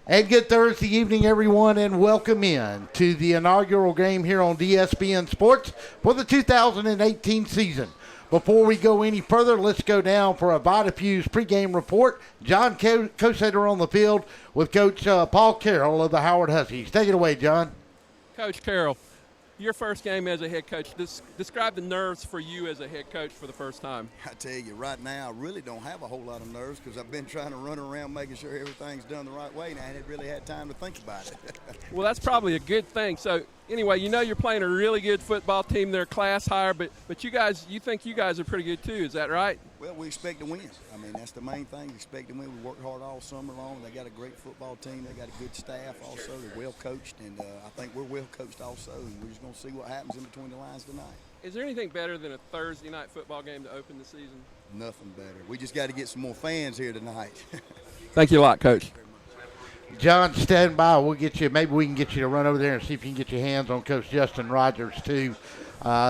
And good Thursday evening, everyone, and welcome in to the inaugural game here on DSBN Sports for the 2018 season. Before we go any further, let's go down for a Vitafuse pregame report. John Cosater on the field with Coach Paul Carroll of the Howard Huskies. Take it away, John. Coach Carroll, your first game as a head coach, describe the nerves for you as a head coach for the first time. I tell you, right now, I really don't have a whole lot of nerves because I've been trying to run around making sure everything's done the right way, and I hadn't really had time to think about it. Well, that's probably a good thing. So, anyway, you know you're playing a really good football team. They're class higher, but you think you guys are pretty good too. Is that right? Well, we expect to win. I mean, that's the main thing. We expect to win. We worked hard all summer long. They got a great football team. They got a good staff also. They're well coached, and I think we're well coached also, and we're just going to see what happens in between the lines tonight. Is there anything better than a Thursday night football game to open the season? Nothing better. We just got to get some more fans here tonight. Thank you a lot, Coach. John, stand by. We'll get you. Maybe we can get you to run over there and see if you can get your hands on Coach Justin Rogers too.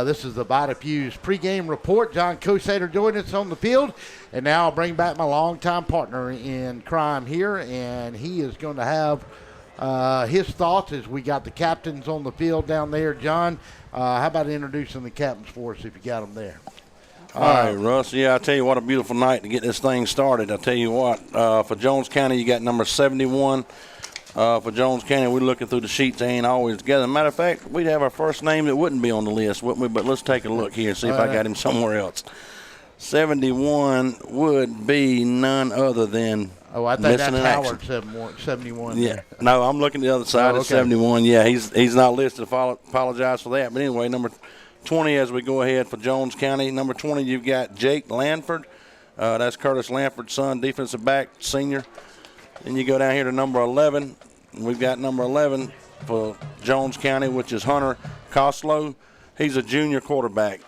This is the Vitafuse pregame report. John Cosater joining us on the field, and now I'll bring back my longtime partner in crime here, and he is going to have his thoughts as we got the captains on the field down there. John, how about introducing the captains for us if you got them there? All right, Russ. Yeah, I tell you what, a beautiful night to get this thing started. I tell you what, for Jones County, you got number 71. For Jones County, we're looking through the sheets. They ain't always together. Matter of fact, we'd have our first name that wouldn't be on the list, wouldn't we? But let's take a look here and see if I got him somewhere else. 71 would be none other than I think that's Howard 71. Yeah. No, I'm looking at the other side of 71. Yeah, he's not listed. Apologize for that. But anyway, number 20 as we go ahead for Jones County. Number 20, you've got Jake Lanford. That's Curtis Lanford's son, defensive back, senior. Then you go down here to number 11. We've got number 11 for Jones County, which is Hunter Koslow. He's a junior quarterback.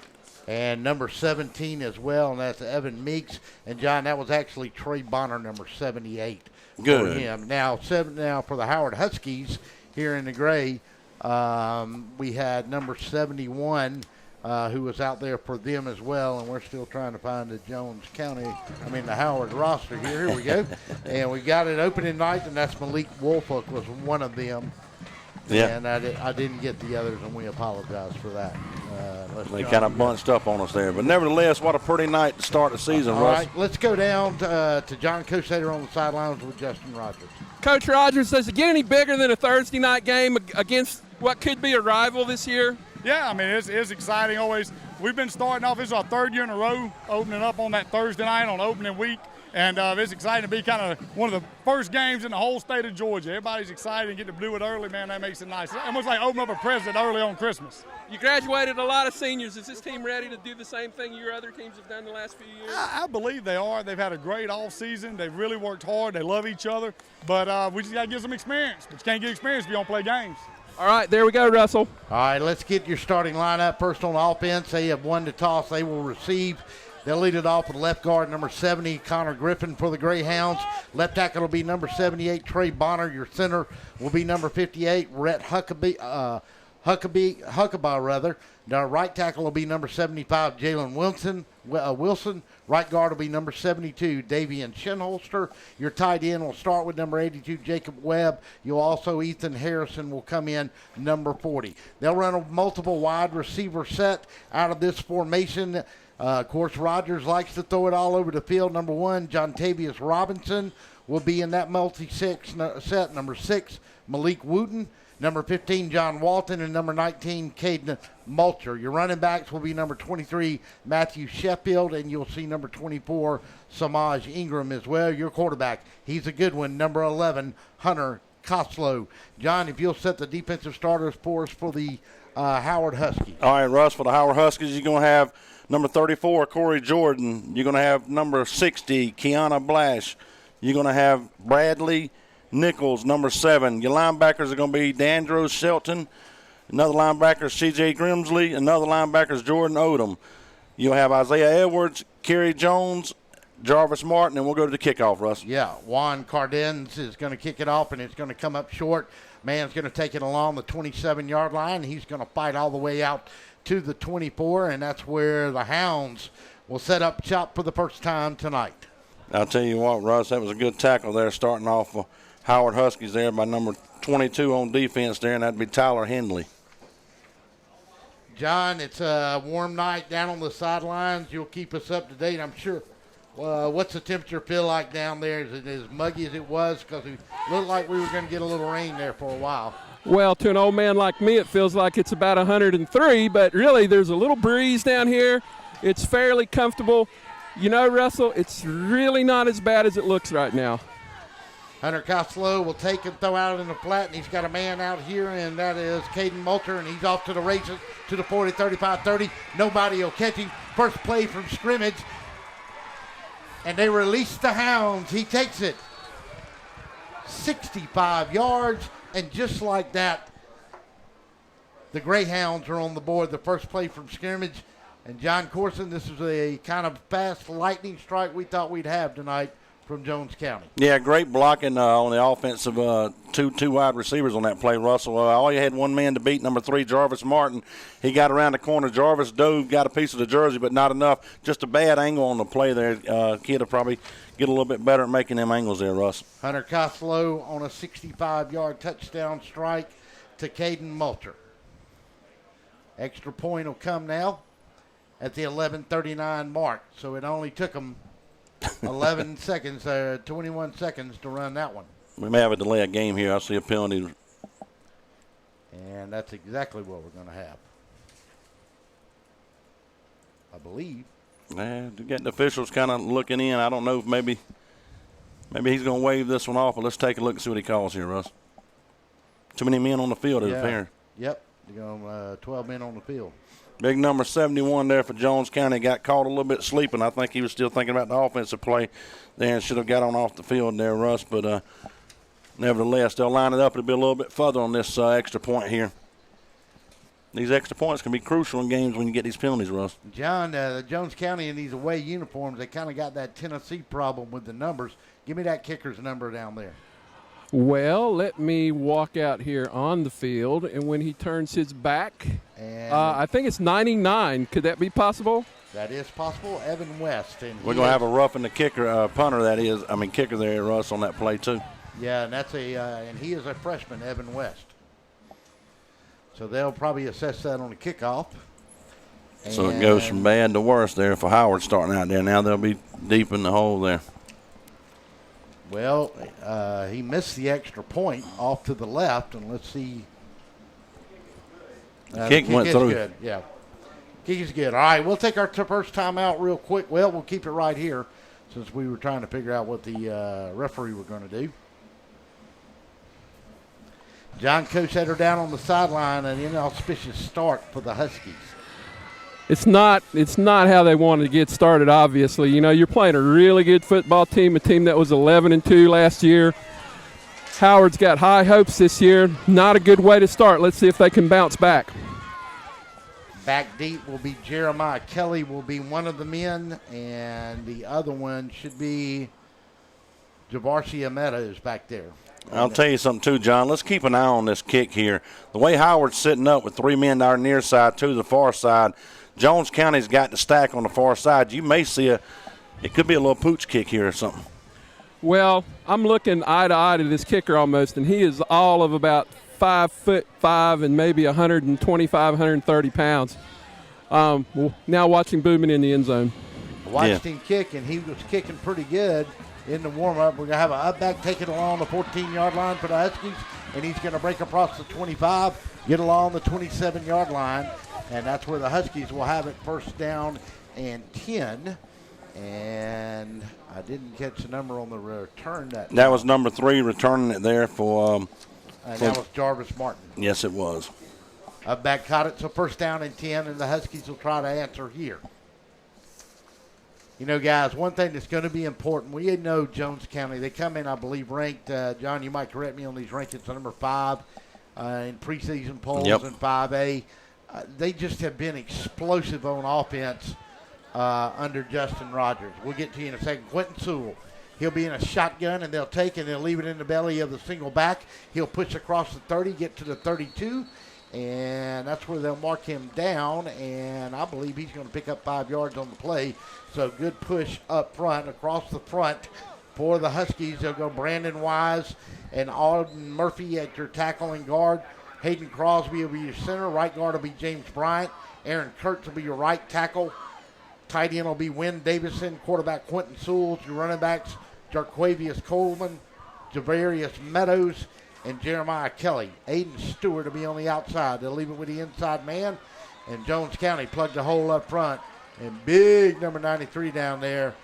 And number 17 as well, and that's Evan Meeks. And, John, that was actually Trey Bonner, number 78. Good. For him. Now for the Howard Huskies here in the gray, we had number 71, who was out there for them as well, and we're still trying to find the the Howard roster here. Here we go. And we got it opening night, and that's Malik Wolfolk was one of them. Yeah. And I didn't get the others, and we apologize for that. They kind of bunched up on us there. But nevertheless, what a pretty night to start the season, All Russ. right, let's go down to John Cosater on the sidelines with Justin Rogers. Coach Rogers, does it get any bigger than a Thursday night game against what could be a rival this year? Yeah, I mean, it's exciting always. We've been starting off, this is our third year in a row, opening up on that Thursday night on opening week. And it's exciting to be kind of one of the first games in the whole state of Georgia. Everybody's excited and get to do it early, man. That makes it nice. It's almost like opening up a present early on Christmas. You graduated a lot of seniors. Is this team ready to do the same thing your other teams have done the last few years? I believe they are. They've had a great offseason. They've really worked hard. They love each other. But we just got to get some experience. But you can't get experience if you don't play games. All right, there we go, Russell. All right, let's get your starting lineup. First on offense, they have one to toss. They will receive. They'll lead it off with left guard number 70, Connor Griffin for the Greyhounds. Left tackle will be number 78, Trey Bonner. Your center will be number 58, Rhett Huckabee. The right tackle will be number 75, Jalen Wilson. Right guard will be number 72, Davian Shinholster. Your tight end will start with number 82, Jacob Webb. Ethan Harrison will come in number 40. They'll run a multiple wide receiver set out of this formation. Of course, Rogers likes to throw it all over the field. Number 1, Jontavius Robinson will be in that multi-six set. Number 6, Malik Wooten. Number 15, John Walton, and number 19, Caden Mulcher. Your running backs will be number 23, Matthew Sheffield, and you'll see number 24, Samaj Ingram as well. Your quarterback, he's a good one, number 11, Hunter Koslow. John, if you'll set the defensive starters for us for the Howard Huskies. All right, Russ, for the Howard Huskies, you're going to have number 34, Corey Jordan. You're going to have number 60, Kiana Blash. You're going to have Bradley Nichols, number 7. Your linebackers are going to be Dandros Shelton. Another linebacker is C.J. Grimsley. Another linebacker is Jordan Odom. You'll have Isaiah Edwards, Kerry Jones, Jarvis Martin, and we'll go to the kickoff, Russ. Yeah, Juan Cardens is going to kick it off, and it's going to come up short. Man's going to take it along the 27-yard line. He's going to fight all the way out to the 24, and that's where the Hounds will set up shop for the first time tonight. I'll tell you what, Russ, that was a good tackle there starting off for Howard Huskies there by number 22 on defense there, and that'd be Tyler Henley. John, it's a warm night down on the sidelines. You'll keep us up to date, I'm sure. What's the temperature feel like down there? Is it as muggy as it was? Because it looked like we were going to get a little rain there for a while. Well, to an old man like me, it feels like it's about 103, but really there's a little breeze down here. It's fairly comfortable. You know, Russell, it's really not as bad as it looks right now. Hunter Costello will take and throw out in the flat, and he's got a man out here, and that is Caden Moulter, and he's off to the races to the 40, 35, 30. Nobody will catch him. First play from scrimmage, and they release the hounds. He takes it 65 yards, and just like that, the Greyhounds are on the board. The first play from scrimmage, and John Corson, this is a kind of fast lightning strike we thought we'd have tonight from Jones County. Yeah, great blocking on the offensive two wide receivers on that play, Russell. All you had one man to beat, number 3, Jarvis Martin. He got around the corner. Jarvis dove, got a piece of the jersey, but not enough. Just a bad angle on the play there. Kid will probably get a little bit better at making them angles there, Russ. Hunter Costello on a 65-yard touchdown strike to Caden Moulter. Extra point will come now at the 11:39 mark, so it only took them 11 seconds, 21 seconds to run that one. We may have a delay of game here. I see a penalty. And that's exactly what we're going to have, I believe. Yeah, getting the officials kind of looking in. I don't know if maybe he's going to wave this one off, but let's take a look and see what he calls here, Russ. Too many men on the field, it appears. Yep, 12 men on the field. Big number 71 there for Jones County. Got caught a little bit sleeping. I think he was still thinking about the offensive play there and should have got on off the field there, Russ. But nevertheless, they'll line it up. It'll be a little bit further on this extra point here. These extra points can be crucial in games when you get these penalties, Russ. John, Jones County in these away uniforms, they kind of got that Tennessee problem with the numbers. Give me that kicker's number down there. Well, let me walk out here on the field, and when he turns his back, I think it's 99. Could that be possible? That is possible. Evan West. And we're going to have a roughing the kicker, punter that is. I mean, kicker there, Russ, on that play too. Yeah, and that's and he is a freshman, Evan West. So they'll probably assess that on the kickoff. So it goes from bad to worse there for Howard starting out there. Now they'll be deep in the hole there. Well, he missed the extra point off to the left, and let's see. The kick went through. Good. Yeah, kick is good. All right, we'll take our first time out real quick. Well, we'll keep it right here since we were trying to figure out what the referee were going to do. John Coach had her down on the sideline, an inauspicious start for the Huskies. It's not how they wanted to get started, obviously. You know, you're playing a really good football team, a team that was 11-2 last year. Howard's got high hopes this year. Not a good way to start. Let's see if they can bounce back. Back deep will be Jeremiah Kelly will be one of the men, and the other one should be Javarsi Ameta is back there. I'll tell you something, too, John. Let's keep an eye on this kick here. The way Howard's sitting up with 3 men down near side, 2 to the far side, Jones County's got the stack on the far side. You may see it could be a little pooch kick here or something. Well, I'm looking eye to eye to this kicker almost, and he is all of about 5'5" and maybe 125, 130 pounds. Now watching Booming in the end zone. Watched him kick, and he was kicking pretty good in the warm-up. We're going to have an up back take it along the 14-yard line for the Huskies, and he's going to break across the 25, get along the 27-yard line, and that's where the Huskies will have it first down and 10. And I didn't catch the number on the return. That was number 3 returning it there for and that was Jarvis Martin. Yes, it was. Up back caught it, so first down and 10, and the Huskies will try to answer here. You know, guys, one thing that's going to be important, we know Jones County, they come in, I believe, ranked, John, you might correct me on these rankings, number 5 in preseason polls and 5A. They just have been explosive on offense under Justin Rogers. We'll get to you in a second. Quentin Sewell, he'll be in a shotgun, and they'll take and they'll leave it in the belly of the single back. He'll push across the 30, get to the 32, and that's where they'll mark him down, and I believe he's going to pick up 5 yards on the play. So good push up front, across the front for the Huskies. They'll go Brandon Wise, and Alden Murphy at your tackle and guard. Hayden Crosby will be your center. Right guard will be James Bryant. Aaron Kurtz will be your right tackle. Tight end will be Wynn Davison. Quarterback Quentin Sewell. Your running backs Jarquavius Coleman, Javarius Meadows, and Jeremiah Kelly. Aiden Stewart will be on the outside. They'll leave it with the inside man. And Jones County plugged a hole up front. And big number 93 down there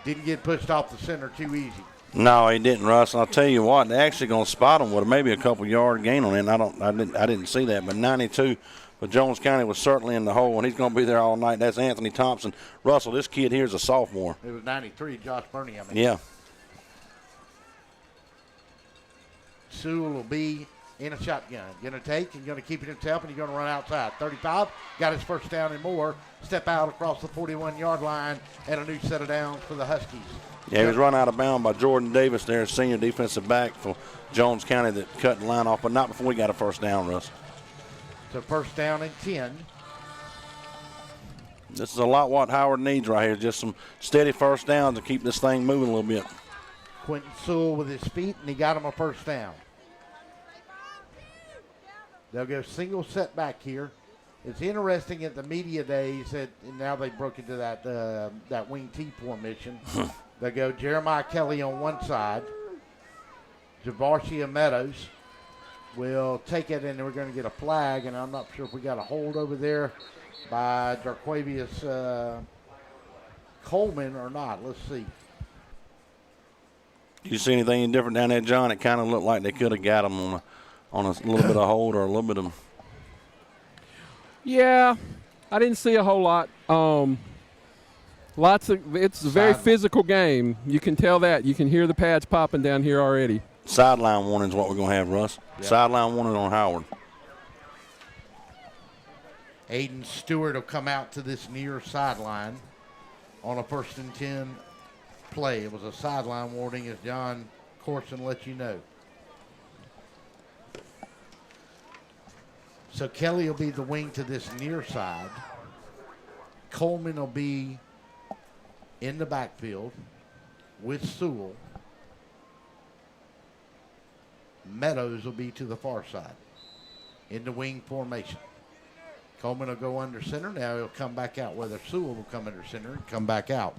didn't get pushed off the center too easy. No, he didn't, Russ. And I'll tell you what, they're actually going to spot him with maybe a couple yard gain on it. And I didn't see that, but 92 for Jones County was certainly in the hole, and he's going to be there all night. That's Anthony Thompson. Russell, this kid here is a sophomore. It was 93, Josh Burney, I mean. Yeah. Sewell will be in a shotgun. Going to take and going to keep it himself, and he's going to run outside. 35, got his first down and more. Step out across the 41-yard line, and a new set of downs for the Huskies. Yeah, he was run out of bounds by Jordan Davis there, senior defensive back for Jones County that cut the line off, but not before he got a first down, Russ. So first down and 10. This is a lot what Howard needs right here, just some steady first downs to keep this thing moving a little bit. Quentin Sewell with his feet, and he got him a first down. They'll go single set back here. It's interesting at the media days that now they broke into that wing T formation. They go Jeremiah Kelly on one side. Javarcia Meadows will take it, and we're going to get a flag, and I'm not sure if we got a hold over there by Jarquavius Coleman or not. Let's see. You see anything different down there, John? It kind of looked like they could have got him on a little bit of hold or a little bit of. Yeah, I didn't see a whole lot. It's a very physical game. You can tell that. You can hear the pads popping down here already. Sideline warning is what we're going to have, Russ. Yep. Sideline warning on Howard. Aiden Stewart will come out to this near sideline on a 1st and 10 play. It was a sideline warning, as John Corson let you know. So Kelly will be the wing to this near side. Coleman will be in the backfield with Sewell. Meadows will be to the far side in the wing formation. Coleman will go under center. Now he'll come back out. Whether Sewell will come under center and come back out.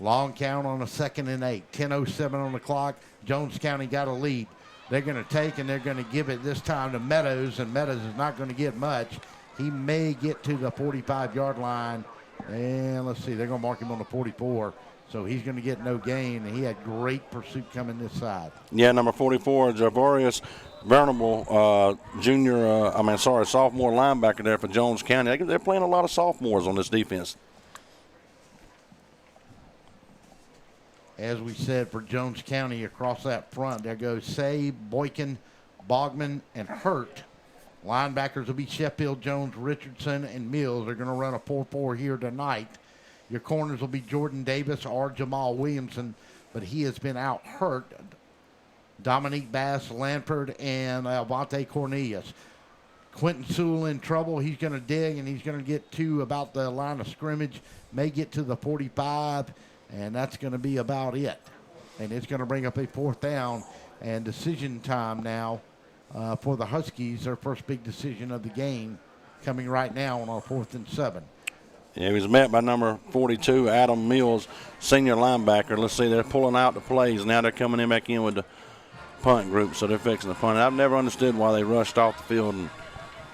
Long count on a 2nd and 8. 10:07 on the clock. Jones County got a lead. They're going to take and they're going to give it this time to Meadows, and Meadows is not going to get much. He may get to the 45-yard line. And let's see, they're going to mark him on the 44. So he's going to get no gain, and he had great pursuit coming this side. Yeah, number 44, Javarius Venerable, sophomore linebacker there for Jones County. They're playing a lot of sophomores on this defense. As we said, for Jones County across that front, there goes Say, Boykin, Bogman, and Hurt. Linebackers will be Sheffield, Jones, Richardson, and Mills. They're going to run a 4-4 here tonight. Your corners will be Jordan Davis or Jamal Williamson, but he has been out hurt. Dominique Bass, Lanford, and Alvante Cornelius. Quentin Sewell in trouble. He's going to dig, and he's going to get to about the line of scrimmage, may get to the 45, and that's going to be about it. And it's going to bring up a 4th down and decision time now for the Huskies, their first big decision of the game, coming right now on our 4th and 7. Yeah, he was met by number 42, Adam Mills, senior linebacker. Let's see, they're pulling out the plays. Now they're coming back in with the punt group, so they're fixing the punt. I've never understood why they rushed off the field and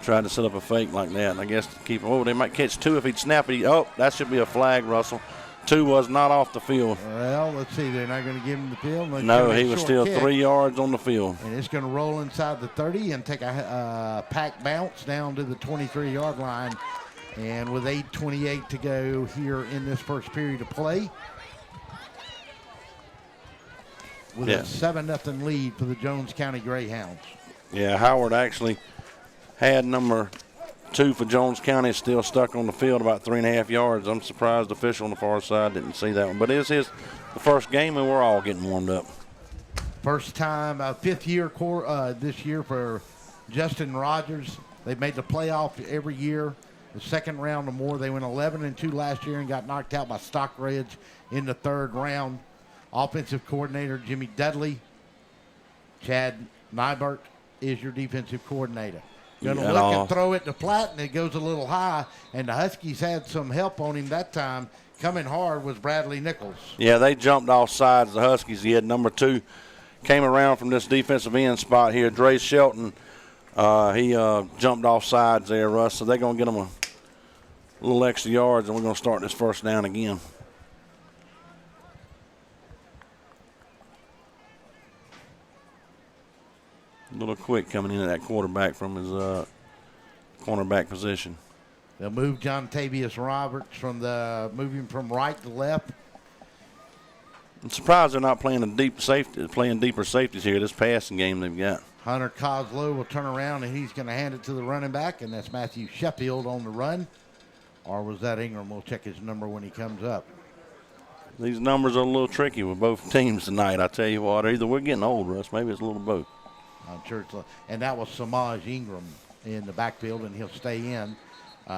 tried to set up a fake like that. And I guess to keep, they might catch 2 if he'd snap it. Oh, that should be a flag, Russell. 2 was not off the field. Well, let's see. They're not going to give him the field. No, he was still kick. 3 yards on the field. And it's going to roll inside the 30 and take a pack bounce down to the 23-yard line. And with 8:28 to go here in this first period of play, with a 7-0 lead for the Jones County Greyhounds. Yeah, Howard actually had number 2 for Jones County still stuck on the field about 3.5 yards. I'm surprised the official on the far side didn't see that one. But it is the first game, and we're all getting warmed up. First time, 5th year this year for Justin Rogers. They've made the playoff every year. The 2nd round or more. They went 11-2 last year and got knocked out by Stockridge in the 3rd round. Offensive coordinator Jimmy Dudley. Chad Nybert is your defensive coordinator. Going to look and throw it to Platt, and it goes a little high, and the Huskies had some help on him that time. Coming hard was Bradley Nichols. Yeah, they jumped off sides, the Huskies. He had number 2, came around from this defensive end spot here. Dre Shelton, he jumped off sides there, Russ, so they're going to get him a little extra yards, and we're going to start this first down again. A little quick coming in at that quarterback from his cornerback position. They'll move John Tavius Roberts moving from right to left. I'm surprised they're not playing deeper safeties here. This passing game they've got. Hunter Coslow will turn around, and he's going to hand it to the running back, and that's Matthew Sheffield on the run. Or was that Ingram? We'll check his number when he comes up. These numbers are a little tricky with both teams tonight. I tell you what, either we're getting old, Russ. Maybe it's a little both. I'm sure and that was Samaj Ingram in the backfield, and he'll stay in.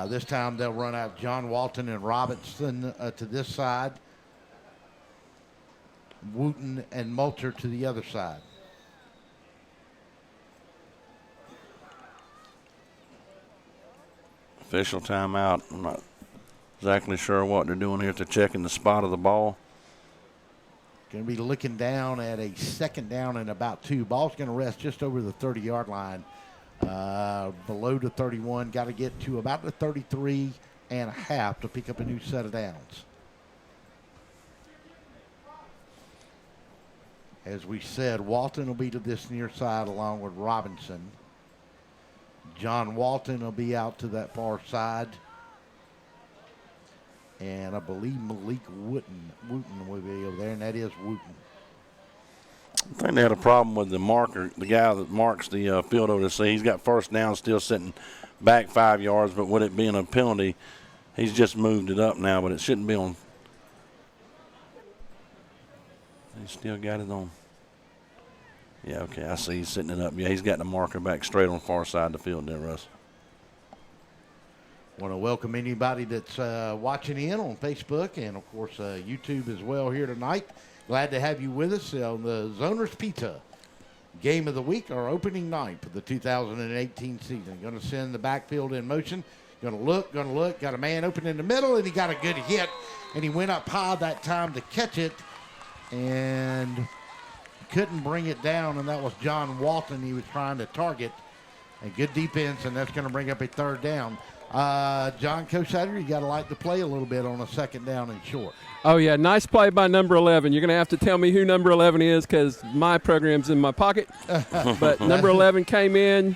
This time they'll run out John Walton and Robinson to this side. Wooten and Moulter to the other side. Official timeout. I'm not exactly sure what they're doing here. They're checking the spot of the ball. Going to be looking down at a second down and about 2. Ball's going to rest just over the 30-yard line. Below the 31. Got to get to about the 33 and a half to pick up a new set of downs. As we said, Walton will be to this near side along with Robinson. John Walton will be out to that far side. And I believe Malik Wooten will be over there, and that is Wooten. I think they had a problem with the marker, the guy that marks the field over there. He's got first down still sitting back 5 yards, but with it being a penalty, he's just moved it up now, but it shouldn't be on. He's still got it on. Yeah, okay, I see he's sitting it up. Yeah, he's got the marker back straight on the far side of the field there, Russ. Want to welcome anybody that's watching in on Facebook and, of course, YouTube as well here tonight. Glad to have you with us on the Zoners Pizza Game of the Week, our opening night for the 2018 season. Going to send the backfield in motion. Going to look. Got a man open in the middle, and he got a good hit. And he went up high that time to catch it and couldn't bring it down, and that was John Walton he was trying to target. A good defense, and that's going to bring up a third down. John Kosatter, you got to like to play a little bit on a second down and short. Oh, yeah, nice play by number 11. You're going to have to tell me who number 11 is because my program's in my pocket. But number 11 came in,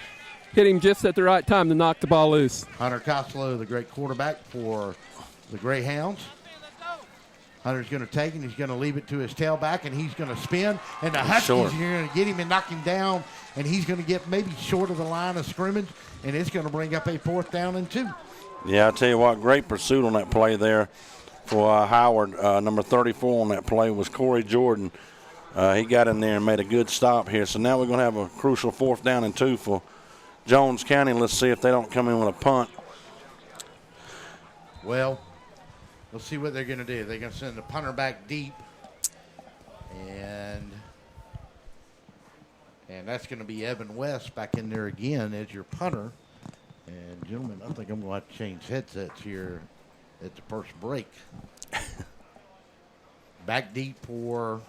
hit him just at the right time to knock the ball loose. Hunter Costello, the great quarterback for the Greyhounds. Hunter's going to take it. He's going to leave it to his tailback, and he's going to spin. And the Huskies are going to get him and knock him down, and he's going to get maybe short of the line of scrimmage, and it's going to bring up a 4th down and 2. Yeah, I tell you what, great pursuit on that play there for Howard. Number 34 on that play was Corey Jordan. He got in there and made a good stop here. So now we're going to have a crucial 4th down and 2 for Jones County. Let's see if they don't come in with a punt. Well, we'll see what they're going to do. They're going to send the punter back deep, and that's going to be Evan West back in there again as your punter. And, gentlemen, I think I'm going to have to change headsets here at the first break. Back deep for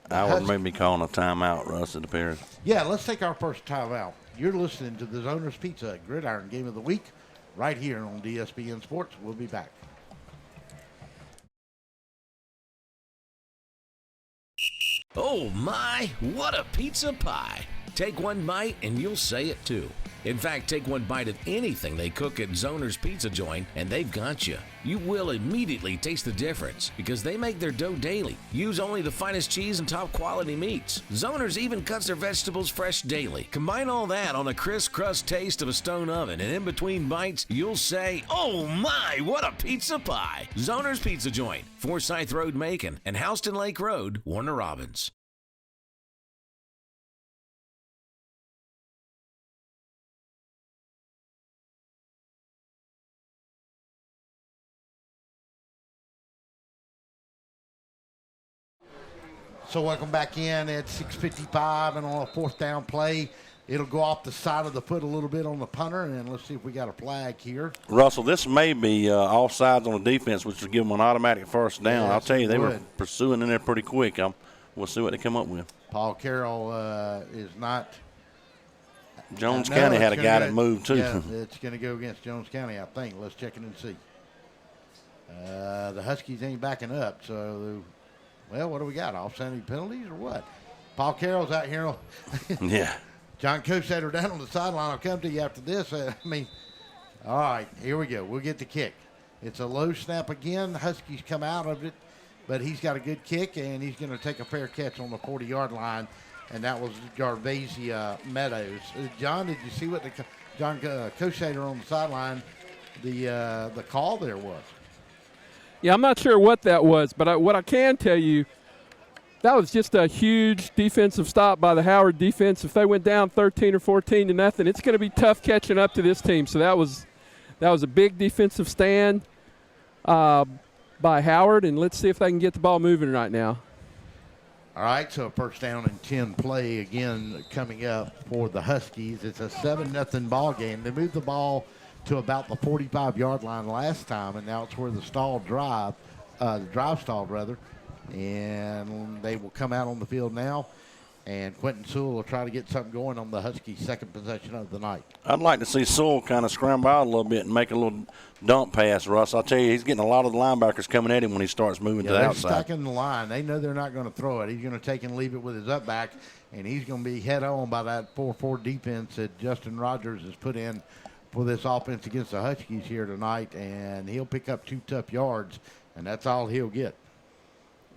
Howard may be calling a timeout, Russ, it appears. Yeah, let's take our first timeout. You're listening to the Zoners Pizza Gridiron Game of the Week right here on DSBN Sports. We'll be back. Oh my, what a pizza pie. Take one bite and you'll say it too. In fact, take one bite of anything they cook at Zoner's Pizza Joint and they've got you. You will immediately taste the difference because they make their dough daily. Use only the finest cheese and top quality meats. Zoner's even cuts their vegetables fresh daily. Combine all that on a crisp crust taste of a stone oven, and in between bites, you'll say, oh my, what a pizza pie. Zoner's Pizza Joint, Forsyth Road, Macon, and Houston Lake Road, Warner Robins. So welcome back in at 6:55, and on a fourth down play, it'll go off the side of the foot a little bit on the punter, and let's see if we got a flag here. Russell, this may be offsides on the defense, which will give them an automatic first down. Yes, I'll tell you, they were would. pursuing in there pretty quick. We'll see what they come up with. Paul Carroll is not. Jones No, County it's had a gonna guy go- that moved, too. Yeah, it's going to go against Jones County, I think. Let's check it and see. The Huskies ain't backing up, so, well, what do we got? Offsetting penalties or what? Paul Carroll's out here. Yeah. John Cosater down on the sideline. I'll come to you after this. All right, here we go. We'll get the kick. It's a low snap again. The Huskies come out of it, but he's got a good kick, and he's going to take a fair catch on the 40-yard line, and that was Jarvasia Meadows. John, did you see what John Cosater on the sideline, the call there was? Yeah, I'm not sure what that was, but what I can tell you, that was just a huge defensive stop by the Howard defense. If they went down 13 or 14 to nothing, it's going to be tough catching up to this team. So that was a big defensive stand by Howard, and let's see if they can get the ball moving right now. All right, so a first down and 10 play again coming up for the Huskies. It's a 7-0 ball game. They moved the ball to about the 45-yard line last time, and now it's where the drive stalled rather. And they will come out on the field now, and Quentin Sewell will try to get something going on the Huskies' second possession of the night. I'd like to see Sewell kind of scramble out a little bit and make a little dump pass, Russ. I'll tell you, he's getting a lot of the linebackers coming at him when he starts moving to the they're outside. stacking the line. They know they're not going to throw it. He's going to take and leave it with his up back, and he's going to be head on by that 4-4 defense that Justin Rogers has put in for this offense against the Huskies here tonight, and he'll pick up 2 tough yards, and that's all he'll get.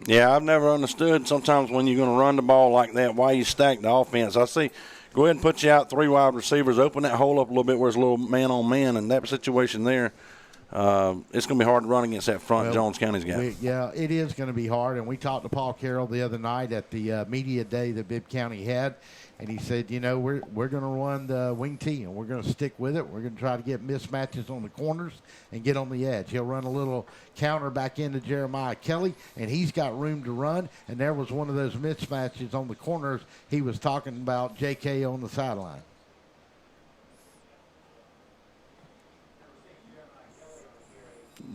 Yeah, I've never understood sometimes when you're going to run the ball like that, why you stack the offense. I see, go ahead and put you out 3 wide receivers, open that hole up a little bit where it's a little man-on-man, and that situation there, it's going to be hard to run against that front Jones County's got. Yeah, it is going to be hard, and we talked to Paul Carroll the other night at the media day that Bibb County had, and he said, we're going to run the wing T, and we're going to stick with it. We're going to try to get mismatches on the corners and get on the edge. He'll run a little counter back into Jeremiah Kelly, and he's got room to run, and there was one of those mismatches on the corners. He was talking about J.K. on the sideline.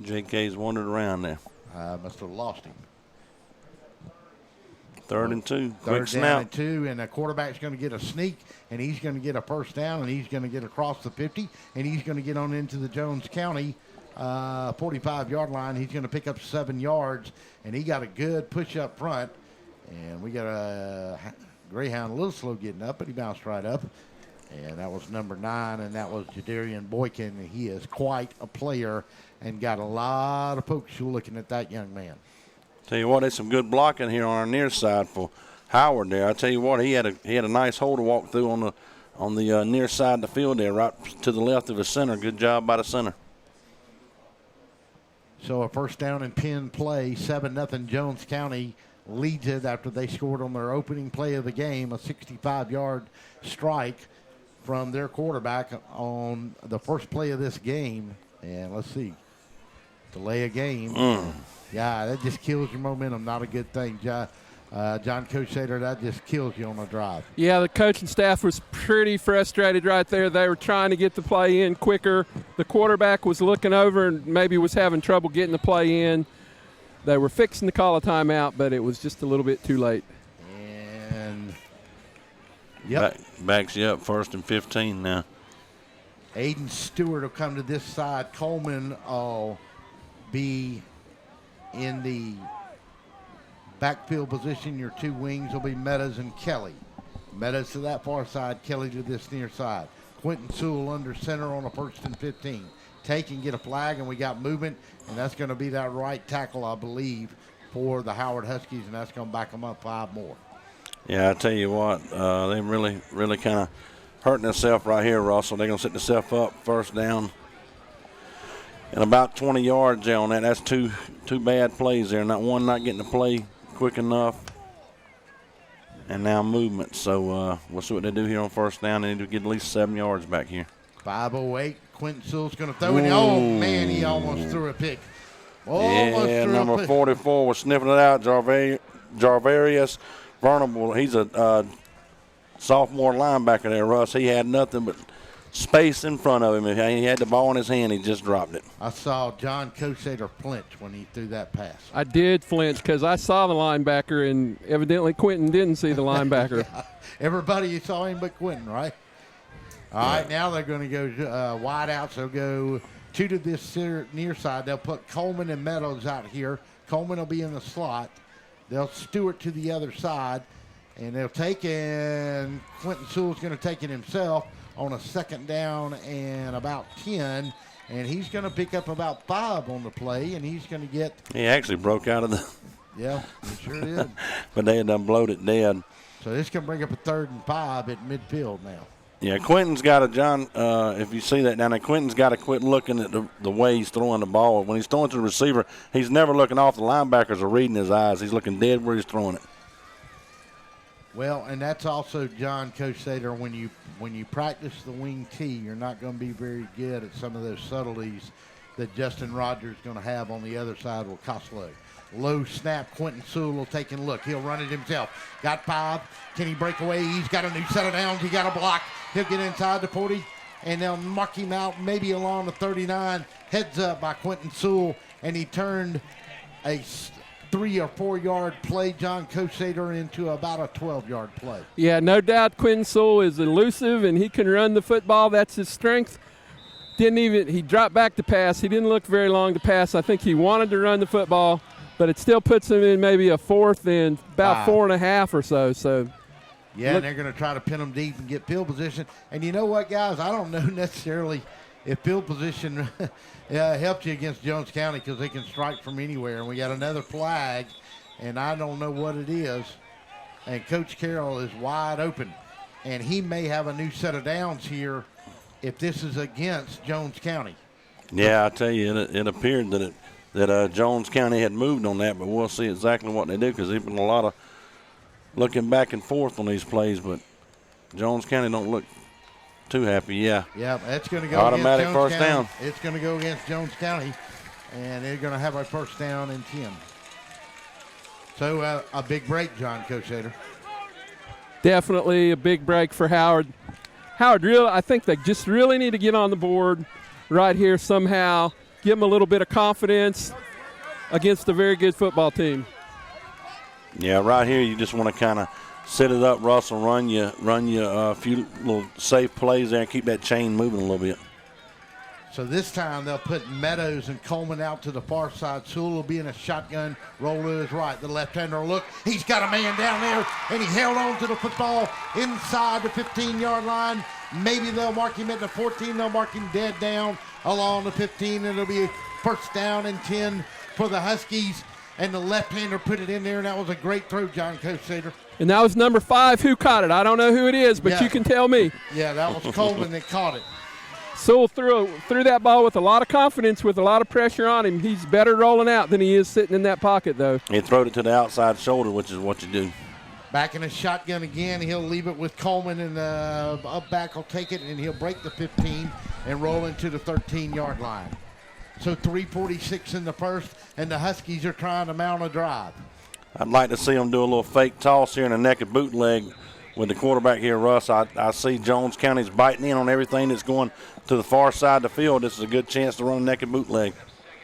J.K.'s wandered around there. Must have lost him. 3rd and 2. Third Quick down snap. and 2, and the quarterback's going to get a sneak, and he's going to get a first down, and he's going to get across the 50, and he's going to get on into the Jones County 45-yard line. He's going to pick up 7 yards, and he got a good push up front, and we got a Greyhound a little slow getting up, but he bounced right up, and that was number 9, and that was Darien Boykin. He is quite a player and got a lot of folks looking at that young man. Tell you what, there's some good blocking here on our near side for Howard there. I tell you what, he had a nice hole to walk through on the near side of the field there, right to the left of the center. Good job by the center. So a first down and 10 play, 7-0 Jones County leads it after they scored on their opening play of the game, a 65-yard strike from their quarterback on the first play of this game. And let's see, delay a game. Yeah, that just kills your momentum. Not a good thing, John Cosater. That just kills you on a drive. Yeah, the coaching staff was pretty frustrated right there. They were trying to get the play in quicker. The quarterback was looking over and maybe was having trouble getting the play in. They were fixing to call a timeout, but it was just a little bit too late. And, yep. Backs you up 1st and 15 now. Aiden Stewart will come to this side. Coleman will be in the backfield position. Your 2 wings will be Meadows and Kelly. Meadows to that far side, Kelly to this near side. Quentin Sewell under center on a 1st and 15. Take and get a flag, and we got movement, and that's going to be that right tackle, I believe, for the Howard Huskies, and that's going to back them up 5 more. Yeah, I tell you what, they really kind of hurting themselves right here, Russell. They're going to set themselves up first down. And about 20 yards there on that. That's two bad plays there. Not getting the play quick enough. And now movement. So we'll see what they do here on first down. They need to get at least 7 yards back here. 5:08. Quentin Sewell's going to throw it. Oh, man, he almost threw a pick. Yeah, number 44 was sniffing it out. Jarvarius Vernable. He's a sophomore linebacker there, Russ. He had nothing but space in front of him. If he had the ball in his hand, he just dropped it. I saw John Kosader flinch when he threw that pass. I did flinch because I saw the linebacker, and evidently Quentin didn't see the linebacker. Yeah. Everybody saw him but Quentin, right? All right, now they're going to go wide out. So go two to this near side. They'll put Coleman and Meadows out here. Coleman will be in the slot. They'll Stewart to the other side, and they'll take and Quentin Sewell's going to take it himself on a second down and about 10, and he's going to pick up about 5 on the play, and he's going to get. He actually broke out of the. Yeah, he sure did. But they had done blowed it dead. So this can bring up a 3rd and 5 at midfield now. Yeah, Quentin's got to, John, if you see that down there, Quentin's got to quit looking at the way he's throwing the ball. When he's throwing to the receiver, he's never looking off. The linebackers are reading his eyes. He's looking dead where he's throwing it. Well, and that's also, John, Coach Sater, when you practice the wing T, you're not going to be very good at some of those subtleties that Justin Rogers is going to have on the other side with Coslow. Low snap, Quentin Sewell will take a look. He'll run it himself. Got 5. Can he break away? He's got a new set of downs. He got a block. He'll get inside the 40, and they'll mark him out maybe along the 39. Heads up by Quentin Sewell, and he turned a 3 or 4 yard play, John Kosader, into about a 12-yard play. Yeah, no doubt Quentin Sewell is elusive, and he can run the football. That's his strength. He dropped back to pass. He didn't look very long to pass. I think he wanted to run the football, but it still puts him in maybe a 4th and about 4.5 or so. So, yeah, and they're going to try to pin them deep and get field position. And you know what, guys? I don't know necessarily if field position helps you against Jones County because they can strike from anywhere. And we got another flag, and I don't know what it is. And Coach Carroll is wide open, and he may have a new set of downs here if this is against Jones County. Yeah, I tell you, it appeared that Jones County had moved on that, but we'll see exactly what they do because there's been a lot of looking back and forth on these plays, but Jones County don't look too happy. Yeah, that's going to go automatic against Jones first County. down. It's going to go against Jones County, and they're going to have a first down and 10. So a big break, John Kosader. Definitely a big break for Howard. I think they just really need to get on the board right here somehow, give them a little bit of confidence against a very good football team. Yeah, right here you just want to kind of set it up, Russell, run you a few little safe plays there and keep that chain moving a little bit. So this time they'll put Meadows and Coleman out to the far side. Sewell will be in a shotgun, roll to his right. The left-hander will look. He's got a man down there, and he held on to the football inside the 15-yard line. Maybe they'll mark him at the 14. They'll mark him dead down along the 15, and it'll be a first down and 10 for the Huskies. And the left-hander put it in there, and that was a great throw, John Kosader. And that was number 5 who caught it. I don't know who it is, but you can tell me. Yeah, that was Coleman that caught it. Sewell threw that ball with a lot of confidence, with a lot of pressure on him. He's better rolling out than he is sitting in that pocket, though. He threw it to the outside shoulder, which is what you do. Back in a shotgun again. He'll leave it with Coleman, and up back will take it, and he'll break the 15 and roll into the 13-yard line. So 3:46 in the first, and the Huskies are trying to mount a drive. I'd like to see them do a little fake toss here in a naked bootleg with the quarterback here, Russ. I see Jones County's biting in on everything that's going to the far side of the field. This is a good chance to run a naked bootleg.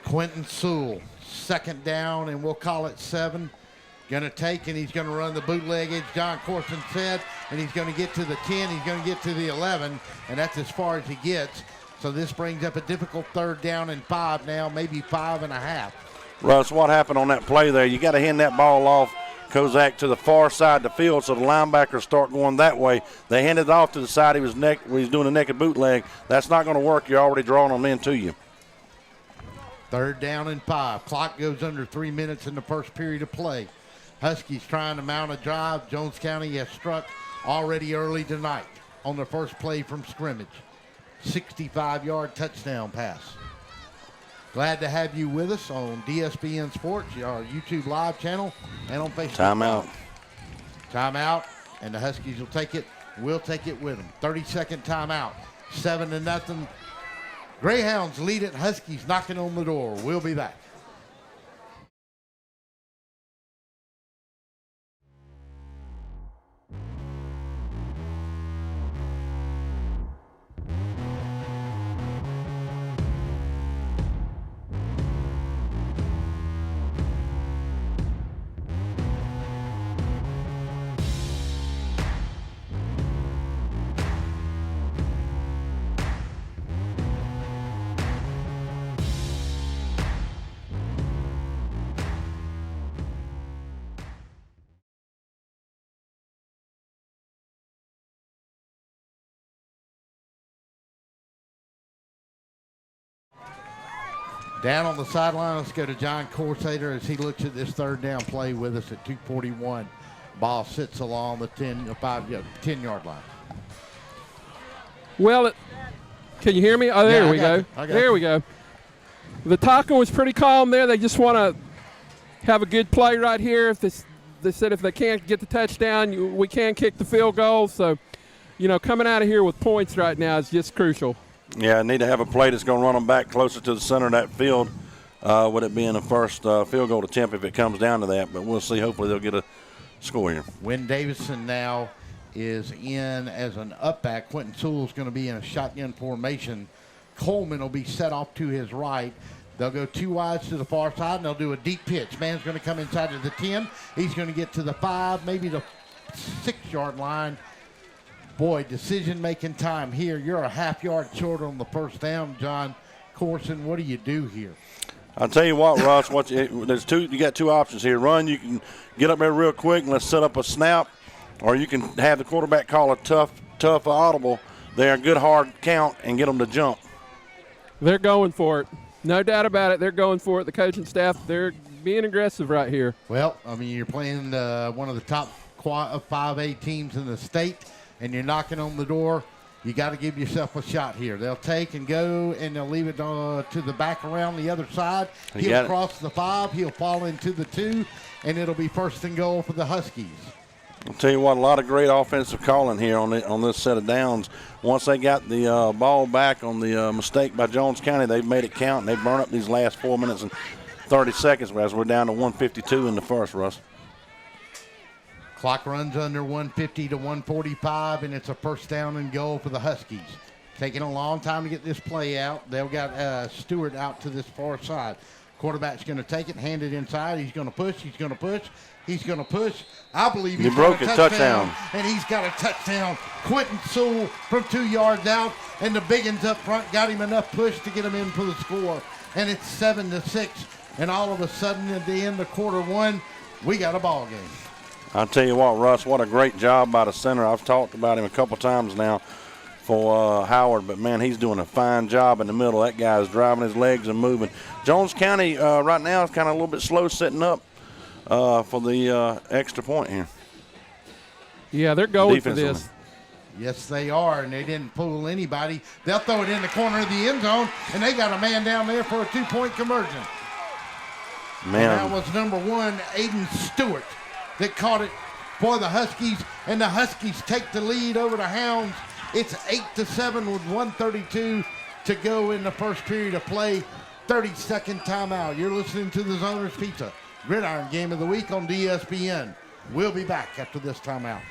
Quentin Sewell, second down, and we'll call it 7. Going to take, and he's going to run the bootleg, as John Corson said, and he's going to get to the 10. He's going to get to the 11, and that's as far as he gets. So this brings up a difficult 3rd down and 5 now, maybe 5.5. Russ, what happened on that play there? You got to hand that ball off, Kozak, to the far side of the field so the linebackers start going that way. They handed it off to the side where he's doing a naked bootleg. That's not going to work. You're already drawing them into you. 3rd down and 5. Clock goes under 3 minutes in the first period of play. Huskies trying to mount a drive. Jones County has struck already early tonight on the first play from scrimmage. 65-yard touchdown pass. Glad to have you with us on DSBN Sports, our YouTube live channel, and on Facebook. Timeout, and the Huskies will take it. We'll take it with them. 30-second timeout. 7-0. Greyhounds lead it. Huskies knocking on the door. We'll be back. Down on the sideline, let's go to John Corsader as he looks at this third down play with us at 2:41. Ball sits along the 10-yard line. Well, can you hear me? Oh, there we go. There we go. The talking was pretty calm there. They just want to have a good play right here. If they said if they can't get the touchdown, we can kick the field goal. So, coming out of here with points right now is just crucial. Yeah, need to have a play that's going to run them back closer to the center of that field, with it being the first field goal attempt if it comes down to that. But we'll see. Hopefully they'll get a score here. Wynn Davison now is in as an up back. Quentin Sewell's going to be in a shotgun formation. Coleman will be set off to his right. They'll go two wides to the far side, and they'll do a deep pitch. Man's going to come inside of the 10. He's going to get to the 5, maybe the 6-yard line. Boy, decision-making time here. You're a half yard short on the first down, John Corson. What do you do here? I'll tell you what, Russ. You got two options here. Run, you can get up there real quick and let's set up a snap, or you can have the quarterback call a tough audible there, a good hard count, and get them to jump. They're going for it. No doubt about it. They're going for it. The coaching staff, they're being aggressive right here. Well, I mean, you're playing one of the top 5A teams in the state, and you're knocking on the door. You got to give yourself a shot here. They'll take and go, and they'll leave it to the back around the other side. He'll cross the 5. He'll fall into the 2, and it'll be first and goal for the Huskies. I'll tell you what, a lot of great offensive calling here on this set of downs. Once they got the ball back on the mistake by Jones County, they've made it count, and they've burned up these last 4 minutes and 30 seconds as we're down to 1:52 in the first, Russ. Clock runs under 150 to 145, and it's a first down and goal for the Huskies. Taking a long time to get this play out. They've got Stewart out to this far side. Quarterback's going to take it, hand it inside. He's going to push. He's going to push. He's going to push. I believe he's got a touchdown. And he's got a touchdown. Quentin Sewell from 2 yards out, and the biggins up front got him enough push to get him in for the score. And it's 7-6. And all of a sudden, at the end of quarter one, we got a ball game. I'll tell you what, Russ, what a great job by the center. I've talked about him a couple times now for Howard, but, man, he's doing a fine job in the middle. That guy is driving his legs and moving. Jones County right now is kind of a little bit slow setting up for the extra point here. Yeah, they're going for this. Yes, they are, and they didn't fool anybody. They'll throw it in the corner of the end zone, and they got a man down there for a 2-point conversion. Man. And that was number 1, Aiden Stewart, that caught it for the Huskies, and the Huskies take the lead over the Hounds. It's 8-7 with 1:32 to go in the first period of play. 30-second timeout. You're listening to the Zoners Pizza Gridiron Game of the Week on DSPN. We'll be back after this timeout.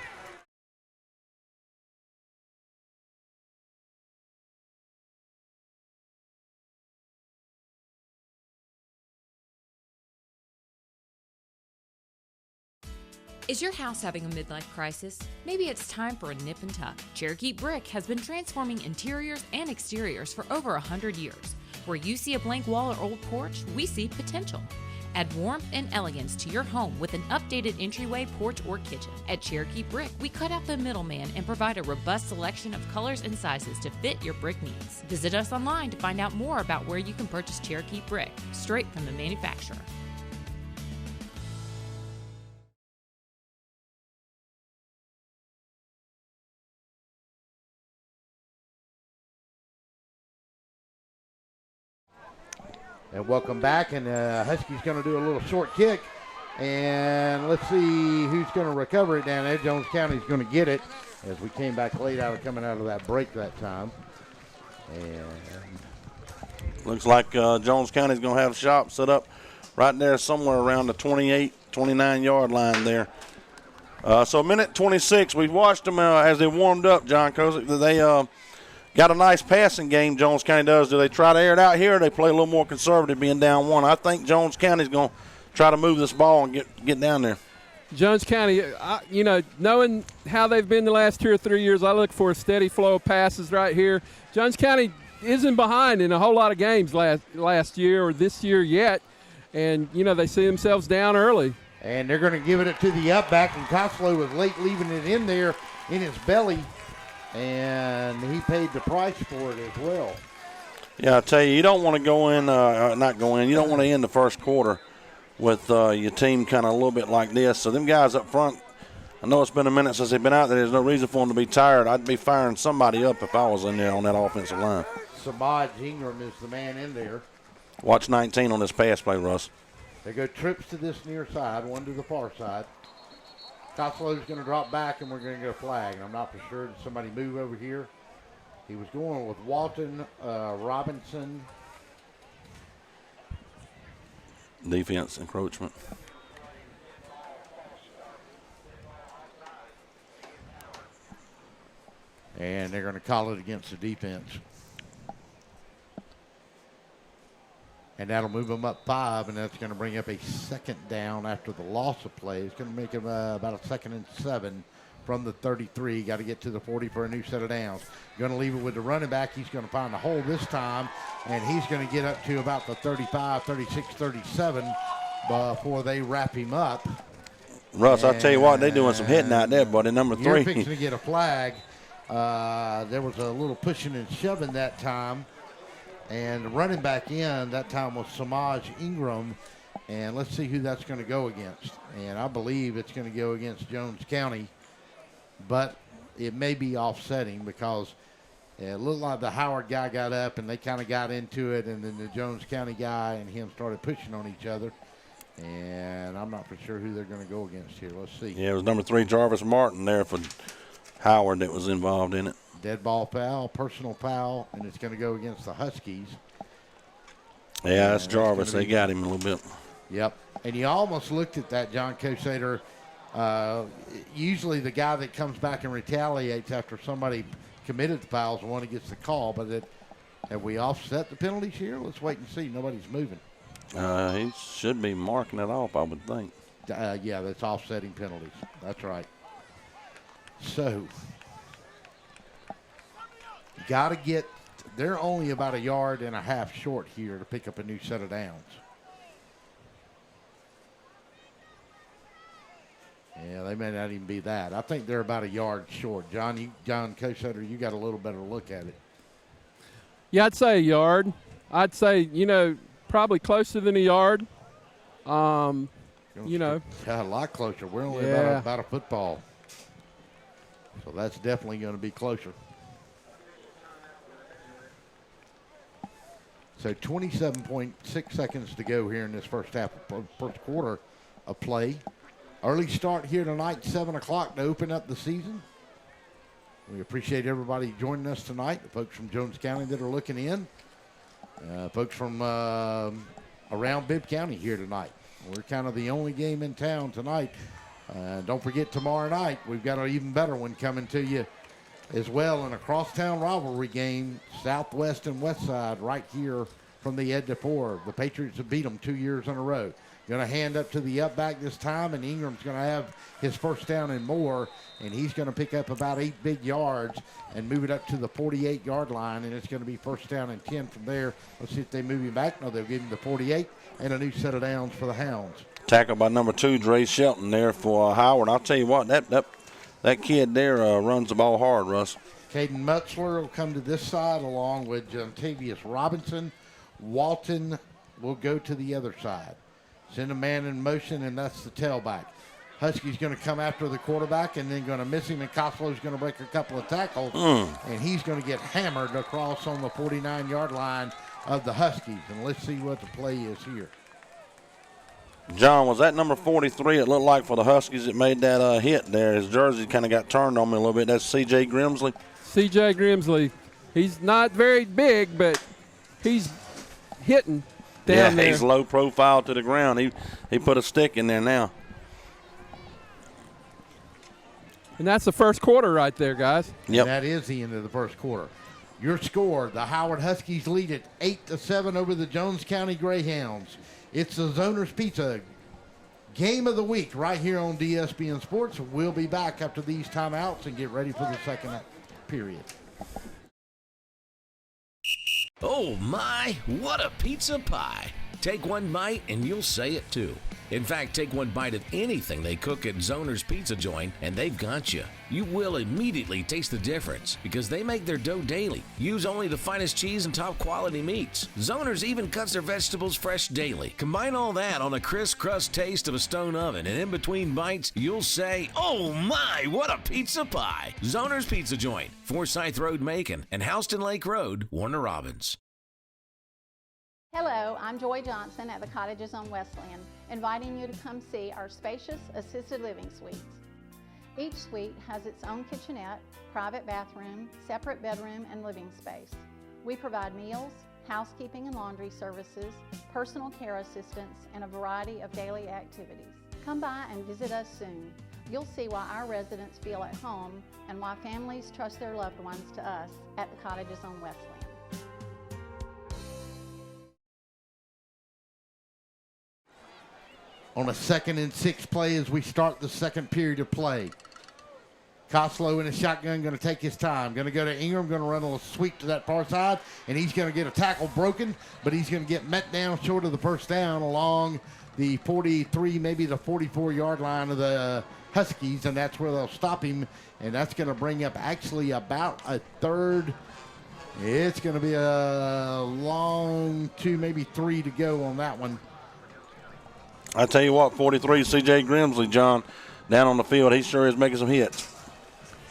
Is your house having a midlife crisis? Maybe it's time for a nip and tuck. Cherokee Brick has been transforming interiors and exteriors for over 100 years. Where you see a blank wall or old porch, we see potential. Add warmth and elegance to your home with an updated entryway, porch, or kitchen. At Cherokee Brick, we cut out the middleman and provide a robust selection of colors and sizes to fit your brick needs. Visit us online to find out more about where you can purchase Cherokee Brick, straight from the manufacturer. And welcome back, and Huskies going to do a little short kick, and let's see who's going to recover it down there. Jones County's going to get it as we came back late coming out of that break that time. And looks like Jones County's going to have a shop set up right there somewhere around the 28, 29-yard line there. So minute 26, we've watched them as they warmed up, John Kozik. They got a nice passing game, Jones County does. Do they try to air it out here, or they play a little more conservative being down 1? I think Jones County's going to try to move this ball and get down there. Jones County, knowing how they've been the last 2 or 3 years, I look for a steady flow of passes right here. Jones County isn't behind in a whole lot of games last year or this year yet, and, they see themselves down early. And they're going to give it to the up back, and Costello was late leaving it in there in his belly. And he paid the price for it as well. Yeah, I tell you, you don't want to go in, not go in, you don't want to end the first quarter with your team kind of a little bit like this. So them guys up front, I know it's been a minute since they've been out there. There's no reason for them to be tired. I'd be firing somebody up if I was in there on that offensive line. Samaj Ingram is the man in there. Watch 19 on this pass play, Russ. They go trips to this near side, one to the far side. Coslow's going to drop back, and we're going to get a flag. And I'm not for sure. Did somebody move over here? He was going with Walton Robinson. Defense encroachment. And they're going to call it against the defense. And that'll move them up 5, and that's going to bring up a second down after the loss of play. It's going to make them about a 2nd and 7 from the 33. Got to get to the 40 for a new set of downs. Going to leave it with the running back. He's going to find a hole this time, and he's going to get up to about the 35, 36, 37 before they wrap him up. Russ, I'll tell you what, they're doing some hitting out there, buddy. Number 3. You're fixing to get a flag. There was a little pushing and shoving that time. And running back in, that time was Samaj Ingram. And let's see who that's going to go against. And I believe it's going to go against Jones County. But it may be offsetting because it looked like the Howard guy got up and they kind of got into it. And then the Jones County guy and him started pushing on each other. And I'm not for sure who they're going to go against here. Let's see. Yeah, it was number 3, Jarvis Martin there for Howard that was involved in it. Dead ball foul, personal foul, and it's going to go against the Huskies. Yeah, that's Jarvis. They got him a little bit. Yep. And you almost looked at that, John Cosader. Usually the guy that comes back and retaliates after somebody committed the foul is the one who gets the call. But have we offset the penalties here? Let's wait and see. Nobody's moving. He should be marking it off, I would think. Yeah, that's offsetting penalties. That's right. So, got to get – they're only about 1.5 yards short here to pick up a new set of downs. Yeah, they may not even be that. I think they're about 1 yard short. John Cosader, you got a little better look at it. Yeah, I'd say 1 yard. I'd say, probably closer than 1 yard. Yeah, a lot closer. We're only about a football. So that's definitely going to be closer. So 27.6 seconds to go here in this first quarter of play. Early start here tonight, 7 o'clock to open up the season. We appreciate everybody joining us tonight, the folks from Jones County that are looking in, folks from around Bibb County here tonight. We're kind of the only game in town tonight. Don't forget tomorrow night, we've got an even better one coming to you as well, in a crosstown rivalry game, Southwest and West Side, right here from the Ed DeFore. The Patriots have beat them 2 years in a row. Going to hand up to the up back this time, and Ingram's going to have his first down and more, and he's going to pick up about 8 big yards and move it up to the 48-yard line, and it's going to be first down and 10 from there. Let's see if they move him back. No, they'll give him the 48 and a new set of downs for the Hounds. Tackled by number 2, Dre Shelton there for Howard. I'll tell you what, that kid there runs the ball hard, Russ. Caden Mutzler will come to this side along with Jontavius Robinson. Walton will go to the other side. Send a man in motion, and that's the tailback. Husky's going to come after the quarterback and then going to miss him, and Coslow's going to break a couple of tackles, and he's going to get hammered across on the 49-yard line of the Huskies. And let's see what the play is here. John, was that number 43 it looked like for the Huskies that made that hit there? His jersey kind of got turned on me a little bit. That's C.J. Grimsley? C.J. Grimsley. He's not very big, but he's hitting down there. He's low profile to the ground. He put a stick in there now. And that's the first quarter right there, guys. Yep. And that is the end of the first quarter. Your score, the Howard Huskies lead it 8-7 over the Jones County Greyhounds. It's the Zoner's Pizza Game of the Week right here on DSBN Sports. We'll be back after these timeouts and get ready for the second period. Oh my, what a pizza pie. Take one bite and you'll say it too. In fact, take one bite of anything they cook at Zoner's Pizza Joint, and they've got you. You will immediately taste the difference because they make their dough daily. Use only the finest cheese and top quality meats. Zoner's even cuts their vegetables fresh daily. Combine all that on a crisp crust taste of a stone oven, and in between bites, you'll say, "Oh my, what a pizza pie!" Zoner's Pizza Joint, Forsyth Road, Macon, and Houston Lake Road, Warner Robins. Hello, I'm Joy Johnson at the Cottages on Westland, inviting you to come see our spacious assisted living suites. Each suite has its own kitchenette, private bathroom, separate bedroom, and living space. We provide meals, housekeeping and laundry services, personal care assistance, and a variety of daily activities. Come by and visit us soon. You'll see why our residents feel at home and why families trust their loved ones to us at the Cottages on Westland. On a 2nd and 6 play as we start the second period of play. Koslow in a shotgun, going to take his time. Going to go to Ingram, going to run a little sweep to that far side, and he's going to get a tackle broken, but he's going to get met down short of the first down along the 43, maybe the 44-yard line of the Huskies, and that's where they'll stop him, and that's going to bring up actually about a third. It's going to be a long 2, maybe 3 to go on that one. I tell you what, 43, C.J. Grimsley, John, down on the field, he sure is making some hits.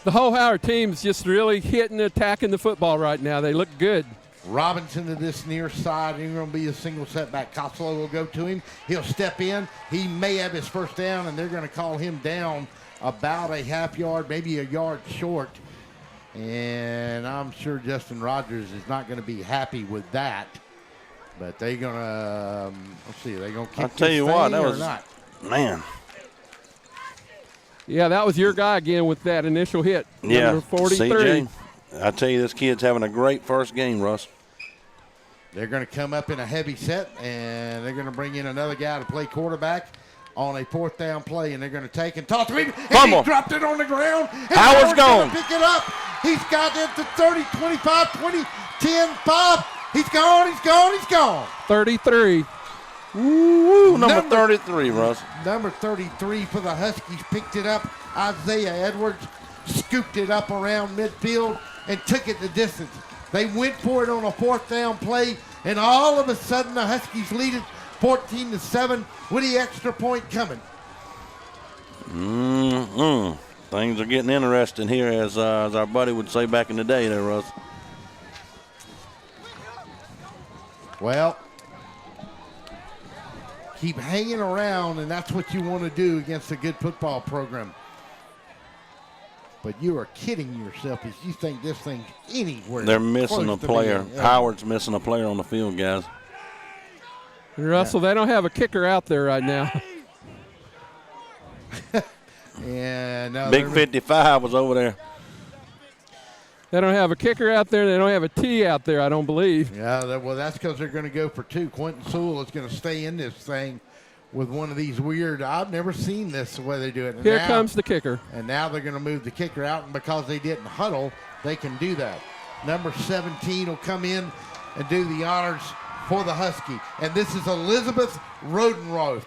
The whole Howard team's just really hitting, attacking the football right now. They look good. Robinson to this near side. Ingram will be a single setback. Koslow will go to him. He'll step in. He may have his first down, and they're going to call him down about a half yard, maybe a yard short. And I'm sure Justin Rogers is not going to be happy with that. But they're going to, let's see, they're going to kick I'll tell you what, that was, not? Man. Yeah, that was your guy again with that initial hit. Yeah, Number 43. CJ, I tell you, this kid's having a great first game, Russ. They're going to come up in a heavy set, and they're going to bring in another guy to play quarterback on a 4th down play, and they're going to take and toss to him, and Fumble. he dropped it on the ground. And Howard's gone. Pick it up. He's got it to 30, 25, 20, 10, 5. He's gone, he's gone, he's gone. 33. Ooh, number 33, Russ. Number 33 for the Huskies picked it up. Isaiah Edwards scooped it up around midfield and took it the distance. They went for it on a 4th down play, and all of a sudden the Huskies lead it 14-7 with the extra point coming. Things are getting interesting here, as our buddy would say back in the day there, Russ. Well, keep hanging around, and that's what you want to do against a good football program. But you are kidding yourself if you think this thing's anywhere. They're missing a player. Yeah. Howard's missing a player on the field, guys. Russell, they don't have a kicker out there right now. Yeah, no, Big 55 was over there. They don't have a kicker out there. They don't have a T out there, I don't believe. Yeah, well, that's because they're going to go for 2. Quentin Sewell is going to stay in this thing with one of these weird, I've never seen this the way they do it. And Here now, comes the kicker. And now they're going to move the kicker out, and because they didn't huddle, they can do that. Number 17 will come in and do the honors for the Husky. And this is Elizabeth Rodenroth.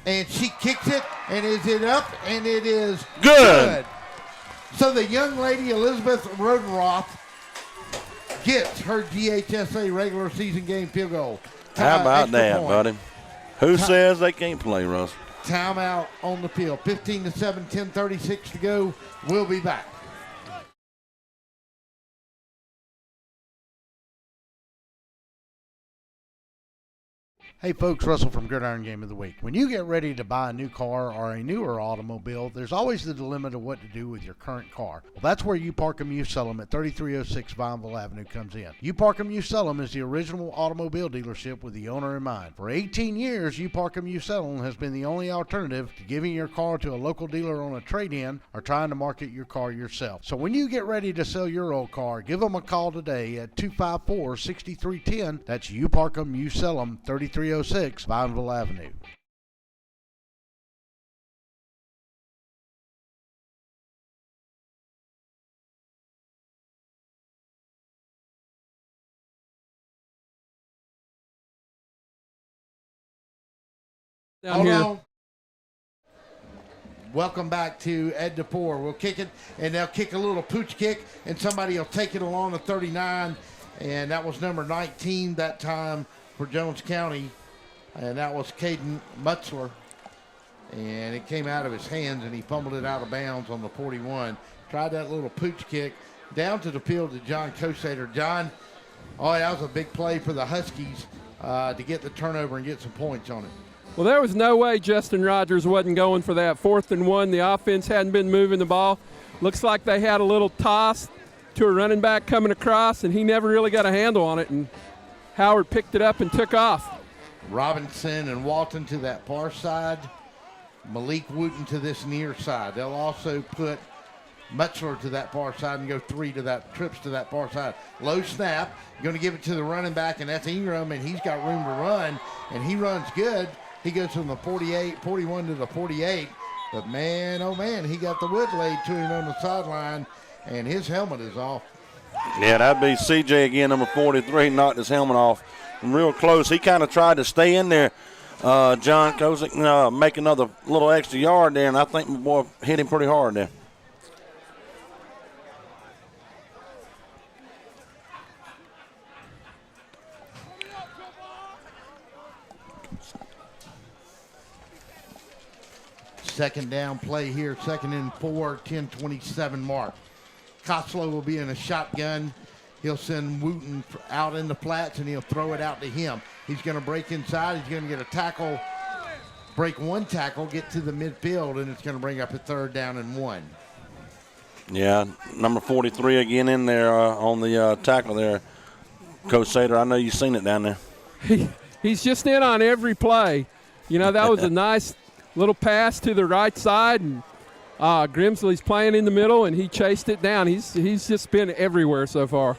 And she kicks it, and is it up? And it is good. So the young lady, Elizabeth Rodenroth, gets her GHSA regular season game field goal. How about that, point. buddy? Who says they can't play, Russ? Timeout on the field. 15-7, 10:36 to go. We'll be back. Hey folks, Russell from Gridiron Game of the Week. When you get ready to buy a new car or a newer automobile, there's always the dilemma of what to do with your current car. Well, that's where You Park 'Em, You Sell 'Em at 3306 Vineville Avenue comes in. You Park 'Em, You Sell 'Em is the original automobile dealership with the owner in mind. For 18 years, You Park 'Em, You Sell 'Em has been the only alternative to giving your car to a local dealer on a trade-in or trying to market your car yourself. So when you get ready to sell your old car, give them a call today at 254-6310. That's You Park 'Em, You Sell 'Em, 3306 Vineville Avenue. Hold on. Welcome back to Ed DePore. We'll kick it, and they'll kick a little pooch kick, and somebody will take it along the 39, and that was number 19 that time for Jones County, and that was Caden Mutzler, and it came out of his hands, and he fumbled it out of bounds on the 41. Tried that little pooch kick down to the field to John Kosater. John, that was a big play for the Huskies to get the turnover and get some points on it. Well, there was no way Justin Rogers wasn't going for that 4th and 1. The offense hadn't been moving the ball. Looks like they had a little toss to a running back coming across, and he never really got a handle on it, and Howard picked it up and took off. Robinson and Walton to that far side. Malik Wooten to this near side. They'll also put Mutzler to that far side and go trips to that far side. Low snap. You're going to give it to the running back, and that's Ingram, and he's got room to run, and he runs good. He goes from the 41 to the 48. But, man, oh, man, he got the wood laid to him on the sideline, and his helmet is off. Yeah, that'd be CJ again, number 43, knocked his helmet off. Real close. He kind of tried to stay in there. John Kozik make another little extra yard there, and I think my boy hit him pretty hard there. Second down play here, 2nd and 4, 10:27 mark. Koslow will be in a shotgun. He'll send Wooten out in the flats, and he'll throw it out to him. He's going to break inside. He's going to get a tackle, break one tackle, get to the midfield, and it's going to bring up a 3rd down and 1. Yeah, number 43 again in there on the tackle there. Coach Sater, I know you've seen it down there. He's just in on every play. You know, that was a nice little pass to the right side, and Grimsley's playing in the middle, and he chased it down. He's just been everywhere so far.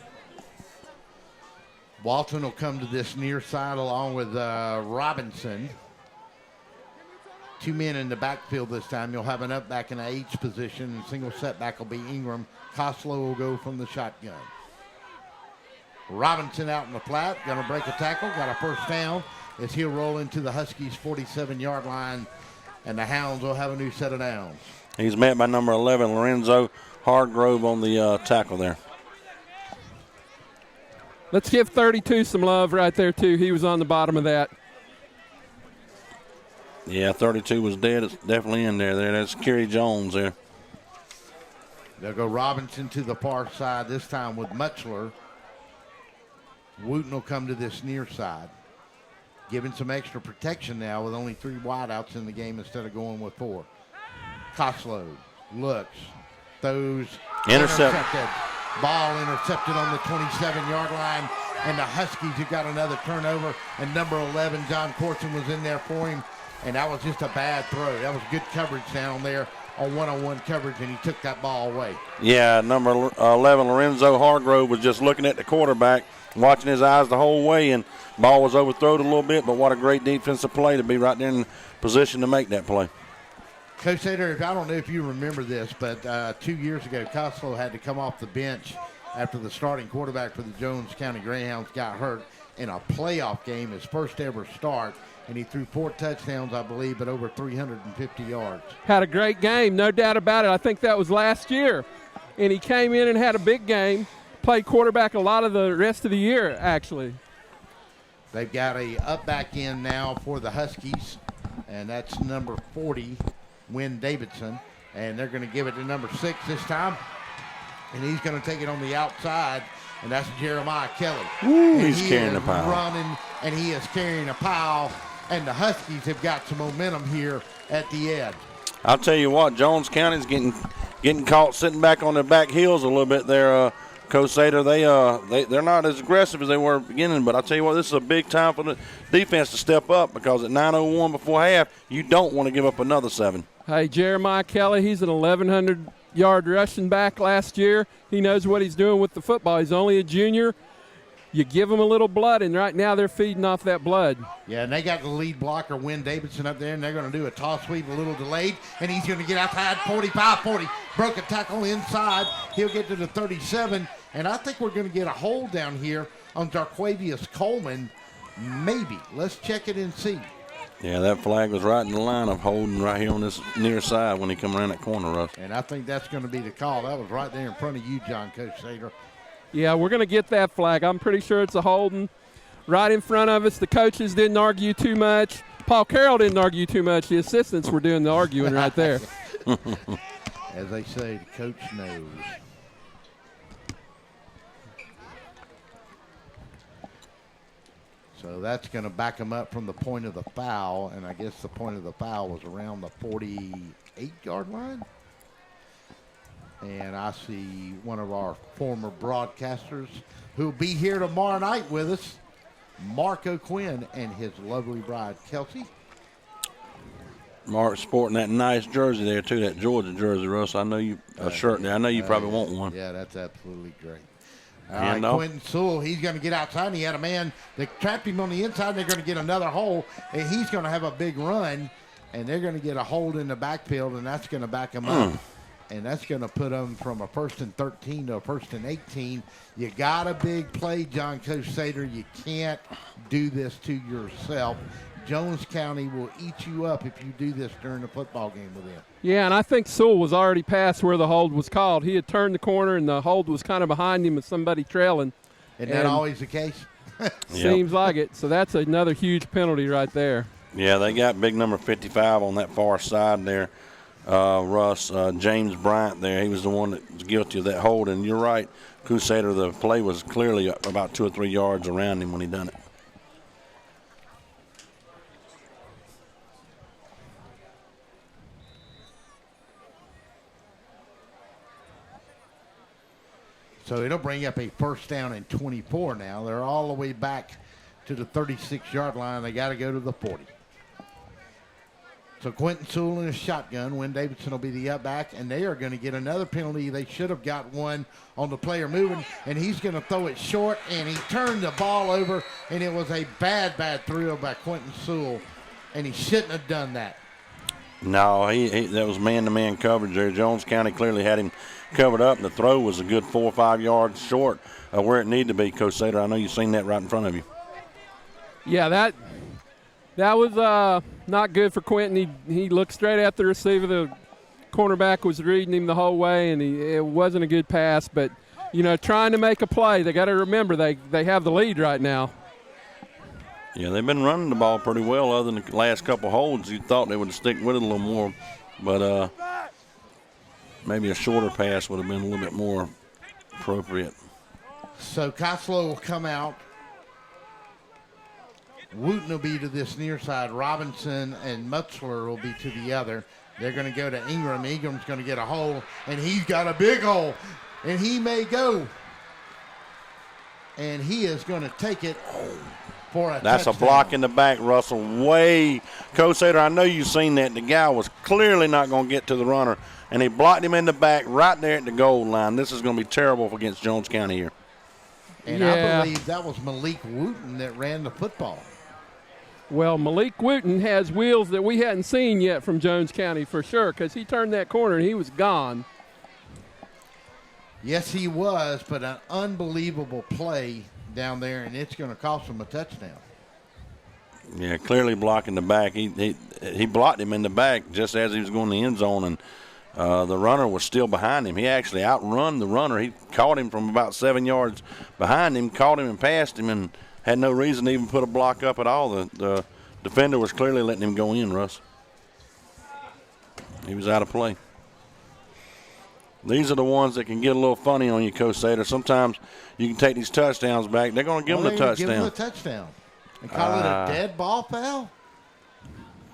Walton will come to this near side along with Robinson. 2 men in the backfield this time. You'll have an up back in a H position, and single setback will be Ingram. Koslow will go from the shotgun. Robinson out in the flat, going to break a tackle, got a 1st down as he'll roll into the Huskies' 47-yard line, and the Hounds will have a new set of downs. He's met by number 11, Lorenzo Hargrove, on the tackle there. Let's give 32 some love right there, too. He was on the bottom of that. Yeah, 32 was dead. It's definitely in there. That's Kerry Jones there. They'll go Robinson to the far side, this time with Mutzler. Wooten will come to this near side. Giving some extra protection now with only 3 wideouts in the game instead of going with 4. Koslow looks, throws, intercepted. Ball intercepted on the 27-yard line, and the Huskies have got another turnover, and number 11, John Corson, was in there for him, and that was just a bad throw. That was good coverage down there on one-on-one coverage, and he took that ball away. Yeah, number 11, Lorenzo Hargrove, was just looking at the quarterback, watching his eyes the whole way, and ball was overthrown a little bit, but what a great defensive play to be right there in position to make that play. Coach Sater, I don't know if you remember this, but 2 years ago, Koslow had to come off the bench after the starting quarterback for the Jones County Greyhounds got hurt in a playoff game, his first ever start, and he threw 4 touchdowns, I believe, but over 350 yards. Had a great game, no doubt about it. I think that was last year, and he came in and had a big game, played quarterback a lot of the rest of the year, actually. They've got a up back in now for the Huskies, and that's number 40, Wynn Davidson, and they're going to give it to number 6 this time, and he's going to take it on the outside, and that's Jeremiah Kelly. Ooh, he's carrying a pile. Running, and he is carrying a pile, and the Huskies have got some momentum here at the edge. I'll tell you what, Jones County's getting caught sitting back on their back heels a little bit there. Coach Sater, they're not as aggressive as they were at the beginning, but I'll tell you what, this is a big time for the defense to step up, because at 9:01 before half, you don't want to give up another 7. Hey, Jeremiah Kelly, he's an 1,100-yard rushing back last year. He knows what he's doing with the football. He's only a junior. You give him a little blood, and right now they're feeding off that blood. Yeah, and they got the lead blocker, Wynn Davidson, up there, and they're going to do a toss sweep, a little delayed, and he's going to get outside 45-40. Broke a tackle inside. He'll get to the 37, and I think we're going to get a hold down here on Darquavius Coleman. Maybe. Let's check it and see. Yeah, that flag was right in the line of holding right here on this near side when he come around that corner, Russ. And I think that's going to be the call. That was right there in front of you, John, Coach Sater. Yeah, we're going to get that flag. I'm pretty sure it's a holding right in front of us. The coaches didn't argue too much. Paul Carroll didn't argue too much. The assistants were doing the arguing right there. As they say, the coach knows. So that's going to back them up from the point of the foul, and I guess the point of the foul was around the 48-yard line. And I see one of our former broadcasters who'll be here tomorrow night with us, Mark O'Quinn and his lovely bride, Kelsey. Mark sporting that nice jersey there, too, that Georgia jersey, Russ. I know you, a shirt there. I know you probably want one. Yeah, that's absolutely great. All right, Quentin Sewell, he's going to get outside, and he had a man that trapped him on the inside, and they're going to get another hole, and he's going to have a big run, and they're going to get a hold in the backfield, and that's going to back him up. And that's going to put them from a 1st and 13 to a 1st and 18. You got a big play, John Coach Sater. You can't do this to yourself. Jones County will eat you up if you do this during the football game with them. Yeah, and I think Sewell was already past where the hold was called. He had turned the corner, and the hold was kind of behind him with somebody trailing. Isn't that always the case? Seems like it. So that's another huge penalty right there. Yeah, they got big number 55 on that far side there. Russ, James Bryant there, he was the one that was guilty of that hold. And you're right, Crusader, the play was clearly about 2 or 3 yards around him when he done it. So it'll bring up a 1st down and 24 now. They're all the way back to the 36-yard line. They got to go to the 40. So Quentin Sewell in a shotgun. Wynn Davidson will be the up back, and they are going to get another penalty. They should have got one on the player moving, and he's going to throw it short, and he turned the ball over, and it was a bad throw by Quentin Sewell, and he shouldn't have done that. No, that was man-to-man coverage there. Jones County clearly had him covered up, and the throw was a good 4 or 5 yards short of where it needed to be, Coach Sater. I know you've seen that right in front of you. Yeah, that was not good for Quentin. He looked straight at the receiver. The cornerback was reading him the whole way, and it wasn't a good pass. But, trying to make a play, they got to remember they have the lead right now. Yeah, they've been running the ball pretty well other than the last couple holds. You thought they would stick with it a little more, but maybe a shorter pass would have been a little bit more appropriate. So Koslow will come out. Wooten will be to this near side. Robinson and Mutzler will be to the other. They're going to go to Ingram. Ingram's going to get a hole, and he's got a big hole, and he may go. And he is going to take it for a That's touchdown. A block in the back, Russell. Coach Sater, I know you've seen that. The guy was clearly not going to get to the runner, and he blocked him in the back right there at the goal line. This is going to be terrible against Jones County here. And I believe that was Malik Wooten that ran the football. Well, Malik Wooten has wheels that we hadn't seen yet from Jones County for sure, because he turned that corner and he was gone. Yes, he was, but an unbelievable play down there, and it's going to cost him a touchdown. Yeah, clearly blocking the back. He blocked him in the back just as he was going to the end zone, and the runner was still behind him. He actually outrun the runner. He caught him from about 7 yards behind him, caught him and passed him, and had no reason to even put a block up at all. The defender was clearly letting him go in, Russ. He was out of play. These are the ones that can get a little funny on you, Coach Sater. Sometimes you can take these touchdowns back. They're going to give him a touchdown. Give him a touchdown. And call it a dead ball foul?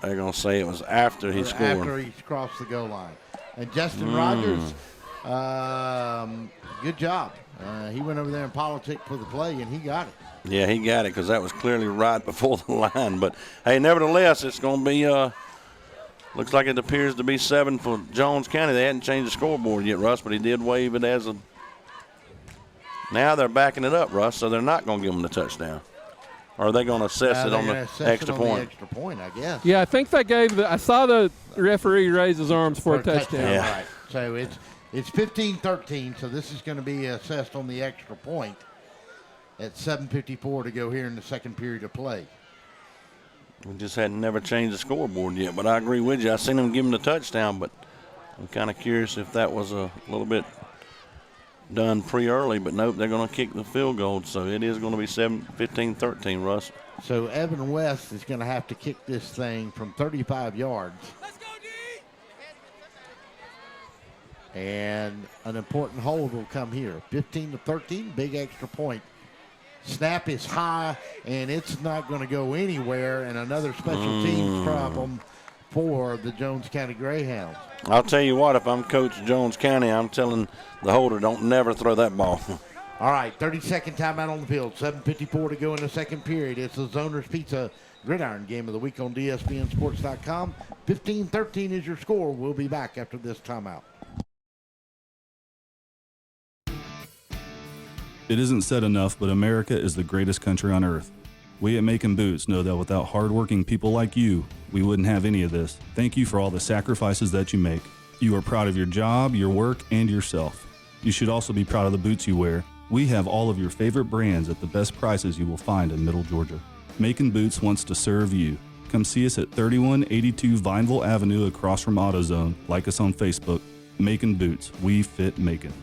They're going to say it was after he scored. After he crossed the goal line. And Justin Rogers, good job. He went over there and politicked for the play, and he got it. Yeah, he got it because that was clearly right before the line. But, hey, nevertheless, it's going to be looks like it appears to be 7 for Jones County. They hadn't changed the scoreboard yet, Russ, but he did wave it as a – now they're backing it up, Russ, so they're not going to give them the touchdown. Or are they going to assess it on the extra point? The extra point, I guess. Yeah, I think they gave I saw the referee raise his arms for a touchdown. Yeah. Right. So it's 15-13, so this is going to be assessed on the extra point at 7:54 to go here in the second period of play. We just hadn't never changed the scoreboard yet. But I agree with you. I seen them give him the touchdown, but I'm kind of curious if that was a little bit done pre-early. But nope, they're going to kick the field goal. So it is going to be 15-13, Russ. So Evan West is going to have to kick this thing from 35 yards. Let's go, D! And an important hold will come here. 15-13, big extra point. Snap is high, and it's not going to go anywhere, and another special teams problem for the Jones County Greyhounds. I'll tell you what, if I'm Coach Jones County, I'm telling the holder, don't never throw that ball. All right, 30-second timeout on the field. 7:54 to go in the second period. It's the Zoners Pizza Gridiron Game of the Week on DSBNSports.com. 15-13 is your score. We'll be back after this timeout. It isn't said enough, but America is the greatest country on earth. We at Macon Boots know that without hardworking people like you, we wouldn't have any of this. Thank you for all the sacrifices that you make. You are proud of your job, your work, and yourself. You should also be proud of the boots you wear. We have all of your favorite brands at the best prices you will find in Middle Georgia. Macon Boots wants to serve you. Come see us at 3182 Vineville Avenue across from AutoZone. Like us on Facebook. Macon Boots. We fit Macon.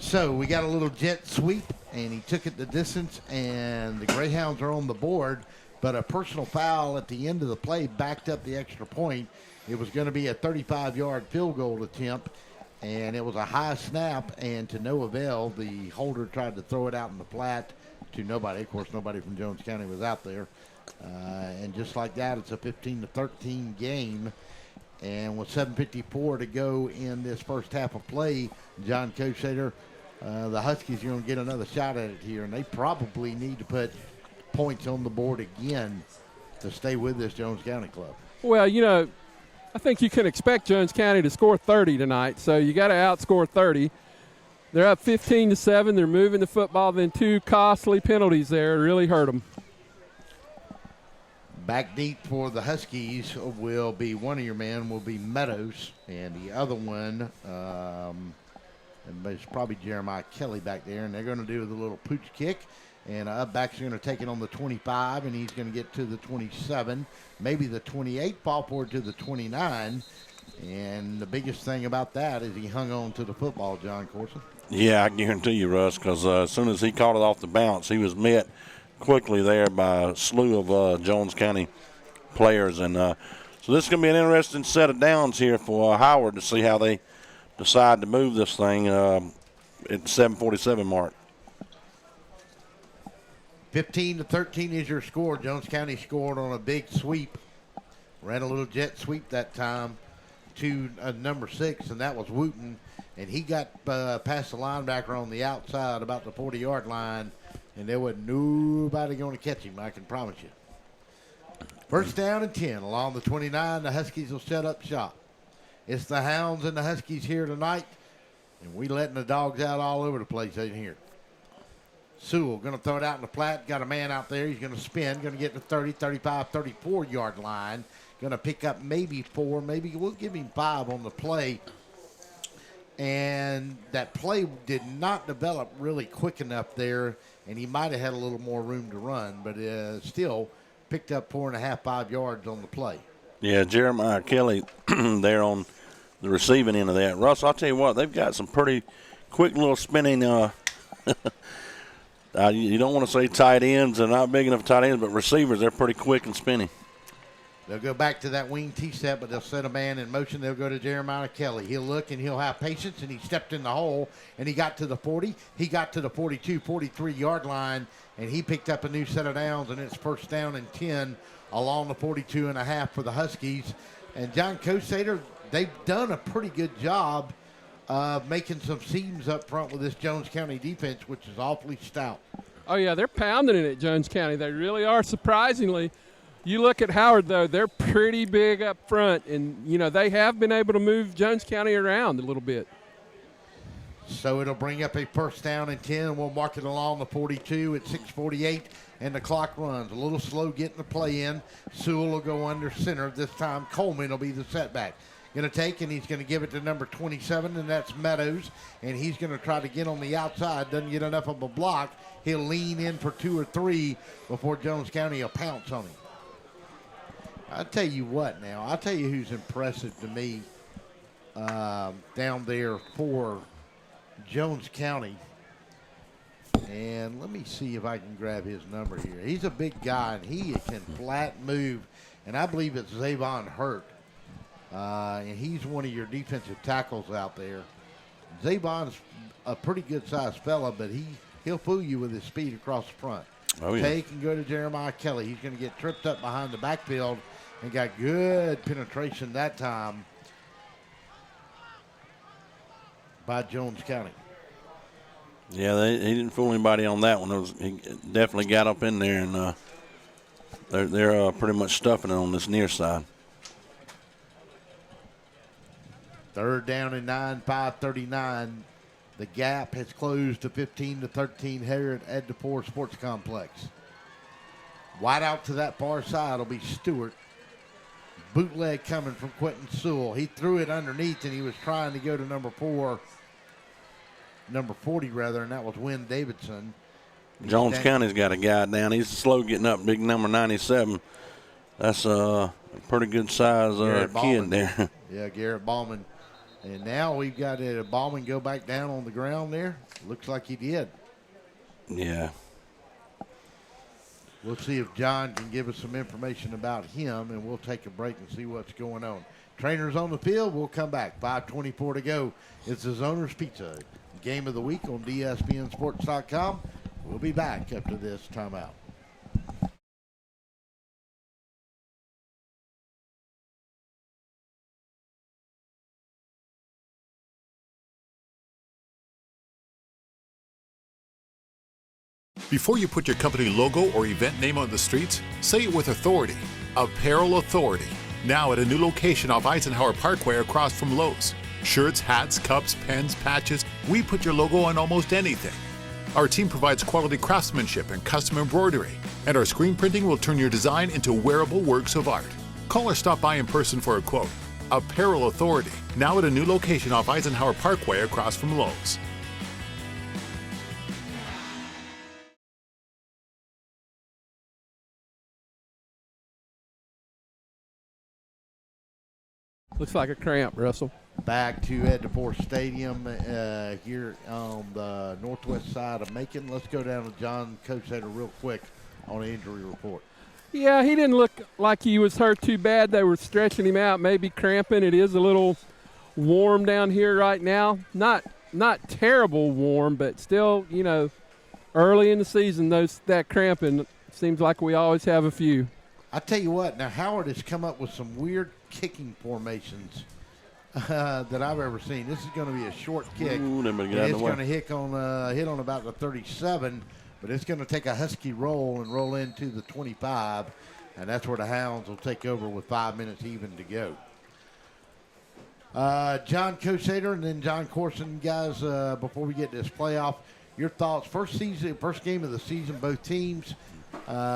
So we got a little jet sweep, and he took it the distance, and the Greyhounds are on the board, but a personal foul at the end of the play backed up the extra point. It was going to be a 35-yard field goal attempt, and it was a high snap, and to no avail. The holder tried to throw it out in the flat to nobody. Of course, nobody from Jones County was out there. And just like that, it's a 15-13 game. And with 7:54 to go in this first half of play, John Kosader, the Huskies are going to get another shot at it here, and they probably need to put points on the board again to stay with this Jones County club. Well, you know, I think you can expect Jones County to score 30 tonight, so you got to outscore 30. They're up 15-7. They're moving the football. Then two costly penalties there really hurt them. Back deep for the Huskies will be one of your men will be Meadows, and the other one it's probably Jeremiah Kelly back there, and they're going to do the little pooch kick, and up back's going to take it on the 25, and he's going to get to the 27, maybe the 28, fall forward to the 29, and the biggest thing about that is he hung on to the football, John Corson. Yeah, I guarantee you, Russ, because as soon as he caught it off the bounce, he was met quickly there by a slew of Jones County players. And so this is going to be an interesting set of downs here for Howard to see how they decide to move this thing at the 7:47 mark. 15-13 is your score. Jones County scored on a big sweep. Ran a little jet sweep that time to number 6, and that was Wooten. And he got past the linebacker on the outside about the 40-yard line, and there wasn't nobody going to catch him, I can promise you. First down and 10 along the 29. The Huskies will set up shop. It's the Hounds and the Huskies here tonight, and we letting the dogs out all over the place in here. Sewell going to throw it out in the flat. Got a man out there. He's going to spin. Going to get to 30, 35, 34-yard line. Going to pick up maybe 4. Maybe we'll give him 5 on the play. And that play did not develop really quick enough there, and he might have had a little more room to run, but still picked up 4.5, 5 yards on the play. Yeah, Jeremiah Kelly there on the receiving end of that. Russ, I'll tell you what, they've got some pretty quick little spinning you don't want to say tight ends. They're not big enough tight ends, but receivers, they're pretty quick and spinning. They'll go back to that wing T-step, but they'll set a man in motion. They'll go to Jeremiah Kelly. He'll look, and he'll have patience, and he stepped in the hole, and he got to the 40. He got to the 42, 43-yard line, and he picked up a new set of downs, and it's first down and 10 along the 42.5 for the Huskies. And John Kosader, they've done a pretty good job of making some seams up front with this Jones County defense, which is awfully stout. Oh, yeah, they're pounding it at Jones County. They really are, surprisingly. You look at Howard, though, they're pretty big up front, and, you know, they have been able to move Jones County around a little bit. So it'll bring up a first down and 10. We'll mark it along the 42 at 6:48, and the clock runs. A little slow getting the play in. Sewell will go under center. This time Coleman will be the setback. Going to take, and he's going to give it to number 27, and that's Meadows. And he's going to try to get on the outside. Doesn't get enough of a block. He'll lean in for 2 or 3 before Jones County will pounce on him. I'll tell you what now. I'll tell you who's impressive to me down there for Jones County. And let me see if I can grab his number here. He's a big guy, and he can flat move. And I believe it's Zavon Hurt. And he's one of your defensive tackles out there. Zavon's a pretty good-sized fella, but he'll fool you with his speed across the front. Oh, yeah. Take and go to Jeremiah Kelly. He's going to get tripped up behind the backfield and got good penetration that time by Jones County. Yeah, he didn't fool anybody on that one. He definitely got up in there, and they're pretty much stuffing it on this near side. 3rd down and 9, 5:39. The gap has closed to 15-13 here at DePore Sports Complex. Wide out to that far side will be Stewart. Bootleg coming from Quentin Sewell. He threw it underneath, and he was trying to go to number 40 rather, and that was Wynn Davidson. Jones County's got a guy down. He's slow getting up, big number 97. That's a pretty good size kid there. Yeah, Garrett Ballman. And now we've got Ballman go back down on the ground there. Looks like he did. Yeah. We'll see if John can give us some information about him, and we'll take a break and see what's going on. Trainers on the field. We'll come back. 5:24 to go. It's the Zoner's Pizza Game of the Week on DSPNSports.com. We'll be back after this timeout. Before you put your company logo or event name on the streets, say it with authority. Apparel Authority. Now at a new location off Eisenhower Parkway across from Lowe's. Shirts, hats, cups, pens, patches, we put your logo on almost anything. Our team provides quality craftsmanship and custom embroidery, and our screen printing will turn your design into wearable works of art. Call or stop by in person for a quote. Apparel Authority. Now at a new location off Eisenhower Parkway across from Lowe's. Looks like a cramp, Russell. Back to Ed DePore Stadium here on the northwest side of Macon. Let's go down to John Coachater real quick on an injury report. Yeah, he didn't look like he was hurt too bad. They were stretching him out, maybe cramping. It is a little warm down here right now. Not terrible warm, but still, early in the season, that cramping seems like we always have a few. I tell you what, now Howard has come up with some weird kicking formations that I've ever seen. This is going to be a short kick. Ooh, it's going to hit on about the 37, but it's going to take a Husky roll and roll into the 25, and that's where the Hounds will take over with 5 minutes even to go. John Coachater and then John Corson, guys, before we get to this playoff, your thoughts. First game of the season, both teams.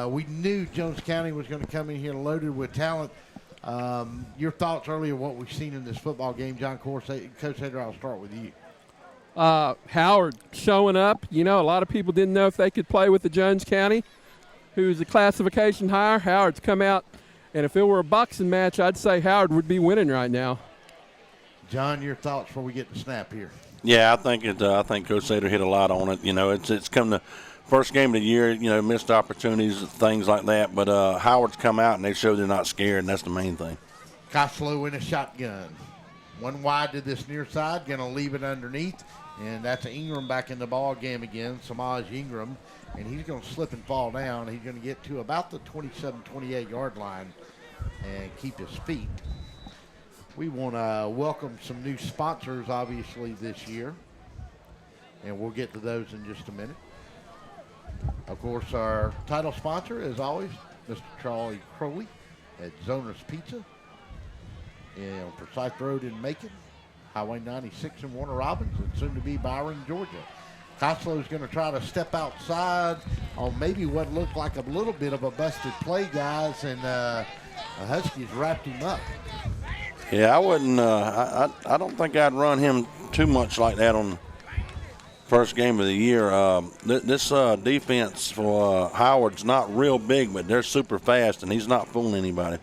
We knew Jones County was going to come in here loaded with talent. Your thoughts earlier, what we've seen in this football game, John Coachater, I'll start with you. Howard showing up. A lot of people didn't know if they could play with the Jones County, who's a classification higher. Howard's come out, and if it were a boxing match, I'd say Howard would be winning right now. John, your thoughts before we get the snap here. Yeah, I think Coachater hit a lot on it. It's come to first game of the year, missed opportunities, things like that. But Howard's come out, and they show they're not scared, and that's the main thing. Koslow in a shotgun. One wide to this near side, going to leave it underneath. And that's Ingram back in the ball game again, Samaj Ingram. And he's going to slip and fall down. He's going to get to about the 27, 28-yard line and keep his feet. We want to welcome some new sponsors, obviously, this year. And we'll get to those in just a minute. Of course, our title sponsor, as always, Mr. Charlie Crowley at Zoner's Pizza on Forsyth Road in Macon. Highway 96 in Warner Robins, and soon to be Byron, Georgia. Costello's going to try to step outside on maybe what looked like a little bit of a busted play, guys, and the Huskies wrapped him up. Yeah, I wouldn't. I don't think I'd run him too much like that on the first game of the year. This defense for Howard's not real big, but they're super fast, and he's not fooling anybody.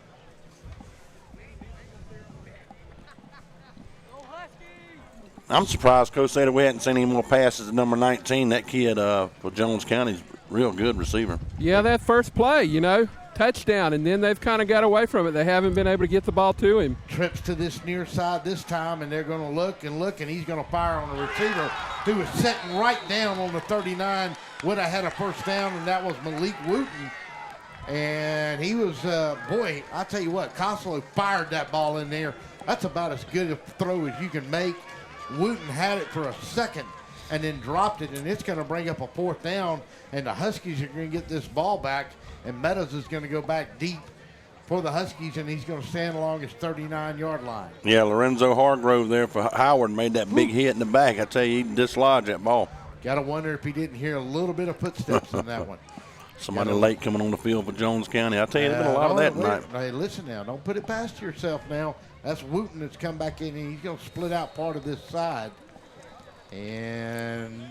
I'm surprised, Coach, that we hadn't seen any more passes to number 19. That kid for Jones County's real good receiver. Yeah, that first play, touchdown, and then they've kind of got away from it. They haven't been able to get the ball to him. Trips to this near side this time, and they're going to look, and he's going to fire on the receiver who was sitting right down on the 39. Would have had a first down, and that was Malik Wooten. And he was, boy, I tell you what, Costello fired that ball in there. That's about as good a throw as you can make. Wooten had it for a second and then dropped it, and it's going to bring up a fourth down, and the Huskies are going to get this ball back, and Meadows is going to go back deep for the Huskies, and he's going to stand along his 39-yard line. Yeah, Lorenzo Hargrove there for Howard made that big hit in the back. I tell you, he dislodged that ball. Got to wonder if he didn't hear a little bit of footsteps in that one. Somebody late coming on the field for Jones County. I tell you, there's been a lot of that tonight. Hey, listen now. Don't put it past yourself now. That's Wooten that's come back in, and he's going to split out part of this side. And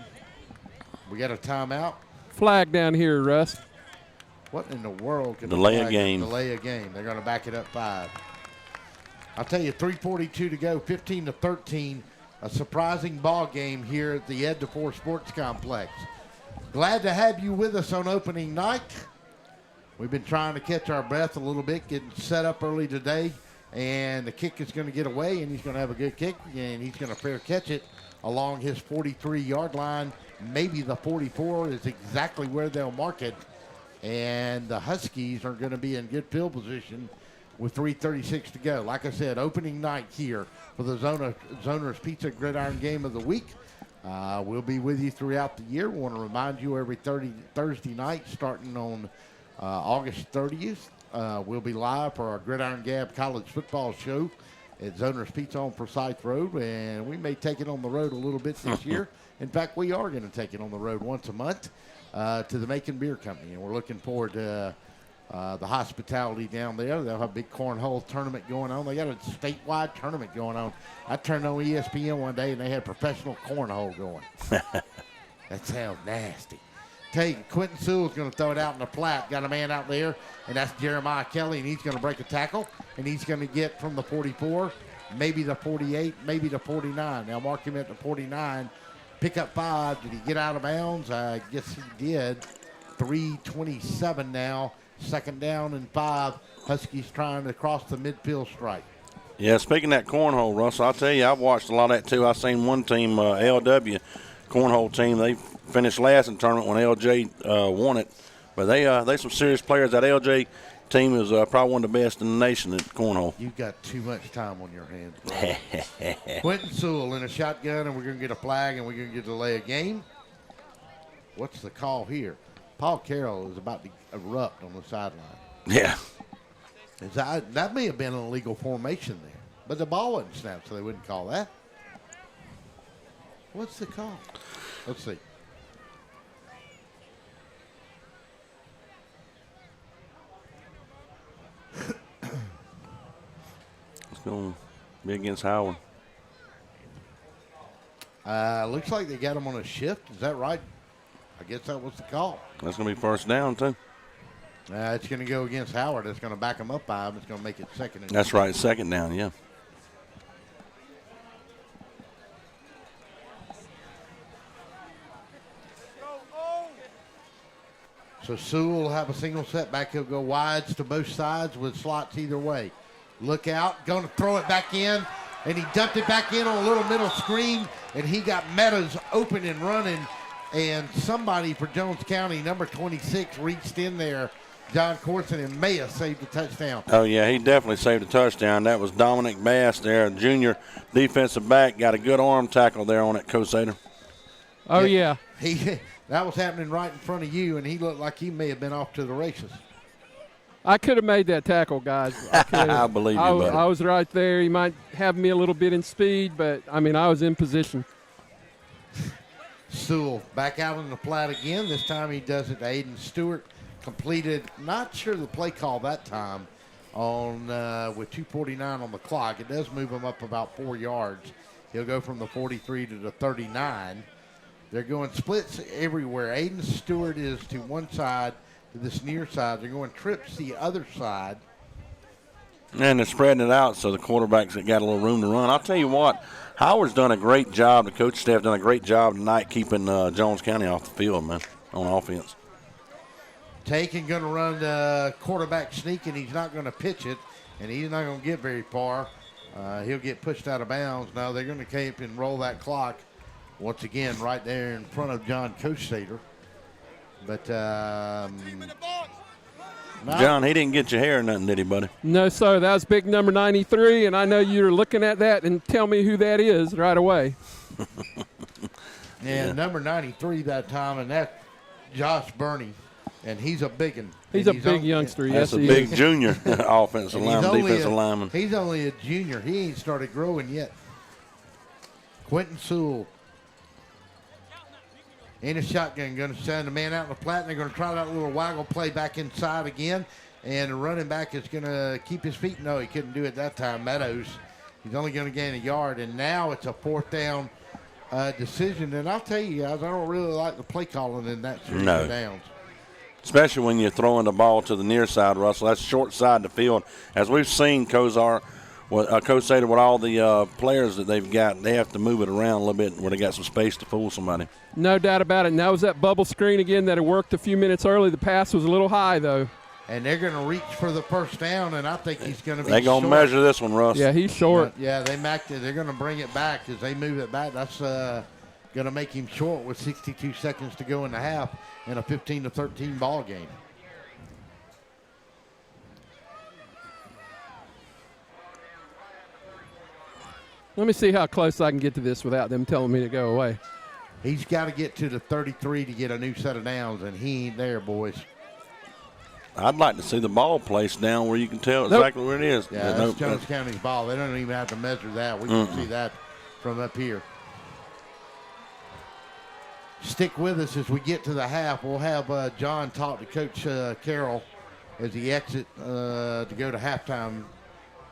we got a timeout. Flag down here, Russ. What in the world can delay a game? Delay a game. They're going to back it up 5. I'll tell you, 3:42 to go, 15-13. A surprising ball game here at the Ed DeFore Sports Complex. Glad to have you with us on opening night. We've been trying to catch our breath a little bit, getting set up early today. And the kick is going to get away, and he's going to have a good kick, and he's going to fair catch it along his 43-yard line. Maybe the 44 is exactly where they'll mark it. And the Huskies are going to be in good field position with 3:36 to go. Like I said, opening night here for the Zoners Pizza Gridiron Game of the Week. We'll be with you throughout the year. We want to remind you every Thursday night starting on August 30th. We'll be live for our Gridiron Gab College Football Show at Zoners Pizza on Forsyth Road, and we may take it on the road a little bit this year. In fact, we are going to take it on the road once a month to the Macon Beer Company, and we're looking forward to the hospitality down there. They'll have a big cornhole tournament going on. They got a statewide tournament going on. I turned on ESPN one day, and they had professional cornhole going. That sounds nasty. Tell you, Quentin Sewell's going to throw it out in the flat. Got a man out there, and that's Jeremiah Kelly, and he's going to break a tackle, and he's going to get from the 44, maybe the 48, maybe the 49. Now mark him at the 49. Pick up 5. Did he get out of bounds? I guess he did. 3:27 now. Second down and 5. Huskies trying to cross the midfield stripe. Yeah, speaking of that cornhole, Russell, I'll tell you, I've watched a lot of that too. I've seen one team, LW cornhole team, they finished last in the tournament when LJ won it. But they some serious players. That LJ team is probably one of the best in the nation at cornhole. You've got too much time on your hands, bro. Quentin Sewell in a shotgun, and we're going to get a flag, and we're going to get to delay a game. What's the call here? Paul Carroll is about to erupt on the sideline. Yeah. That may have been an illegal formation there. But the ball wasn't snapped, so they wouldn't call that. What's the call? Let's see. It's going to be against Howard. Looks like they got him on a shift. Is that right? I guess that was the call. That's going to be first down, too. It's going to go against Howard. It's going to back him up 5. It's going to make it second. That's right, second down, yeah. So Sewell will have a single setback. He'll go wides to both sides with slots either way. Look out. Going to throw it back in. And he dumped it back in on a little middle screen. And he got Meadows open and running. And somebody for Jones County, number 26, reached in there. John Corson, and may have saved a touchdown. Oh, yeah, he definitely saved a touchdown. That was Dominic Bass there, a junior defensive back. Got a good arm tackle there on it, Cosader. Oh, yeah. That was happening right in front of you, and he looked like he may have been off to the races. I could have made that tackle, guys. I believe you, buddy. I was right there. He might have me a little bit in speed, but, I mean, I was in position. Sewell back out on the flat again. This time he does it to Aiden Stewart. Completed, not sure the play call that time on with 2:49 on the clock. It does move him up about 4 yards. He'll go from the 43 to the 39. They're going splits everywhere. Aiden Stewart is to one side, to this near side. They're going trips the other side. And they're spreading it out so the quarterbacks have got a little room to run. I'll tell you what, Howard's done a great job. The coach staff done a great job tonight keeping Jones County off the field, man, on offense. Taking going to run the quarterback sneak, and he's not going to pitch it, and he's not going to get very far. He'll get pushed out of bounds. Now they're going to keep and roll that clock once again right there in front of John Kostater. But John, he didn't get your hair or nothing, did he, buddy? No, sir. That was big number 93, and I know you're looking at that and tell me who that is right away. And number 93 that time, and that's Josh Burney, and he's a big one. He's a big youngster, yes, he is. That's a big junior offensive lineman, defensive lineman. He's only a junior. He ain't started growing yet. Quentin Sewell in a shotgun, going to send a man out in the flat, and they're going to try that little waggle play back inside again. And the running back is going to keep his feet. No, he couldn't do it that time. Meadows, he's only going to gain a yard. And now it's a fourth down decision. And I'll tell you guys, I don't really like the play calling in that series of downs. Especially when you're throwing the ball to the near side, Russell. That's short side of the field. As we've seen, Coach Sater, with all the players that they've got, they have to move it around a little bit where they got some space to fool somebody. No doubt about it. And that was that bubble screen again that had worked a few minutes early. The pass was a little high, though. And they're going to reach for the first down, and I think he's going to be They're going to measure this one, Russ. Yeah, he's short. Yeah, they macked it. They're going to bring it back as they move it back. That's going to make him short with 62 seconds to go in the half in a 15-13 ball game. Let me see how close I can get to this without them telling me to go away. He's got to get to the 33 to get a new set of downs, and he ain't there, boys. I'd like to see the ball placed down where you can tell exactly where it is. Yeah, that's Jones County's ball. They don't even have to measure that. We can see that from up here. Stick with us as we get to the half. We'll have John talk to Coach Carroll as he exits to go to halftime,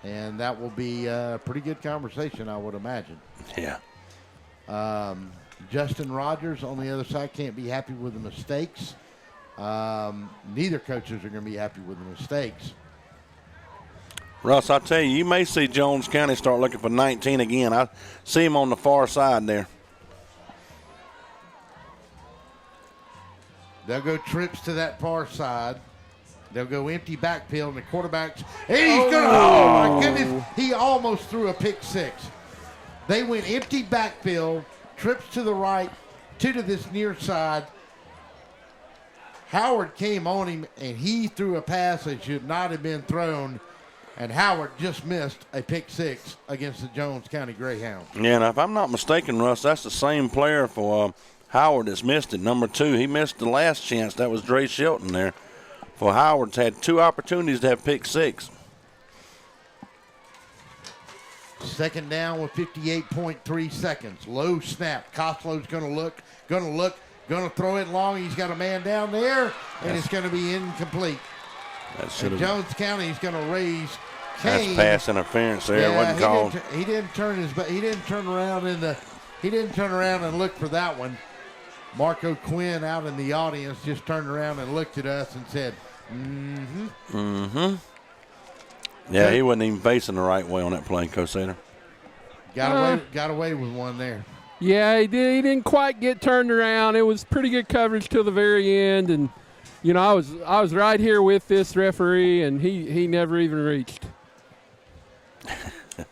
and that will be a pretty good conversation, I would imagine. Yeah. Justin Rogers on the other side can't be happy with the mistakes. Neither coaches are going to be happy with the mistakes. Russ, I tell you, you may see Jones County start looking for 19 again. I see him on the far side there. They'll go trips to that far side. They'll go empty backfield, and the quarterback's – and he's going to – oh, my goodness. He almost threw a pick six. They went empty backfield, trips to the right, to this near side. Howard came on him, and he threw a pass that should not have been thrown, and Howard just missed a pick six against the Jones County Greyhounds. Yeah, and if I'm not mistaken, Russ, that's the same player for Howard that's missed it. Number 2, he missed the last chance. That was Dre Shelton there. For Howard's had 2 opportunities to have pick six. Second down with 58.3 seconds. Low snap. Coslow's going to look, going to throw it long. He's got a man down there, and it's going to be incomplete. And Jones County is going to raise Kane. That's pass interference there. Yeah, it wasn't called. He didn't turn around and look for that one. Marco Quinn out in the audience just turned around and looked at us and said, Yeah, he wasn't even facing the right way on that play, Coach Sater. Got away with one there. Yeah, he did. He didn't quite get turned around. It was pretty good coverage till the very end, and you know, I was right here with this referee, and he never even reached.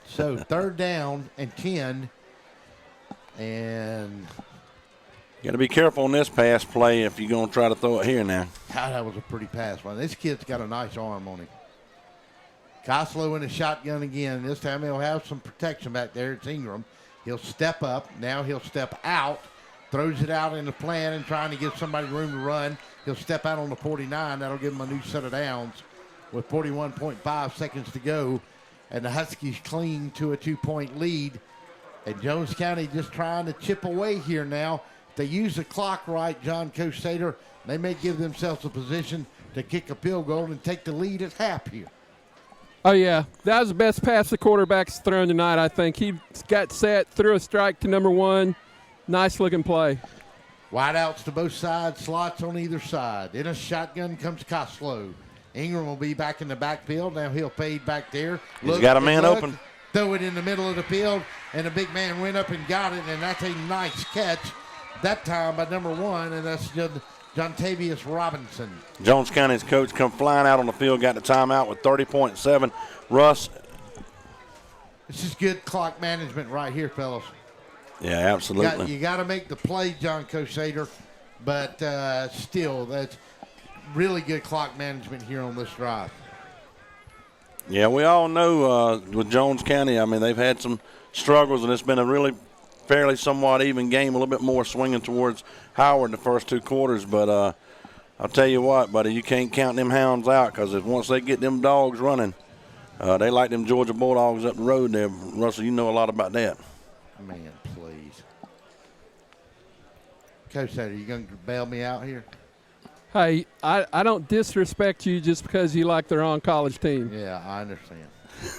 So 3rd down and 10, and got to be careful on this pass play if you're going to try to throw it here now. God, that was a pretty pass. Well, this kid's got a nice arm on him. Koslow in a shotgun again. This time he'll have some protection back there. It's Ingram. He'll step up. Now he'll step out. Throws it out in the plan and trying to give somebody room to run. He'll step out on the 49. That'll give him a new set of downs with 41.5 seconds to go. And the Huskies cling to a 2-point lead. And Jones County just trying to chip away here now. If they use the clock right, John Coach Sater, they may give themselves a position to kick a field goal and take the lead at half here. Oh, yeah. That was the best pass the quarterback's thrown tonight, I think. He got set, threw a strike to number 1. Nice-looking play. Wideouts to both sides, slots on either side. In a shotgun comes Koslow. Ingram will be back in the backfield. Now he'll fade back there. He's got a man open. Throw it in the middle of the field, and the big man went up and got it, and that's a nice catch that time by number 1, and that's Jontavius Robinson. Jones County's coach come flying out on the field, got the timeout with 30.7. Russ. This is good clock management right here, fellas. Yeah, absolutely. You got to make the play, John Coach Sater, but still, that's really good clock management here on this drive. Yeah, we all know with Jones County, I mean, they've had some struggles, and it's been a really fairly somewhat even game, a little bit more swinging towards Howard in the first 2 quarters. But I'll tell you what, buddy, you can't count them hounds out, because once they get them dogs running, they like them Georgia Bulldogs up the road there. Russell, you know a lot about that. Man, please. Coach Sater, you going to bail me out here? Hey, I don't disrespect you just because you like the wrong college team. Yeah, I understand.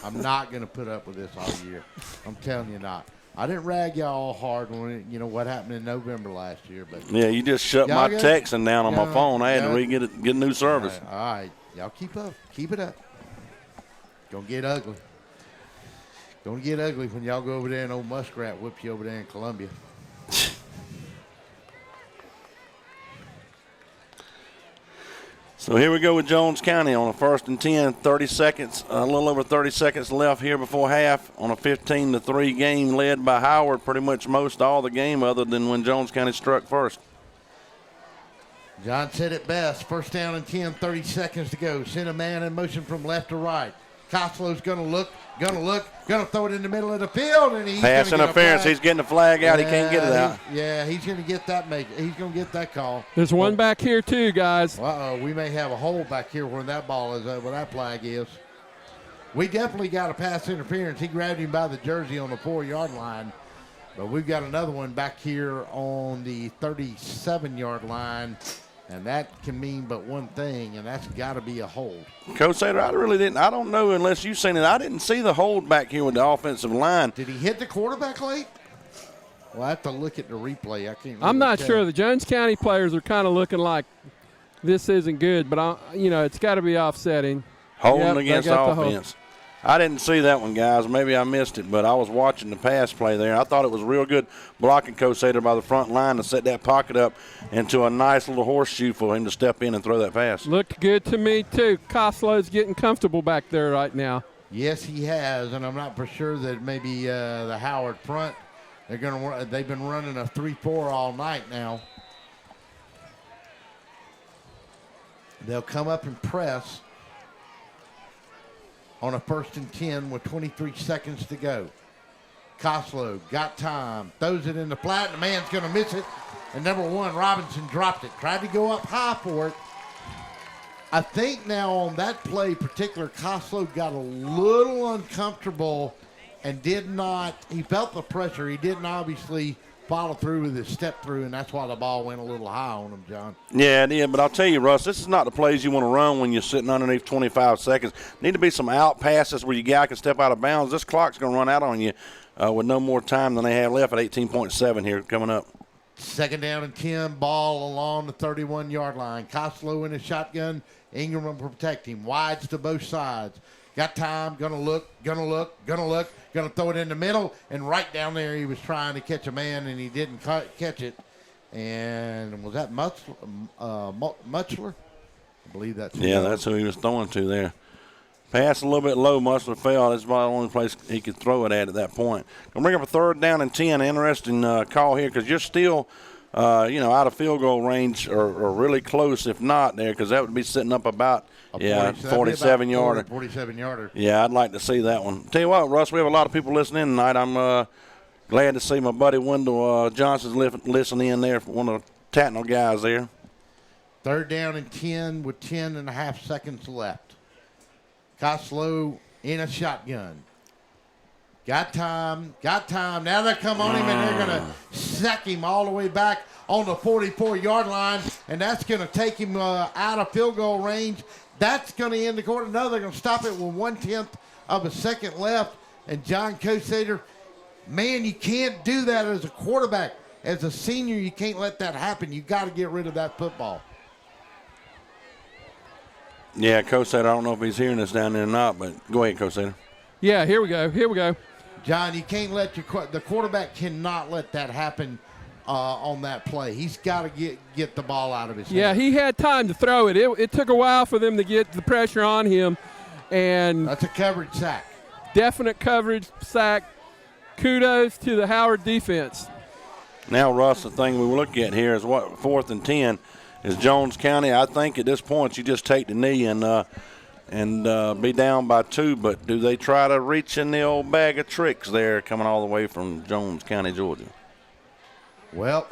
I'm not going to put up with this all year. I'm telling you not. I didn't rag y'all hard when what happened in November last year. But yeah, you just shut my texting down on my phone. I had to get a new service. All right. Y'all keep up. Keep it up. Gonna get ugly. Gonna get ugly when y'all go over there and old Muskrat whips you over there in Columbia. So here we go with Jones County on a 1st and 10, 30 seconds, a little over 30 seconds left here before half on a 15-3 game led by Howard pretty much most all the game other than when Jones County struck first. John said it best. 1st down and 10, 30 seconds to go. Send a man in motion from left to right. Koslow's going to throw it in the middle of the field. And he's pass interference. He's getting the flag out. He can't get it out. He's going to get that. He's going to get that call. There's one back here too, guys. We may have a hole back here where that ball is, where that flag is. We definitely got a pass interference. He grabbed him by the jersey on the 4-yard line. But we've got another one back here on the 37-yard line. And that can mean but one thing, and that's got to be a hold. Coach Sater, I don't know unless you've seen it. I didn't see the hold back here with the offensive line. Did he hit the quarterback late? Well, I have to look at the replay. I can't. I'm not sure. The Jones County players are kind of looking like this isn't good, but it's got to be offsetting. Holding against offense. I didn't see that one, guys. Maybe I missed it, but I was watching the pass play there. I thought it was real good blocking Coach Sater by the front line to set that pocket up into a nice little horseshoe for him to step in and throw that pass. Looked good to me, too. Koslow's getting comfortable back there right now. Yes, he has, and I'm not for sure that maybe the Howard front, they've been running a 3-4 all night now. They'll come up and press on a 1st and 10 with 23 seconds to go. Koslow got time, throws it in the flat, and the man's going to miss it. And number 1, Robinson dropped it. Tried to go up high for it. I think now on that play particular, Koslow got a little uncomfortable and he felt the pressure. He didn't obviously follow through with his step through, and that's why the ball went a little high on him, John. Yeah, it did, but I'll tell you, Russ, this is not the plays you want to run when you're sitting underneath 25 seconds. Need to be some out passes where your guy can step out of bounds. This clock's going to run out on you with no more time than they have left at 18.7 here coming up. 2nd down and 10, ball along the 31-yard line. Koslow in a shotgun. Ingram will protect him. Wides to both sides. Got time, gonna look, gonna throw it in the middle, and right down there he was trying to catch a man, and he didn't catch it. And was that Mutchler? I believe that's that's who he was throwing to there. Pass a little bit low, Mutchler fell. That's about the only place he could throw it at that point. Gonna bring up a 3rd down and 10. Interesting call here because you're still out of field goal range or really close, if not there, because that would be sitting up about 47-yarder. 47-yarder. Yeah, I'd like to see that one. Tell you what, Russ, we have a lot of people listening tonight. I'm glad to see my buddy Wendell Johnson's listening in there, one of the Tatnall guys there. 3rd down and 10 with 10.5 seconds left. Costello in a shotgun. Got time. Now they come on him, and they're going to sack him all the way back on the 44-yard line, and that's going to take him out of field goal range. That's going to end the quarter. No, they're going to stop it with 1/10 of a second left. And John Cosader, man, you can't do that as a quarterback. As a senior, you can't let that happen. You got to get rid of that football. Yeah, Cosader, I don't know if he's hearing us down there or not, but go ahead, Cosader. Yeah, here we go. John, you can't let the quarterback cannot let that happen on that play. He's got to get the ball out of his hand. Yeah, he had time to throw it. It took a while for them to get the pressure on him. And that's a coverage sack. Definite coverage sack. Kudos to the Howard defense. Now, Russ, the thing we look at here is what 4th and 10 is Jones County. I think at this point you just take the knee and be down by 2, but do they try to reach in the old bag of tricks there coming all the way from Jones County, Georgia? Well,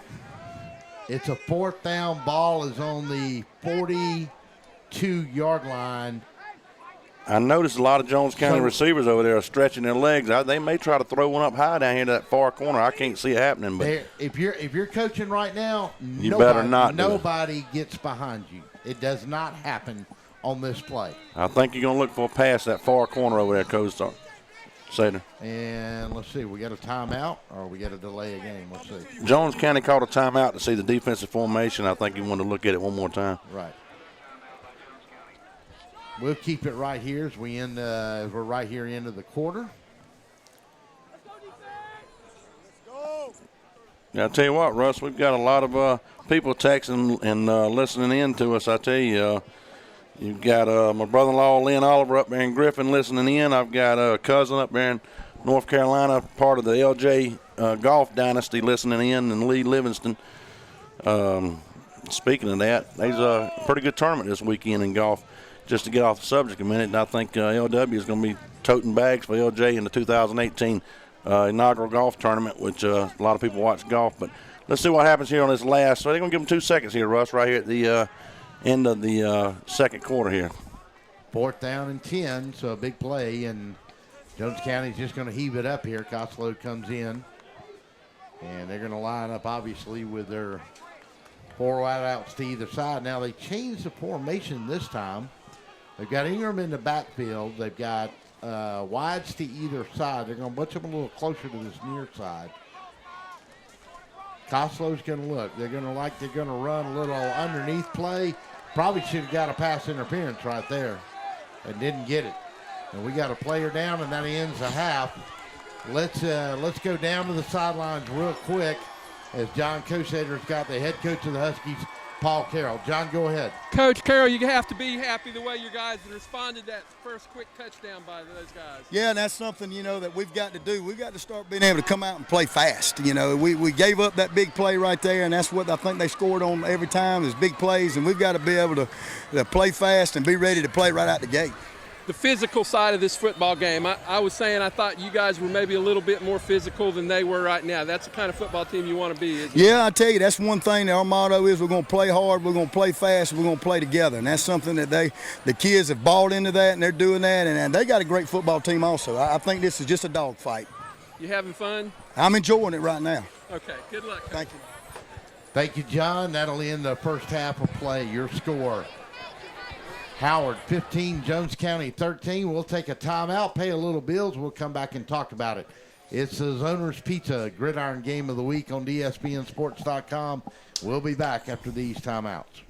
it's a 4th down. Ball is on the 42-yard line. I noticed a lot of Jones County receivers over there are stretching their legs. They may try to throw one up high down here to that far corner. I can't see it happening. But if you're coaching right now, nobody gets behind you. It does not happen on this play. I think you're going to look for a pass that far corner over there, Coach Sader. And let's see, we got a timeout or we got to delay a game. Let's see. Jones County called a timeout to see the defensive formation. I think he wanted to look at it one more time. Right. We'll keep it right here as we end. We're right here into the quarter. Yeah, I'll tell you what, Russ, we've got a lot of people texting and listening in to us. I tell you, you've got my brother-in-law, Lynn Oliver, up there in Griffin listening in. I've got a cousin up there in North Carolina, part of the LJ Golf Dynasty, listening in, and Lee Livingston. Speaking of that, there's a pretty good tournament this weekend in golf. Just to get off the subject a minute, and I think LW is going to be toting bags for LJ in the 2018 inaugural golf tournament, which a lot of people watch golf. But let's see what happens here on this last. So they're going to give them 2 seconds here, Russ, right here at the end of the second quarter here. 4th down and 10, so a big play, and Jones County's just going to heave it up here. Costello comes in, and they're going to line up, obviously, with their 4 wideouts to either side. Now, they changed the formation this time. They've got Ingram in the backfield. They've got wides to either side. They're going to bunch them a little closer to this near side. Costello's going to look. They're going to run a little underneath play. Probably should have got a pass interference right there and didn't get it. And we got a player down, and that ends a half. Let's go down to the sidelines real quick as John Cosader's got the head coach of the Huskies, Paul Carroll. John, go ahead. Coach Carroll, you have to be happy the way your guys responded to that first quick touchdown by those guys. Yeah, and that's something, that we've got to do. We've got to start being able to come out and play fast. We gave up that big play right there, and that's what I think they scored on every time is big plays, and we've got to be able to play fast and be ready to play right out the gate. The physical side of this football game, I was saying I thought you guys were maybe a little bit more physical than they were right now. That's the kind of football team you want to be, isn't it? Yeah, I tell you, that's one thing that our motto is we're going to play hard, we're going to play fast, we're going to play together. And that's something that the kids have bought into that, and they're doing that. And they got a great football team also. I think this is just a dogfight. You having fun? I'm enjoying it right now. Okay, good luck. Thank you. Thank you, John. That'll end the first half of play. Your score: Howard 15, Jones County 13. We'll take a timeout, pay a little bills. We'll come back and talk about it. It's the Zoner's Pizza Gridiron Game of the Week on ESPNSports.com. We'll be back after these timeouts.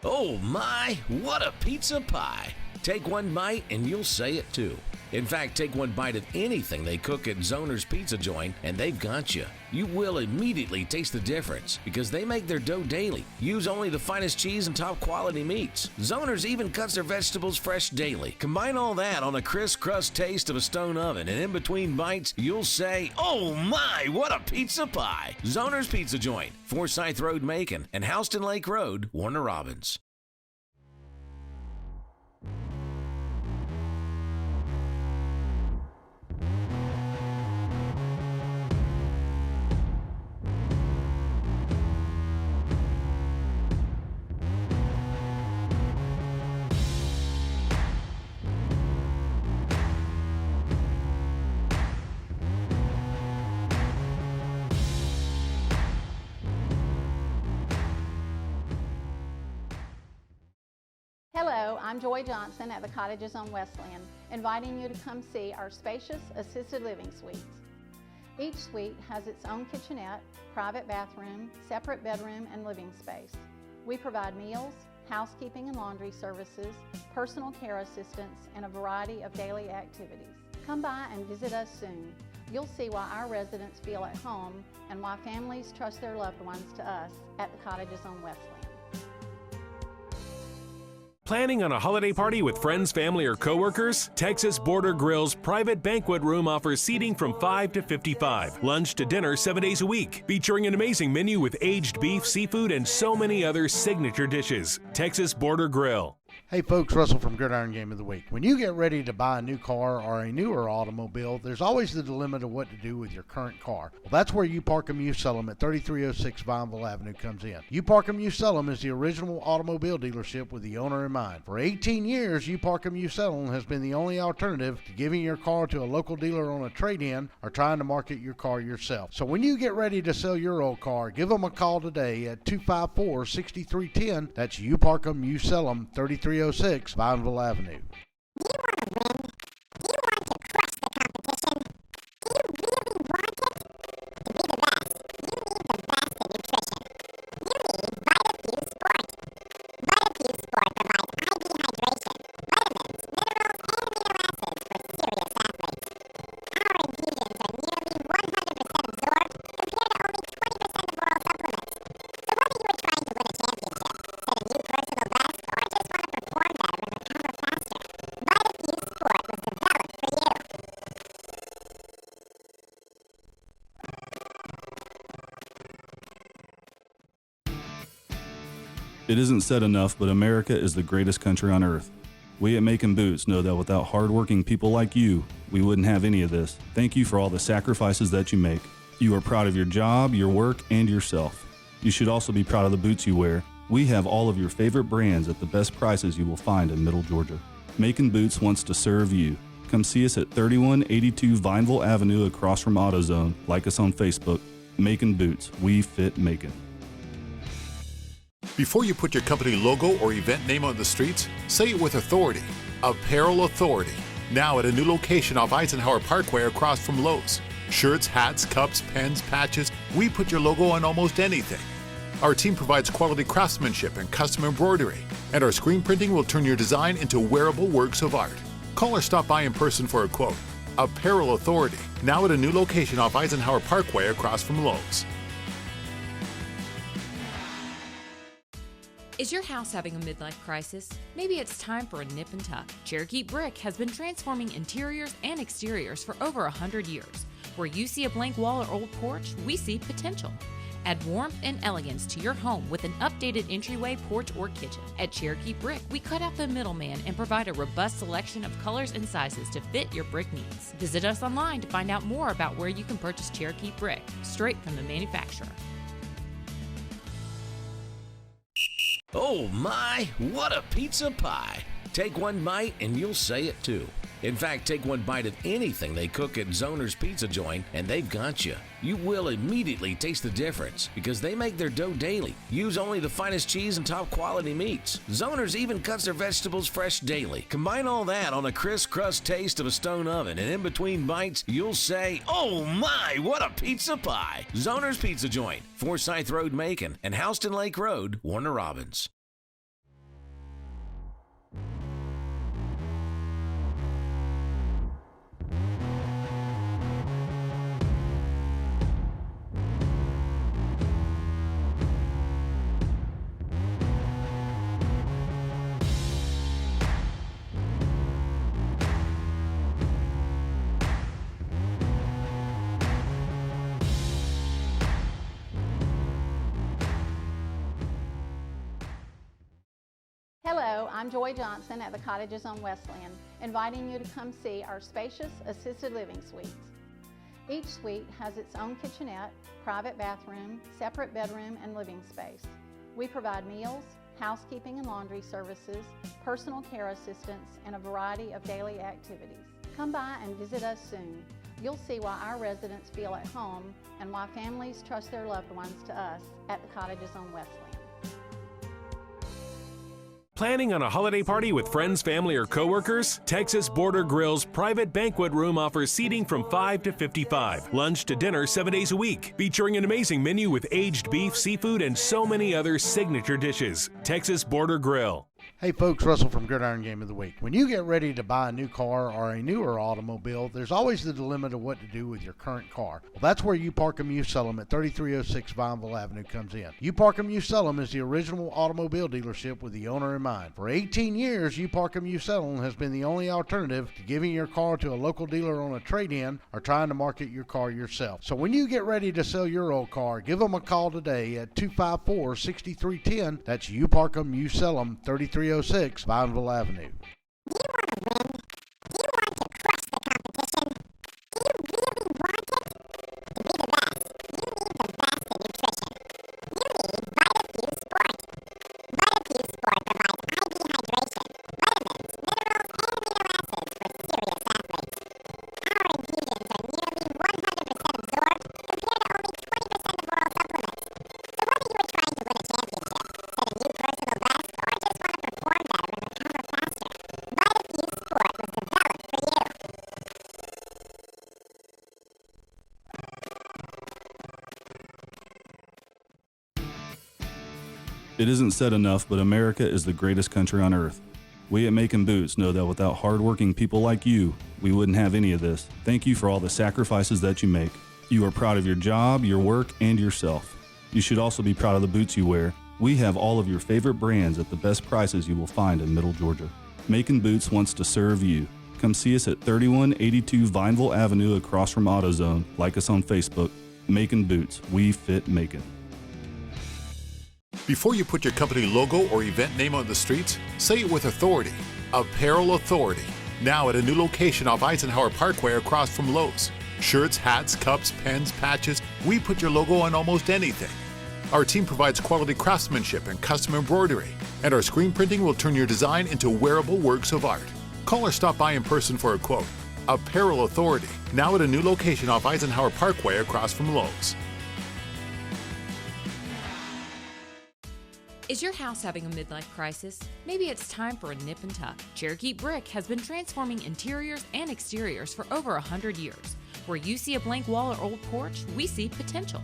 Oh my, what a pizza pie. Take one bite and you'll say it too. In fact, take one bite of anything they cook at Zoner's Pizza Joint and they've got you. You will immediately taste the difference because they make their dough daily. Use only the finest cheese and top quality meats. Zoner's even cuts their vegetables fresh daily. Combine all that on a crisp crust taste of a stone oven, and in between bites, you'll say, "Oh my, what a pizza pie!" Zoner's Pizza Joint, Forsyth Road, Macon, and Houston Lake Road, Warner Robins. Hello, I'm Joy Johnson at the Cottages on Westland, inviting you to come see our spacious assisted living suites. Each suite has its own kitchenette, private bathroom, separate bedroom, and living space. We provide meals, housekeeping and laundry services, personal care assistance, and a variety of daily activities. Come by and visit us soon. You'll see why our residents feel at home and why families trust their loved ones to us at the Cottages on Westland. Planning on a holiday party with friends, family, or coworkers? Texas Border Grill's private banquet room offers seating from 5 to 55. Lunch to dinner 7 days a week. Featuring an amazing menu with aged beef, seafood, and so many other signature dishes. Texas Border Grill. Hey folks, Russell from Gridiron Game of the Week. When you get ready to buy a new car or a newer automobile, there's always the dilemma of what to do with your current car. Well, that's where You Park 'Em, You Sell 'Em at 3306 Vineville Avenue comes in. You Park 'Em, You Sell 'Em is the original automobile dealership with the owner in mind. For 18 years, You Park 'Em, You Sell 'Em has been the only alternative to giving your car to a local dealer on a trade-in or trying to market your car yourself. So when you get ready to sell your old car, give them a call today at 254-6310. That's You Park 'Em, You Sell 'Em, 3306 Vineville Avenue. It isn't said enough, but America is the greatest country on earth. We at Macon Boots know that without hardworking people like you, we wouldn't have any of this. Thank you for all the sacrifices that you make. You are proud of your job, your work, and yourself. You should also be proud of the boots you wear. We have all of your favorite brands at the best prices you will find in Middle Georgia. Macon Boots wants to serve you. Come see us at 3182 Vineville Avenue across from AutoZone. Like us on Facebook. Macon Boots. We fit Macon. Before you put your company logo or event name on the streets, say it with authority. Apparel Authority. Now at a new location off Eisenhower Parkway across from Lowe's. Shirts, hats, cups, pens, patches. We put your logo on almost anything. Our team provides quality craftsmanship and custom embroidery. And our screen printing will turn your design into wearable works of art. Call or stop by in person for a quote. Apparel Authority. Now at a new location off Eisenhower Parkway across from Lowe's. Is your house having a midlife crisis? Maybe it's time for a nip and tuck. Cherokee Brick has been transforming interiors and exteriors for over 100 years. Where you see a blank wall or old porch, we see potential. Add warmth and elegance to your home with an updated entryway, porch, or kitchen. At Cherokee Brick, we cut out the middleman and provide a robust selection of colors and sizes to fit your brick needs. Visit us online to find out more about where you can purchase Cherokee Brick, straight from the manufacturer. Oh my, what a pizza pie! Take one bite and you'll say it too. In fact, take one bite of anything they cook at Zoner's Pizza Joint and they've got you. You will immediately taste the difference because they make their dough daily. Use only the finest cheese and top quality meats. Zoner's even cuts their vegetables fresh daily. Combine all that on a crisp crust taste of a stone oven, and in between bites, you'll say, "Oh my, what a pizza pie!" Zoner's Pizza Joint, Forsyth Road, Macon, and Houston Lake Road, Warner Robins. Hello, I'm Joy Johnson at the Cottages on Westland, inviting you to come see our spacious assisted living suites. Each suite has its own kitchenette, private bathroom, separate bedroom, and living space. We provide meals, housekeeping and laundry services, personal care assistance, and a variety of daily activities. Come by and visit us soon. You'll see why our residents feel at home and why families trust their loved ones to us at the Cottages on Westland. Planning on a holiday party with friends, family, or coworkers? Texas Border Grill's private banquet room offers seating from 5 to 55. Lunch to dinner 7 days a week. Featuring an amazing menu with aged beef, seafood, and so many other signature dishes. Texas Border Grill. Hey folks, Russell from Gridiron Game of the Week. When you get ready to buy a new car or a newer automobile, there's always the dilemma of what to do with your current car. Well, that's where You Park 'Em, You Sell 'Em at 3306 Vineville Avenue comes in. You Park 'Em, You Sell 'Em is the original automobile dealership with the owner in mind. For 18 years, You Park 'Em, You Sell 'Em has been the only alternative to giving your car to a local dealer on a trade-in or trying to market your car yourself. So when you get ready to sell your old car, give them a call today at 254-6310. That's You Park 'Em, You Sell 'Em, 3306 Vineville Avenue. It isn't said enough, but America is the greatest country on earth. We at Macon Boots know that without hardworking people like you, we wouldn't have any of this. Thank you for all the sacrifices that you make. You are proud of your job, your work, and yourself. You should also be proud of the boots you wear. We have all of your favorite brands at the best prices you will find in Middle Georgia. Macon Boots wants to serve you. Come see us at 3182 Vineville Avenue across from AutoZone. Like us on Facebook. Macon Boots. We fit Macon. Before you put your company logo or event name on the streets, say it with authority. Apparel Authority. Now at a new location off Eisenhower Parkway across from Lowe's. Shirts, hats, cups, pens, patches. We put your logo on almost anything. Our team provides quality craftsmanship and custom embroidery. And our screen printing will turn your design into wearable works of art. Call or stop by in person for a quote. Apparel Authority. Now at a new location off Eisenhower Parkway across from Lowe's. Is your house having a midlife crisis? Maybe it's time for a nip and tuck. Cherokee Brick has been transforming interiors and exteriors for over 100 years. Where you see a blank wall or old porch, we see potential.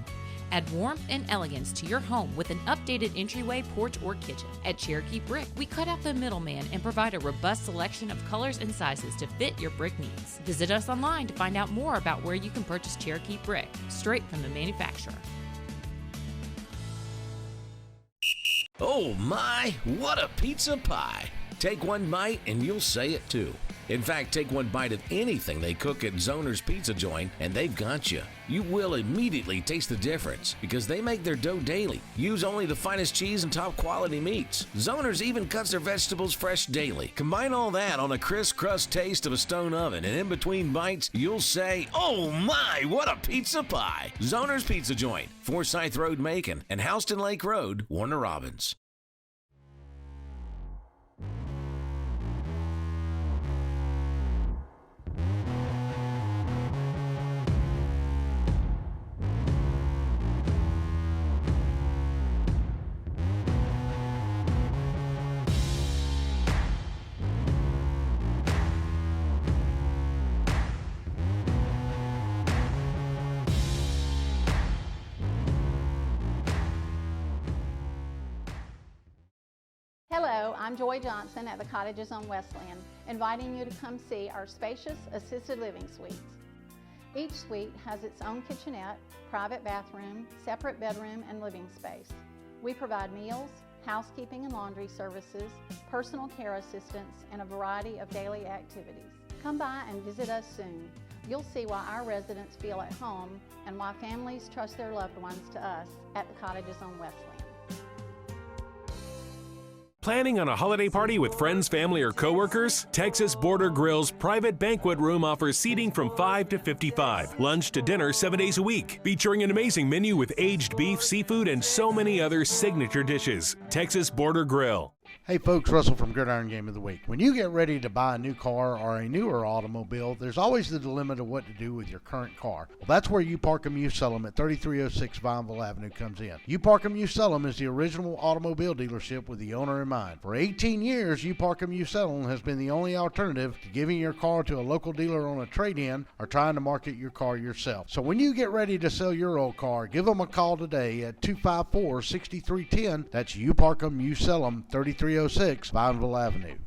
Add warmth and elegance to your home with an updated entryway, porch, or kitchen. At Cherokee Brick, we cut out the middleman and provide a robust selection of colors and sizes to fit your brick needs. Visit us online to find out more about where you can purchase Cherokee Brick, straight from the manufacturer. Oh my, what a pizza pie! Take one bite and you'll say it too. In fact, take one bite of anything they cook at Zoner's Pizza Joint and they've got you. You will immediately taste the difference because they make their dough daily. Use only the finest cheese and top quality meats. Zoner's even cuts their vegetables fresh daily. Combine all that on a crisp crust taste of a stone oven and in between bites, you'll say, oh my, what a pizza pie! Zoner's Pizza Joint, Forsyth Road, Macon, and Houston Lake Road, Warner Robins. Hello, I'm Joy Johnson at the Cottages on Westland, inviting you to come see our spacious assisted living suites. Each suite has its own kitchenette, private bathroom, separate bedroom, and living space. We provide meals, housekeeping and laundry services, personal care assistance, and a variety of daily activities. Come by and visit us soon. You'll see why our residents feel at home and why families trust their loved ones to us at the Cottages on Westland. Planning on a holiday party with friends, family, or coworkers? Texas Border Grill's private banquet room offers seating from 5 to 55. Lunch to dinner 7 days a week. Featuring an amazing menu with aged beef, seafood, and so many other signature dishes. Texas Border Grill. Hey folks, Russell from Gridiron Game of the Week. When you get ready to buy a new car or a newer automobile, there's always the dilemma of what to do with your current car. Well, that's where You Park 'Em, You Sell 'Em at 3306 Vineville Avenue comes in. You Park 'Em, You Sell 'Em is the original automobile dealership with the owner in mind. For 18 years, You Park 'Em, You Sell 'Em has been the only alternative to giving your car to a local dealer on a trade-in or trying to market your car yourself. So when you get ready to sell your old car, give them a call today at 254-6310. That's You Park 'Em, You Sell 'Em, 3306 Vineville Avenue.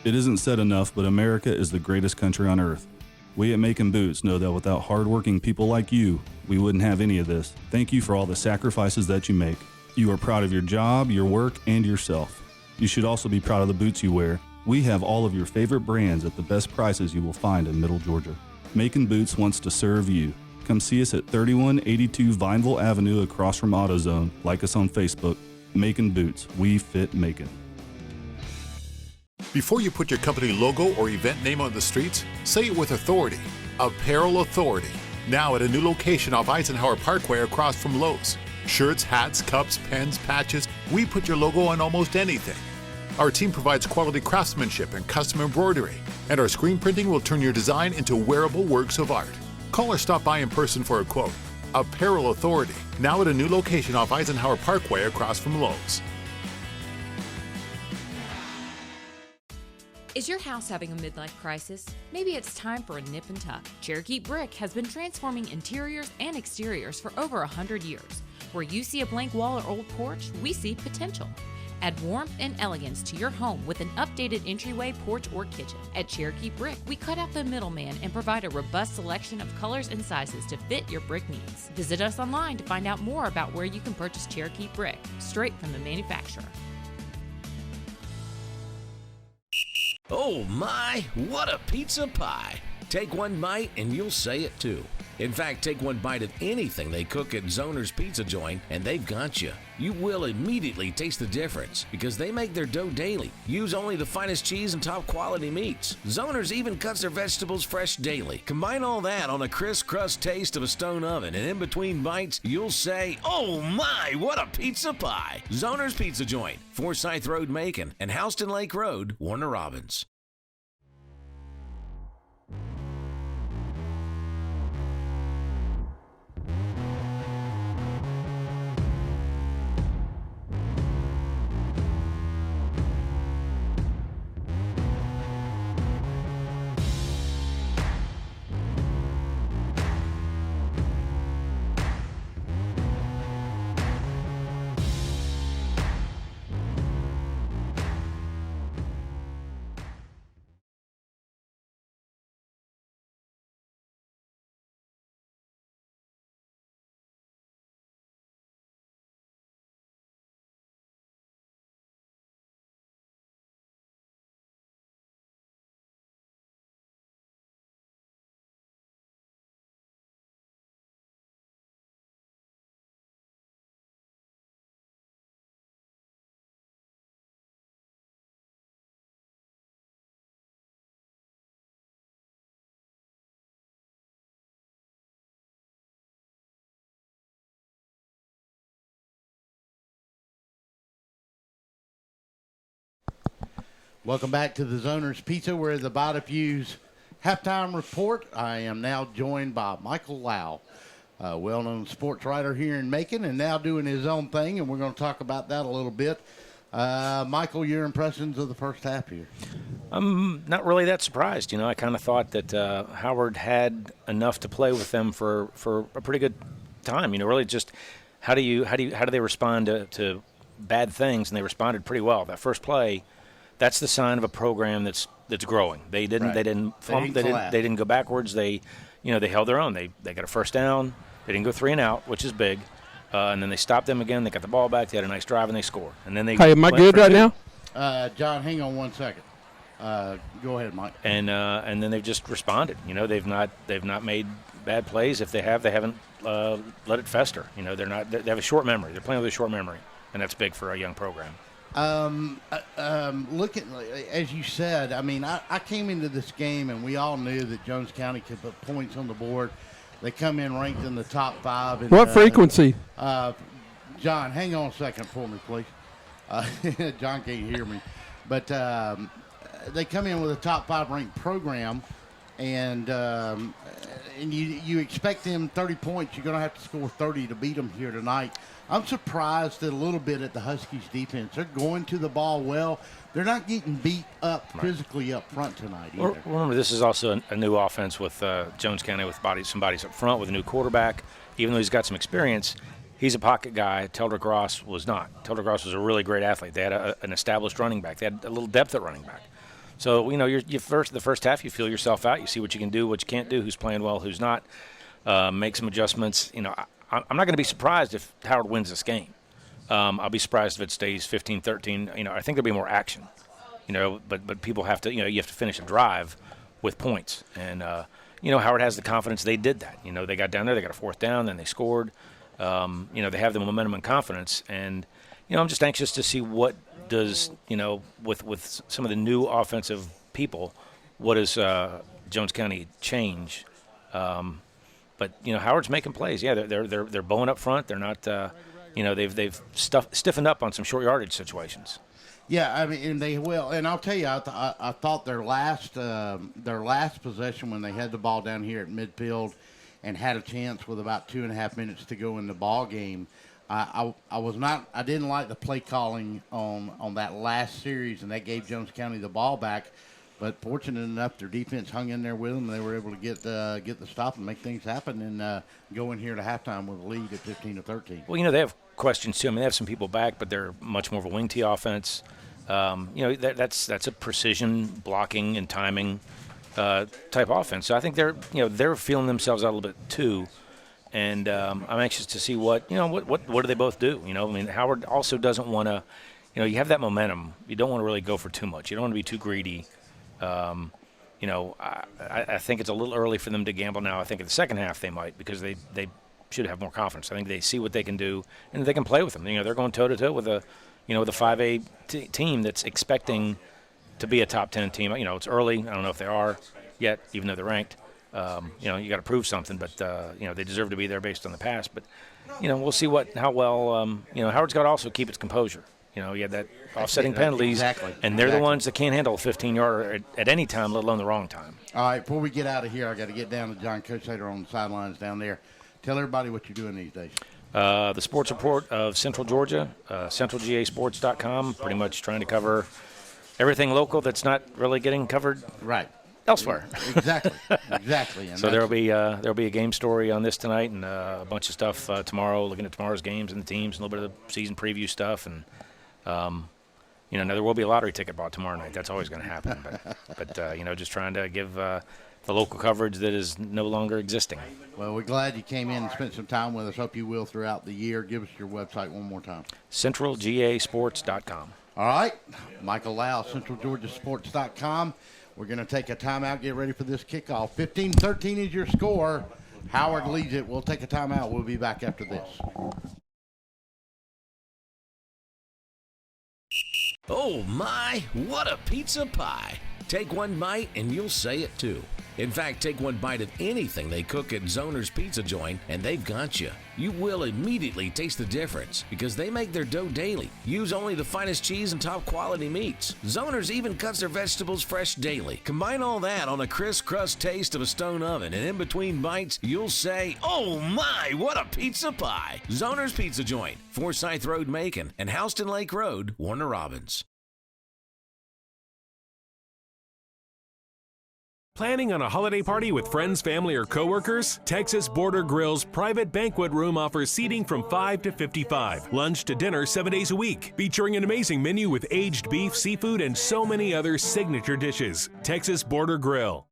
It isn't said enough, but America is the greatest country on earth. We at Macon Boots know that without hardworking people like you, we wouldn't have any of this. Thank you for all the sacrifices that you make. You are proud of your job, your work, and yourself. You should also be proud of the boots you wear. We have all of your favorite brands at the best prices you will find in Middle Georgia. Macon Boots wants to serve you. Come see us at 3182 Vineville Avenue across from AutoZone. Like us on Facebook. Macon Boots. We fit Macon. Before you put your company logo or event name on the streets, say it with authority. Apparel Authority. Now at a new location off Eisenhower Parkway across from Lowe's. Shirts, hats, cups, pens, patches. We put your logo on almost anything. Our team provides quality craftsmanship and custom embroidery. And our screen printing will turn your design into wearable works of art. Call or stop by in person for a quote. Apparel Authority. Now at a new location off Eisenhower Parkway across from Lowe's. Is your house having a midlife crisis? Maybe it's time for a nip and tuck. Cherokee Brick has been transforming interiors and exteriors for over 100 years. Where you see a blank wall or old porch, we see potential. Add warmth and elegance to your home with an updated entryway, porch, or kitchen. At Cherokee Brick, we cut out the middleman and provide a robust selection of colors and sizes to fit your brick needs. Visit us online to find out more about where you can purchase Cherokee Brick, straight from the manufacturer. Oh my, what a pizza pie! Take one bite and you'll say it too. In fact, take one bite of anything they cook at Zoner's Pizza Joint and they've got you. You will immediately taste the difference because they make their dough daily. Use only the finest cheese and top quality meats. Zoner's even cuts their vegetables fresh daily. Combine all that on a crisp crust taste of a stone oven and in between bites, you'll say, oh my, what a pizza pie! Zoner's Pizza Joint, Forsyth Road, Macon, and Houston Lake Road, Warner Robins. Welcome back to the Zoner's Pizza, where the Bite of View's halftime report. I am now joined by Michael Lau, a well-known sports writer here in Macon, and now doing his own thing, and we're going to talk about that a little bit. Michael, your impressions of the first half here? I'm not really that surprised. I kind of thought that Howard had enough to play with them for a pretty good time. Really just how do they respond to bad things? And they responded pretty well. That first play, that's the sign of a program that's growing. They didn't flump, they didn't go backwards. They held their own. They got a first down. They didn't go 3 and out, which is big. And then they stopped them again. They got the ball back. They had a nice drive, and they score. And then they. Hey, am I good right now? John, hang on 1 second. Go ahead, Mike. And then they've just responded. They've not made bad plays. If they have, they haven't let it fester. They have a short memory. They're playing with a short memory, and that's big for a young program. Look at, as you said, I came into this game and we all knew that Jones County could put points on the board. They come in ranked in the top 5. And, what frequency? John, hang on a second for me, please. John can't hear me. But they come in with a top 5 ranked program, and you expect them 30 points. You're going to have to score 30 to beat them here tonight. I'm surprised a little bit at the Huskies' defense. They're going to the ball well. They're not getting beat up physically up front tonight either. Remember, this is also a new offense with Jones County with some bodies up front with a new quarterback. Even though he's got some experience, he's a pocket guy. Teldrick Ross was not. Teldrick Ross was a really great athlete. They had an established running back. They had a little depth at running back. So, the first half, you feel yourself out. You see what you can do, what you can't do, who's playing well, who's not. Make some adjustments. I'm not going to be surprised if Howard wins this game. I'll be surprised if it stays 15-13. I think there'll be more action. But people have to, you have to finish a drive with points. And, Howard has the confidence they did that. They got down there, they got a 4th down, then they scored. They have the momentum and confidence. And, I'm just anxious to see what does, with some of the new offensive people, what does Jones County change? But Howard's making plays. Yeah, they're bowing up front. They're not. They've stiffened up on some short yardage situations. Yeah, and they will. And I'll tell you, I thought their last possession when they had the ball down here at midfield and had a chance with about 2.5 minutes to go in the ball game. I didn't like the play calling on that last series, and that gave Jones County the ball back. But fortunate enough, their defense hung in there with them. They were able to get the stop and make things happen and go in here to halftime with a lead at 15-13. Well, they have questions too. They have some people back, but they're much more of a wing tee offense. That's a precision blocking and timing type offense. So I think they're feeling themselves out a little bit too. And I'm anxious to see what do they both do. Howard also doesn't want to. You have that momentum. You don't want to really go for too much. You don't want to be too greedy. I think it's a little early for them to gamble now. I think in the second half they might, because they should have more confidence. I think they see what they can do and they can play with them. They're going toe to toe with a 5A team that's expecting to be a top 10 team. It's early. I don't know if they are yet, even though they're ranked. You got to prove something, but they deserve to be there based on the past. But we'll see how well. Howard's got to also keep its composure. You had that offsetting penalties, and they're the ones that can't handle a 15-yarder at any time, let alone the wrong time. All right, before we get out of here, I got to get down to John Coachater on the sidelines down there. Tell everybody what you're doing these days. The Sports Report of Central Georgia, centralgasports.com, pretty much trying to cover everything local that's not really getting covered elsewhere. Exactly. And so there'll be a game story on this tonight and a bunch of stuff tomorrow, looking at tomorrow's games and the teams, and a little bit of the season preview stuff. And, now there will be a lottery ticket bought tomorrow night. That's always going to happen. But just trying to give the local coverage that is no longer existing. Well, we're glad you came in and spent some time with us. Hope you will throughout the year. Give us your website one more time. centralgasports.com. All right. Michael Lau, centralgeorgiasports.com. We're going to take a timeout. Get ready for this kickoff. 15-13 is your score. Howard leads it. We'll take a timeout. We'll be back after this. Oh my, what a pizza pie. Take one bite and you'll say it too. In fact, take one bite of anything they cook at Zoner's Pizza Joint, and they've got you. You will immediately taste the difference because they make their dough daily. Use only the finest cheese and top quality meats. Zoner's even cuts their vegetables fresh daily. Combine all that on a crisp crust taste of a stone oven, and in between bites, you'll say, "Oh my, what a pizza pie!" Zoner's Pizza Joint, Forsyth Road, Macon, and Houston Lake Road, Warner Robins. Planning on a holiday party with friends, family, or coworkers? Texas Border Grill's private banquet room offers seating from 5 to 55. Lunch to dinner 7 days a week. Featuring an amazing menu with aged beef, seafood, and so many other signature dishes. Texas Border Grill.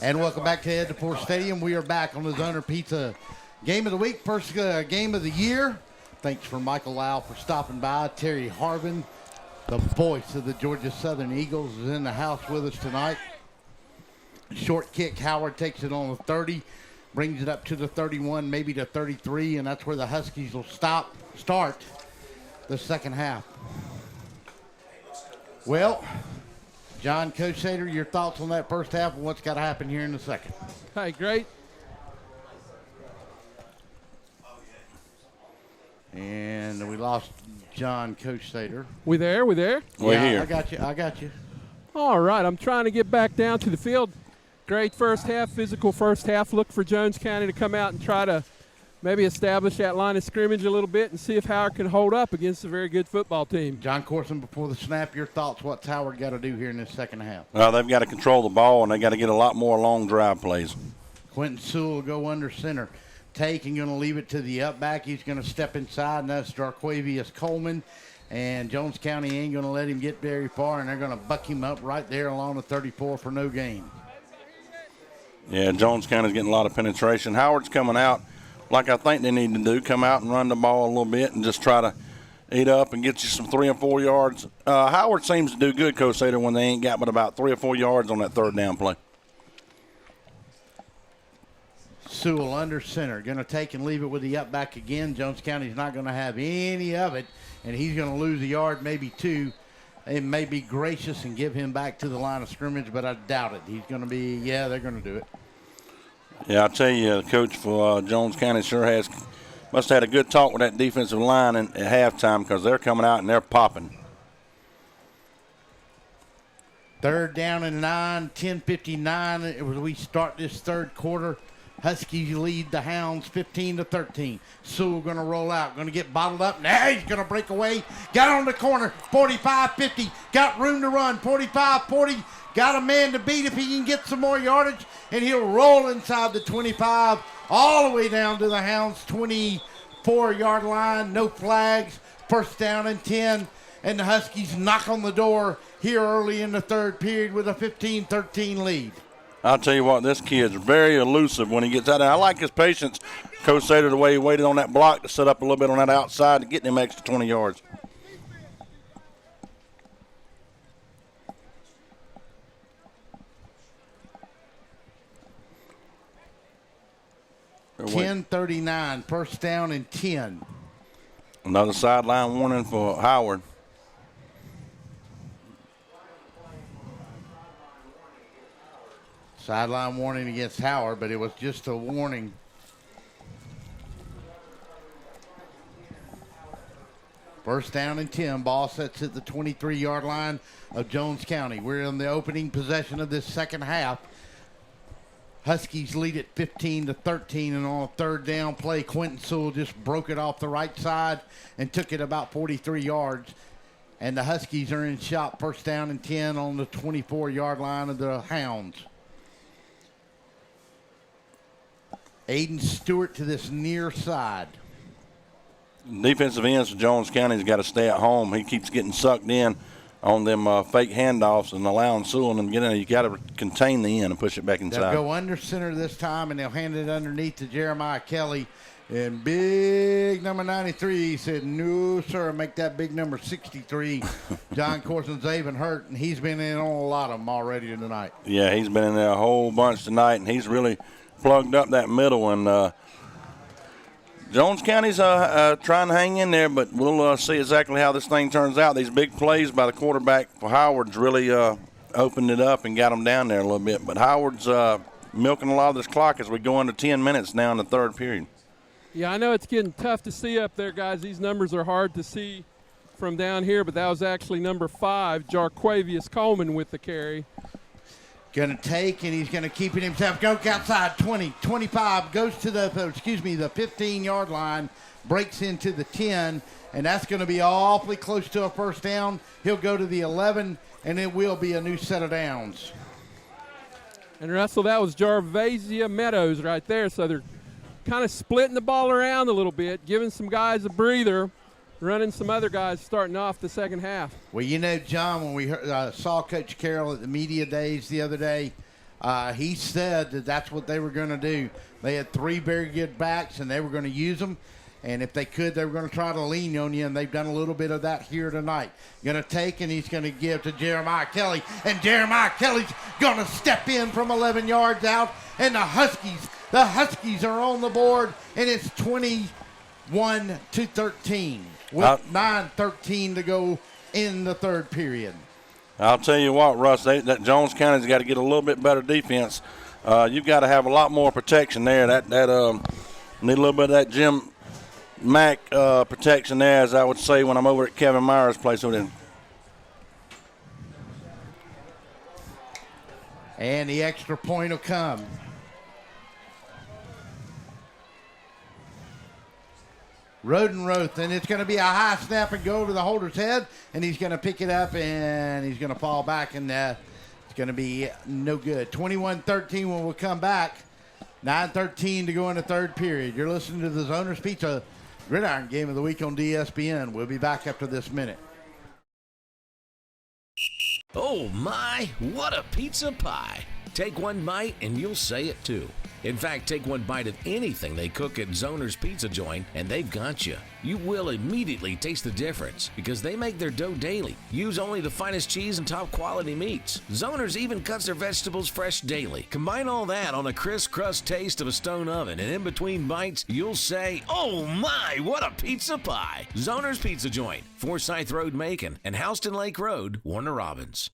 And welcome back to Ed DePore Stadium. We are back on the Zoner Pizza Game of the Week, first game of the year. Thanks for Michael Lau for stopping by. Terry Harvin, the voice of the Georgia Southern Eagles, is in the house with us tonight. Short kick, Howard takes it on the 30, brings it up to the 31, maybe to 33, and that's where the Huskies will start. the second half. Well, John, Coach Sater, your thoughts on that first half and what's got to happen here in the second? Hey, great. And we lost John, Coach Sater. We there? We're here. I got you. All right, I'm trying to get back down to the field. Great first half, physical first half. Look for Jones County to come out and try to maybe establish that line of scrimmage a little bit and see if Howard can hold up against a very good football team. John Corson, before the snap, your thoughts, what's Howard got to do here in this second half? Well, they've got to control the ball, and they got to get a lot more long drive plays. Quentin Sewell will go under center. Take and going to leave it to the up back. He's going to step inside, and that's Jarquavius Coleman. And Jones County ain't going to let him get very far, and they're going to buck him up right there along the 34 for no gain. Yeah, Jones County's getting a lot of penetration. Howard's coming out like I think they need to do, come out and run the ball a little bit and just try to eat up and get you some 3 and 4 yards. Howard seems to do good, Coach Sater, when they ain't got but about 3 or 4 yards on that third down play. Sewell under center. Going to take and leave it with the up back again. Jones County's not going to have any of it, and he's going to lose a yard, maybe 2. They may be gracious and give him back to the line of scrimmage, but I doubt it. He's going to be, they're going to do it. Yeah, I'll tell you, the coach for Jones County must have had a good talk with that defensive line at halftime because they're coming out and they're popping. 3rd down and 9, 10:59 as we start this third quarter. Huskies lead the Hounds 15-13. Sewell going to roll out, going to get bottled up. Now he's going to break away. Got on the corner, 45-50. Got room to run, 45-40. Got a man to beat if he can get some more yardage. And he'll roll inside the 25 all the way down to the Hounds' 24-yard line. No flags. 1st down and 10. And the Huskies knock on the door here early in the third period with a 15-13 lead. I'll tell you what, this kid's very elusive when he gets out there. I like his patience, Coach Sater, the way he waited on that block to set up a little bit on that outside to get him extra 20 yards. $10:39, 1st down and 10. Another sideline warning for Howard. Sideline warning against Howard, but it was just a warning. First down and 10. Ball sets at the 23-yard line of Jones County. We're in the opening possession of this second half. Huskies lead it 15-13, and on a 3rd down play, Quentin Sewell just broke it off the right side and took it about 43 yards. And the Huskies are in shot, 1st down and 10 on the 24-yard line of the Hounds. Aiden Stewart to this near side. Defensive ends for Jones County's got to stay at home. He keeps getting sucked in on them fake handoffs and allowing Sewell and them get in. You got to contain the end and push it back inside. They'll go under center this time, and they'll hand it underneath to Jeremiah Kelly. And big number 93 said, no, sir, make that big number 63. John Corson's even hurt, and he's been in on a lot of them already tonight. Yeah, he's been in there a whole bunch tonight, and he's really plugged up that middle. And Jones County's trying to hang in there, but we'll see exactly how this thing turns out. These big plays by the quarterback for Howard's really opened it up and got them down there a little bit. But Howard's milking a lot of this clock as we go into 10 minutes now in the third period. Yeah, I know it's getting tough to see up there, guys. These numbers are hard to see from down here, but that was actually number 5, Jarquavius Coleman with the carry. Going to take, and he's going to keep it himself. Go outside, 20, 25, goes to the 15-yard line, breaks into the 10, and that's going to be awfully close to a 1st down. He'll go to the 11, and it will be a new set of downs. And Russell, that was Jarvasia Meadows right there, so they're kind of splitting the ball around a little bit, giving some guys a breather, running some other guys starting off the second half. Well, you know, John, when we saw Coach Carroll at the media days the other day, he said that that's what they were going to do. They had 3 very good backs, and they were going to use them. And if they could, they were going to try to lean on you, and they've done a little bit of that here tonight. Going to take, and he's going to give to Jeremiah Kelly. And Jeremiah Kelly's going to step in from 11 yards out. And the Huskies are on the board, and it's 21-13. with 9:13 to go in the third period. I'll tell you what, Russ, that Jones County's got to get a little bit better defense. You've got to have a lot more protection there. That need a little bit of that Jim Mack protection there, as I would say when I'm over at Kevin Meyer's place over there. And the extra point will come. Rodenroth, and it's going to be a high snap and go over the holder's head, and he's going to pick it up, and he's going to fall back, and it's going to be no good. 21-13 when we come back. 9:13 to go in the third period. You're listening to the Zoners Pizza Gridiron Game of the Week on DSPN. We'll be back after this minute. Oh my, what a pizza pie. Take one bite and you'll say it too. In fact, take one bite of anything they cook at Zoner's Pizza Joint and they've got you. You will immediately taste the difference because they make their dough daily. Use only the finest cheese and top quality meats. Zoner's even cuts their vegetables fresh daily. Combine all that on a crisp crust taste of a stone oven, and in between bites, you'll say, oh my, what a pizza pie. Zoner's Pizza Joint, Forsyth Road, Macon, and Houston Lake Road, Warner Robins.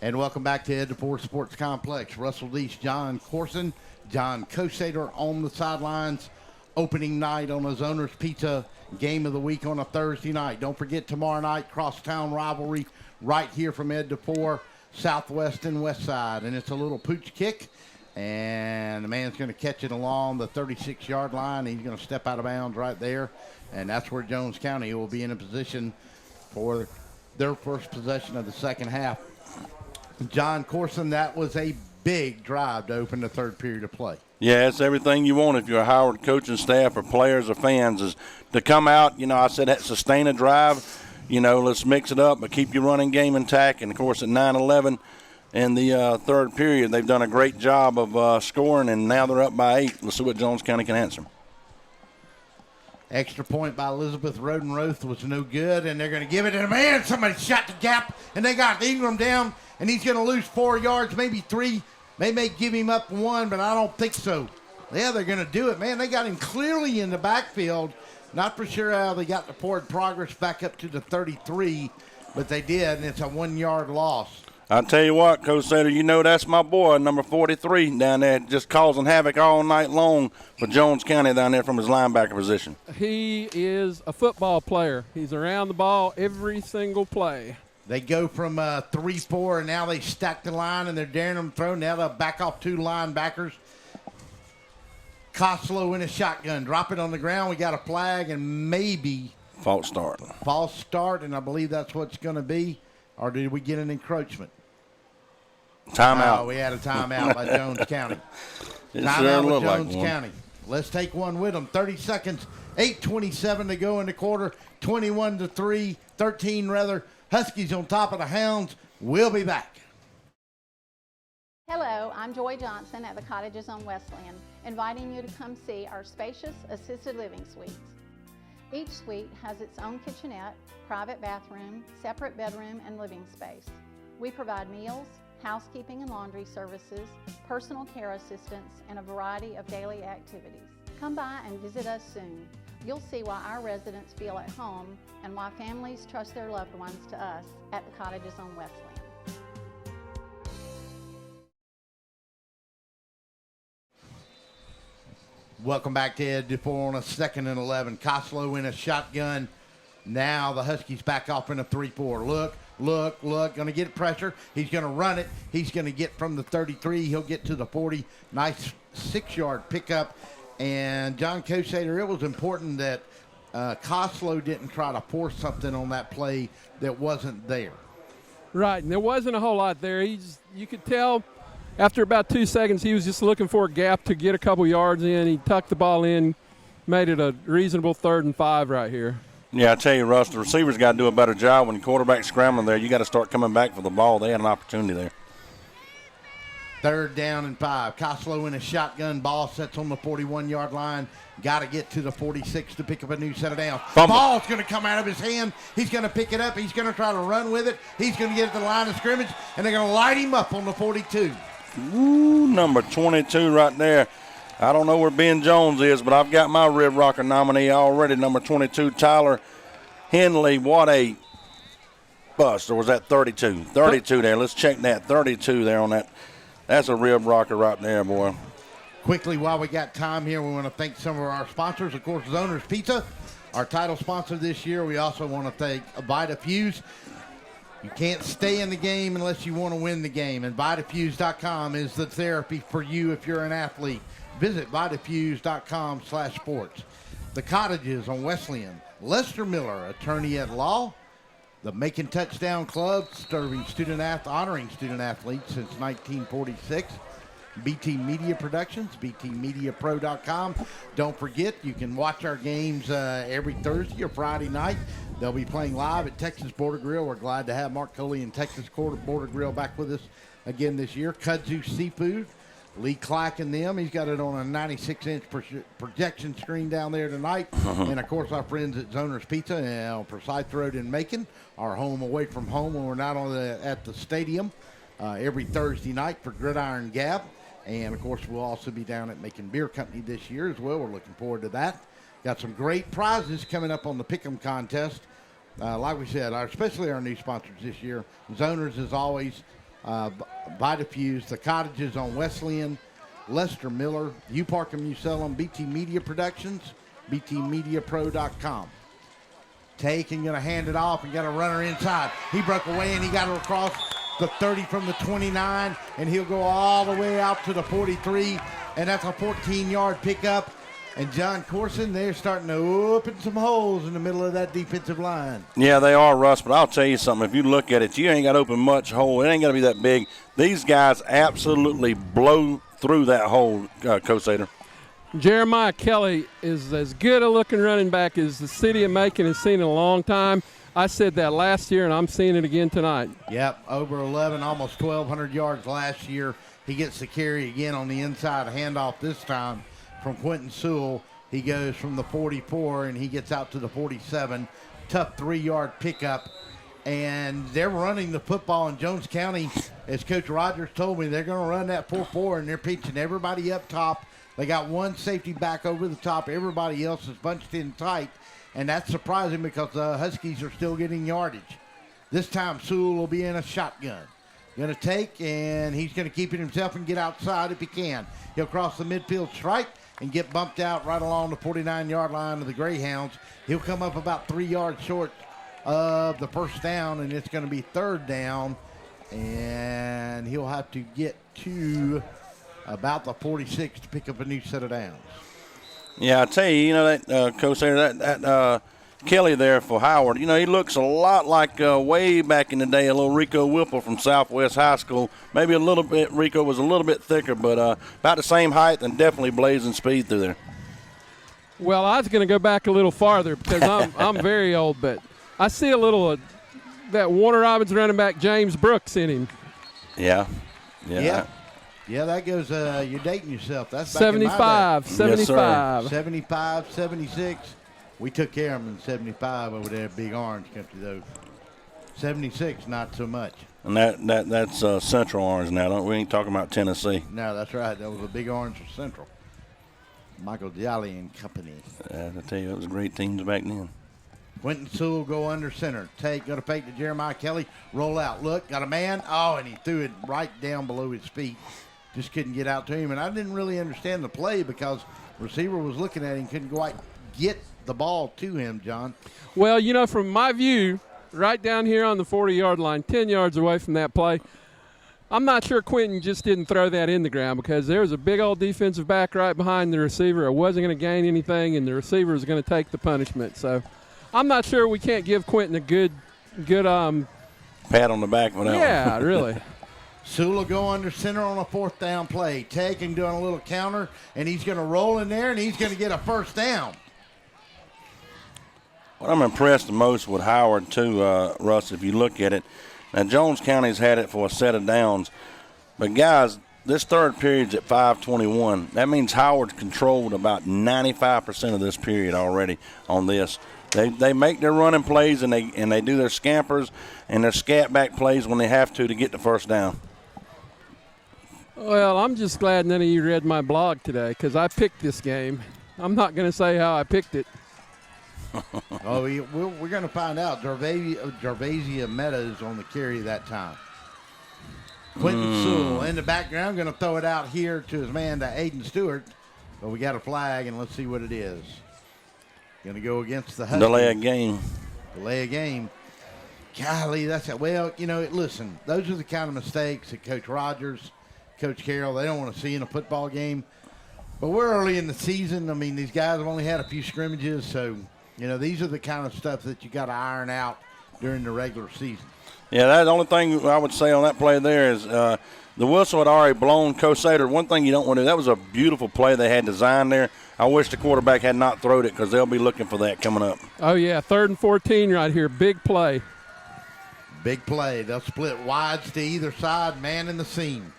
And welcome back to Ed DeFore Sports Complex. Russell Deese, John Corson, John Kosader on the sidelines. Opening night on a Zoner's Pizza Game of the Week on a Thursday night. Don't forget tomorrow night, crosstown rivalry right here from Ed DeFore, Southwest and West Side. And it's a little pooch kick. And the man's going to catch it along the 36-yard line. He's going to step out of bounds right there. And that's where Jones County will be in a position for their first possession of the second half. John Corson, that was a big drive to open the third period of play. Yeah, it's everything you want if you're a Howard coaching staff or players or fans is to come out. You know, I said sustain a drive. You know, let's mix it up, but keep your running game intact. And, of course, at 9-11 in the third period, they've done a great job of scoring, and now they're up by 8. Let's see what Jones County can answer. Extra point by Elizabeth Rodenroth was no good, and they're going to give it to the man. Somebody shot the gap, and they got Ingram down, and he's going to lose 4 yards, maybe 3. They may give him up 1, but I don't think so. Yeah, they're going to do it, man. They got him clearly in the backfield. Not for sure how they got the forward progress back up to the 33, but they did, and it's a 1-yard loss. I'll tell you what, Coach Sater, you know that's my boy, number 43 down there, just causing havoc all night long for Jones County down there from his linebacker position. He is a football player. He's around the ball every single play. They go from 3-4, and now they stack the line, and they're daring them to throw. Now they'll back off 2 linebackers. Koslow in a shotgun. Drop it on the ground. We got a flag and maybe false start. False start, and I believe that's what it's going to be. Or did we get an encroachment? Timeout. Oh, we had a timeout by Jones County. Timeout with Jones County. Let's take one with them. 30 seconds. 8:27 to go in the quarter. 21-3. 13 rather. Huskies on top of the Hounds. We'll be back. Hello, I'm Joy Johnson at the Cottages on Westland, inviting you to come see our spacious assisted living suites. Each suite has its own kitchenette, private bathroom, separate bedroom, and living space. We provide meals, housekeeping and laundry services, personal care assistance, and a variety of daily activities. Come by and visit us soon. You'll see why our residents feel at home and why families trust their loved ones to us at the Cottages on Westland. Welcome back to Ed DeFore on a 2nd and 11. Koslow in a shotgun. Now the Huskies back off in a 3-4. Look. Going to get pressure. He's going to run it. He's going to get from the 33. He'll get to the 40. Nice 6-yard pickup. And John Kosader, it was important that Koslow didn't try to force something on that play that wasn't there. Right, and there wasn't a whole lot there. You could tell after about 2 seconds he was just looking for a gap to get a couple yards in. He tucked the ball in, made it a reasonable 3rd and 5 right here. Yeah, I tell you, Russ, the receivers got to do a better job when the quarterback's scrambling there. You got to start coming back for the ball. They had an opportunity there. 3rd down and 5. Koslow in a shotgun. Ball sets on the 41-yard line. Got to get to the 46 to pick up a new set of downs. Fumble. Ball's going to come out of his hand. He's going to pick it up. He's going to try to run with it. He's going to get at the line of scrimmage, and they're going to light him up on the 42. Ooh, number 22 right there. I don't know where Ben Jones is, but I've got my Rib Rocker nominee already, number 22, Tyler Henley. What a bust. Or was that 32? 32 there. Let's check that. 32 there on that. That's a Rib Rocker right there, boy. Quickly, while we got time here, we want to thank some of our sponsors. Of course, Zoner's Pizza, our title sponsor this year. We also want to thank VitaFuse. You can't stay in the game unless you want to win the game, and VitaFuse.com is the therapy for you if you're an athlete. Visit VitaFuse.com/sports. The Cottages on Wesleyan. Lester Miller, attorney at law. The Macon Touchdown Club, honoring student athletes since 1946. BT Media Productions, BTMediaPro.com. Don't forget, you can watch our games every Thursday or Friday night. They'll be playing live at Texas Border Grill. We're glad to have Mark Coley and Texas Border Grill back with us again this year. Kudzu Seafood, Lee Clack and them. He's got it on a 96-inch projection screen down there tonight. And, of course, our friends at Zoner's Pizza on Forsyth Road in Macon, our home away from home when we're not at the stadium every Thursday night for Gridiron Gab. And, of course, we'll also be down at Macon Beer Company this year as well. We're looking forward to that. Got some great prizes coming up on the Pick'em contest. Like we said, especially our new sponsors this year. Zoners, as always, VitaFuse, the Cottages on Wesleyan, Lester Miller, U Park and Musellum, BT Media Productions, BTMediaPro.com. Take and going to hand it off and got a runner inside. He broke away and he got it across the 30 from the 29, and he'll go all the way out to the 43, and that's a 14-yard pickup. And John Corson, they're starting to open some holes in the middle of that defensive line. Yeah, they are, Russ, but I'll tell you something. If you look at it, you ain't got to open much hole. It ain't got to be that big. These guys absolutely blow through that hole, Coach Sater. Jeremiah Kelly is as good a looking running back as the city of Macon has seen in a long time. I said that last year, and I'm seeing it again tonight. Yep, over 11, almost 1,200 yards last year. He gets the carry again on the inside handoff this time from Quentin Sewell. He goes from the 44, and he gets out to the 47. Tough 3-yard pickup. And they're running the football in Jones County. As Coach Rogers told me, they're going to run that 4-4, and they're pitching everybody up top. They got one safety back over the top. Everybody else is bunched in tight. And that's surprising because the Huskies are still getting yardage. This time, Sewell will be in a shotgun. Going to take, and he's going to keep it himself and get outside if he can. He'll cross the midfield stripe and get bumped out right along the 49-yard line of the Greyhounds. He'll come up about 3 yards short of the first down, and it's going to be 3rd down. And he'll have to get to about the 46 to pick up a new set of downs. Yeah, I tell you, that Coach Sater, that Kelly there for Howard, he looks a lot like way back in the day, a little Rico Whipple from Southwest High School. Maybe a little bit, Rico was a little bit thicker, but about the same height and definitely blazing speed through there. Well, I was going to go back a little farther because I'm very old, but I see a little that Warner Robins running back James Brooks in him. Yeah. Yeah, that goes, you're dating yourself. That's back 75, in my day. 75. 75, 76. We took care of them in 75 over there at Big Orange Country, though. 76, not so much. And that's Central Orange now. We ain't talking about Tennessee. No, that's right. That was a Big Orange for Central. Michael Jolly and company. I tell you, it was great teams back then. Quentin Sewell go under center. Take, go to fake to Jeremiah Kelly. Roll out. Look, got a man. Oh, and he threw it right down below his feet. Just couldn't get out to him. And I didn't really understand the play because receiver was looking at him, couldn't quite get the ball to him, John. Well, from my view, right down here on the 40-yard line, 10 yards away from that play, I'm not sure Quentin just didn't throw that in the ground because there was a big old defensive back right behind the receiver. It wasn't going to gain anything, and the receiver was going to take the punishment. So I'm not sure we can't give Quentin a good pat on the back for that one. Yeah, really. Sewell will go under center on a 4th down play. Taking, doing a little counter, and he's going to roll in there, and he's going to get a 1st down. What I'm impressed the most with Howard, too, Russ, if you look at it. Now, Jones County's had it for a set of downs. But, guys, this third period's at 5:21. That means Howard's controlled about 95% of this period already on this. They make their running plays, and they do their scampers and their scat back plays when they have to get the first down. Well, I'm just glad none of you read my blog today because I picked this game. I'm not going to say how I picked it. We're going to find out. Gervasia Meadows on the carry that time. Quentin Sewell in the background, going to throw it out here to his man, to Aiden Stewart. But we got a flag, and let's see what it is. Going to go against the Huskies. Delay a game. Delay a game. Golly, that's it. Well, listen, those are the kind of mistakes that Coach Rogers, Coach Carroll, they don't want to see in a football game. But we're early in the season. I mean, these guys have only had a few scrimmages, so, these are the kind of stuff that you got to iron out during the regular season. Yeah, that's the only thing I would say on that play there is the whistle had already blown. Coach Sater, one thing you don't want to do, that was a beautiful play they had designed there. I wish the quarterback had not thrown it because they'll be looking for that coming up. Oh, yeah, 3rd and 14 right here. Big play. Big play. They'll split wides to either side, man in the seam.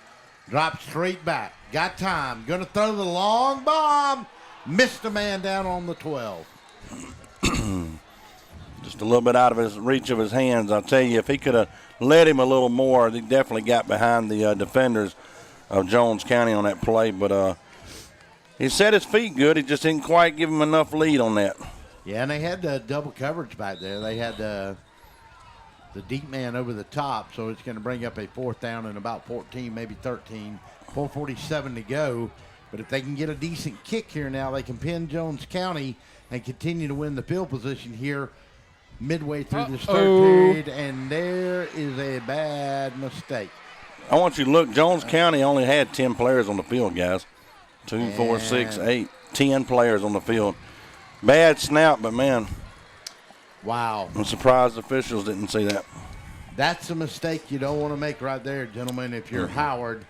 Drop straight back. Got time. Going to throw the long bomb. Missed a man down on the 12. Just a little bit out of his reach of his hands. I'll tell you, if he could have led him a little more, he definitely got behind the defenders of Jones County on that play. But he set his feet good. He just didn't quite give him enough lead on that. Yeah, and they had double coverage back there. They had the deep man over the top, so it's going to bring up a 4th down and about 14, maybe 13. 4:47 to go. But if they can get a decent kick here now, they can pin Jones County and continue to win the field position here midway through this third period, and there is a bad mistake. I want you to look. Jones County only had 10 players on the field, guys. 2, 4, 6, 8, 10 players on the field. Bad snap, but, man. Wow. I'm surprised officials didn't see that. That's a mistake you don't want to make right there, gentlemen, if you're Howard.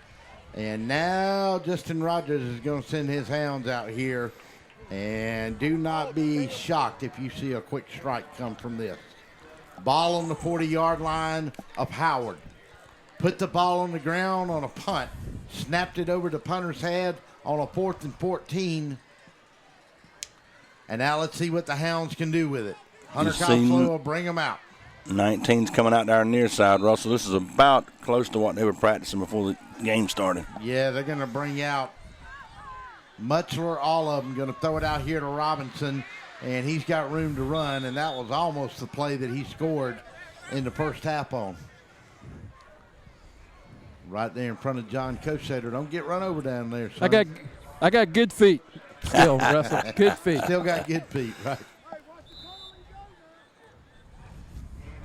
And now Justin Rogers is going to send his hounds out here. And do not be shocked if you see a quick strike come from this. Ball on the 40-yard line of Howard. Put the ball on the ground on a punt. Snapped it over the punter's head on a 4th and 14. And now let's see what the Hounds can do with it. Hunter Costello will bring them out. 19's coming out there near side, Russell. This is about close to what they were practicing before the game started. Yeah, they're going to bring out Mutchler, all of them. Going to throw it out here to Robinson, and he's got room to run, and that was almost the play that he scored in the first half on. Right there in front of John Kosater. Don't get run over down there, son. I got good feet still, Russell. Good feet. Still got good feet, right?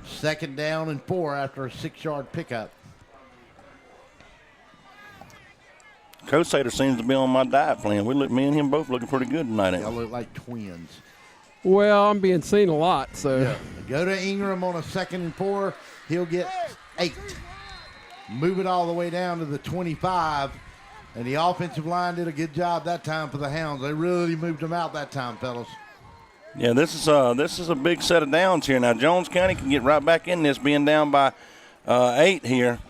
2nd down and 4 after a 6-yard pickup. Kosater seems to be on my diet plan. Me and him both looking pretty good tonight. Y'all look like twins. Well, I'm being seen a lot, so. Yeah. Go to Ingram on a 2nd and 4. He'll get 8. Move it all the way down to the 25. And the offensive line did a good job that time for the Hounds. They really moved them out that time, fellas. Yeah, this is a big set of downs here. Now, Jones County can get right back in this, being down by 8 here.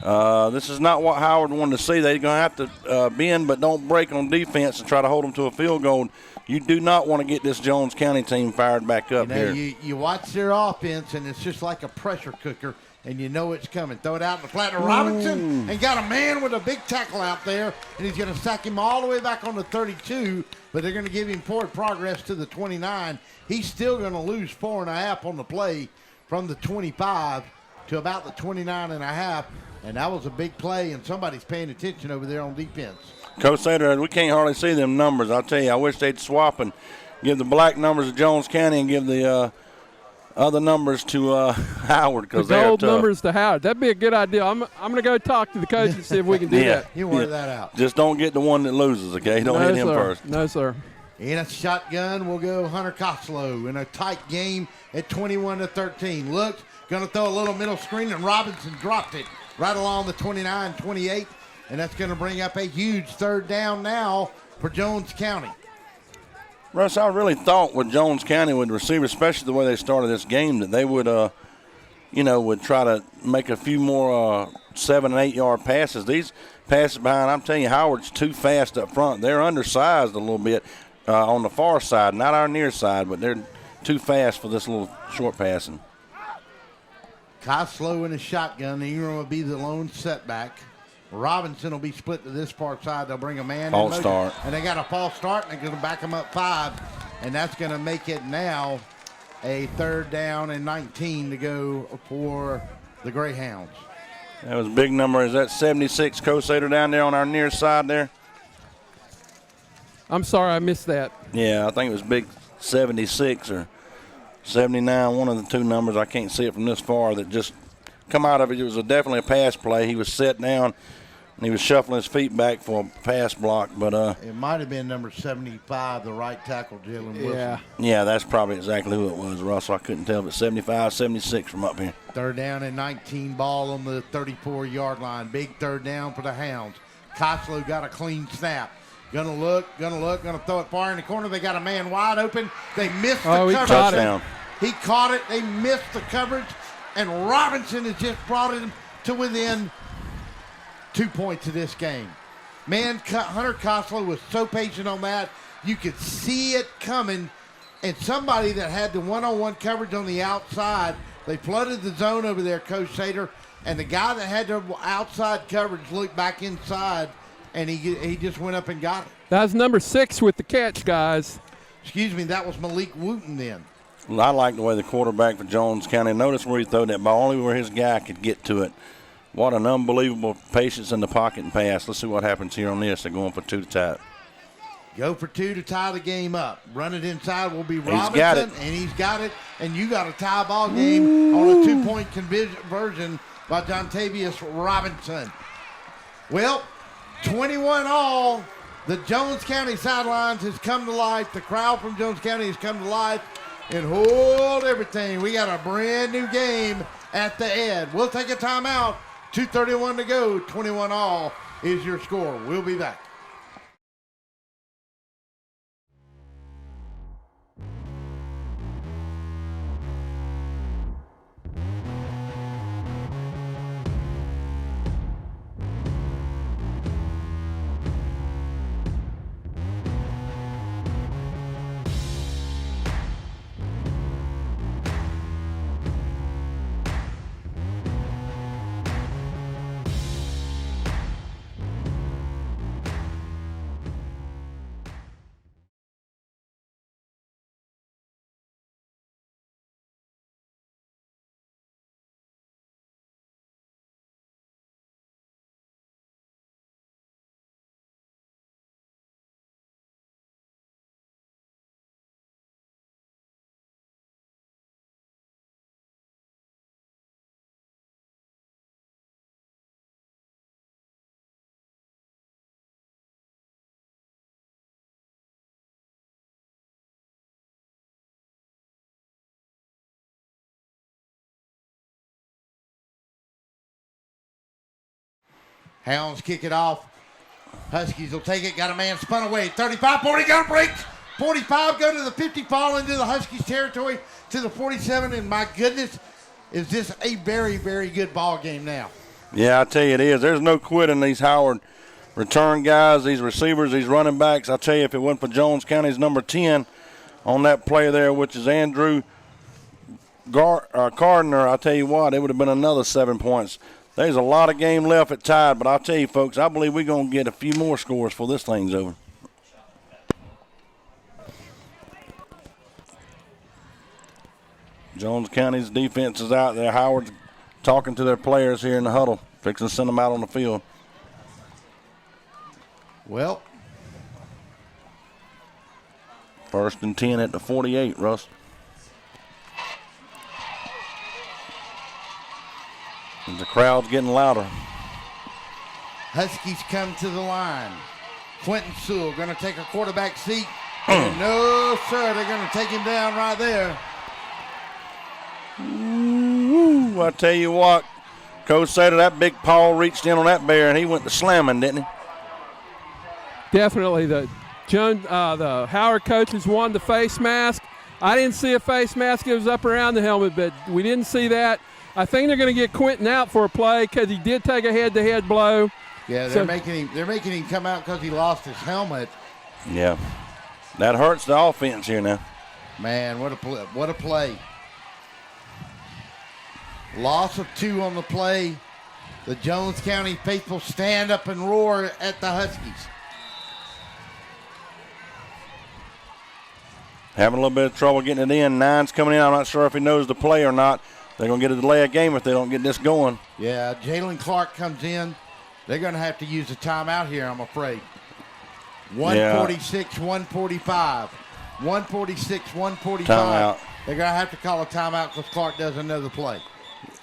This is not what Howard wanted to see. They're going to have to bend but don't break on defense and try to hold them to a field goal. You do not want to get this Jones County team fired back up here. You watch their offense, and it's just like a pressure cooker, and you know it's coming. Throw it out in the flat to Robinson, and got a man with a big tackle out there, and he's going to sack him all the way back on the 32, but they're going to give him forward progress to the 29. He's still going to lose 4.5 on the play from the 25 to about the 29.5. And that was a big play, and somebody's paying attention over there on defense. Coach Sater, we can't hardly see them numbers. I'll tell you, I wish they'd swap and give the black numbers to Jones County and give the other numbers to Howard, because they're tough. The gold numbers to Howard. That'd be a good idea. I'm going to go talk to the coach and see if we can do that. You work that out. Just don't get the one that loses, okay? Don't hit him first. No, sir. In a shotgun, we'll go Hunter Costello in a tight game at 21-13. Look, going to throw a little middle screen, and Robinson dropped it right along the 29-28, and that's going to bring up a huge 3rd down now for Jones County. Russ, I really thought with Jones County, with receivers, especially the way they started this game, that they would, would try to make a few more 7 and 8 yard passes. These passes behind, I'm telling you, Howard's too fast up front. They're undersized a little bit on the far side, not our near side, but they're too fast for this little short passing. Koslow in a shotgun. Ingram will be the lone setback. Robinson will be split to this far side. They'll bring a man false in start. And they got a false start, and they're going to back them up 5. And that's going to make it now a 3rd down and 19 to go for the Greyhounds. That was a big number. Is that 76 Cosater down there on our near side there? I'm sorry, I missed that. Yeah, I think it was big 76 or 79, one of the two numbers. I can't see it from this far that just come out of it. It was definitely a pass play. He was set down, and he was shuffling his feet back for a pass block. But it might have been number 75, the right tackle, Jalen Wilson. Yeah, that's probably exactly who it was, Russell. I couldn't tell if it's 75, 76 from up here. 3rd down and 19, ball on the 34-yard line. Big 3rd down for the Hounds. Koslow got a clean snap. Gonna look, gonna throw it far in the corner. They got a man wide open. They missed the coverage. Touchdown. He caught it. They missed the coverage. And Robinson has just brought him to within 2 points of this game. Man, Hunter Koslow was so patient on that. You could see it coming. And somebody that had the one-on-one coverage on the outside, they flooded the zone over there, Coach Sater. And the guy that had the outside coverage looked back inside, and he just went up and got it. That's number 6 with the catch, guys. Excuse me, that was Malik Wooten then. Well, I like the way the quarterback for Jones County, notice where he threw that ball, only where his guy could get to it. What an unbelievable patience in the pocket and pass. Let's see what happens here on this. They're going for 2 to tie it. Go for 2 to tie the game up. Run it inside will be Robinson. He's got it. And he's got it. And you got a tie ball game on a 2-point conversion by Jontavius Robinson. Well, 21 all. The Jones County sidelines has come to life. The crowd from Jones County has come to life and hold everything. We got a brand new game at the Ed. We'll take a timeout. 2:31 to go. 21 all is your score. We'll be back. Hounds kick it off. Huskies will take it. Got a man spun away. 35, 40, got a break. 45, go to the 50, fall into the Huskies territory to the 47. And my goodness, is this a very, very good ball game now. Yeah, I tell you it is. There's no quitting these Howard return guys, these receivers, these running backs. I tell you, if it wasn't for Jones County's number 10 on that play there, which is Andrew Gardner, I tell you what, it would have been another 7 points. There's a lot of game left at tied, but I'll tell you, folks, I believe we're going to get a few more scores before this thing's over. Jones County's defense is out there. Howard's talking to their players here in the huddle, fixing to send them out on the field. Well, 1st and 10 at the 48, Russ. And the crowd's getting louder. Huskies come to the line. Quentin Sewell going to take a quarterback seat. No, sir, they're going to take him down right there. Ooh, I tell you what, Coach said that big paw reached in on that bear and he went to slamming, didn't he? Definitely the The Howard coaches won the face mask. I didn't see a face mask. It was up around the helmet, but we didn't see that. I think they're going to get Quentin out for a play because he did take a head-to-head blow. Yeah, they're making him come out because he lost his helmet. Yeah, that hurts the offense here now. Man, what a play. Loss of 2 on the play. The Jones County faithful stand up and roar at the Huskies. Having a little bit of trouble getting it in. 9's coming in. I'm not sure if he knows the play or not. They're going to get a delay of game if they don't get this going. Yeah, Jalen Clark comes in. They're going to have to use a timeout here, I'm afraid. 146, 145. 146, 145. Timeout. They're going to have to call a timeout because Clark doesn't know the play.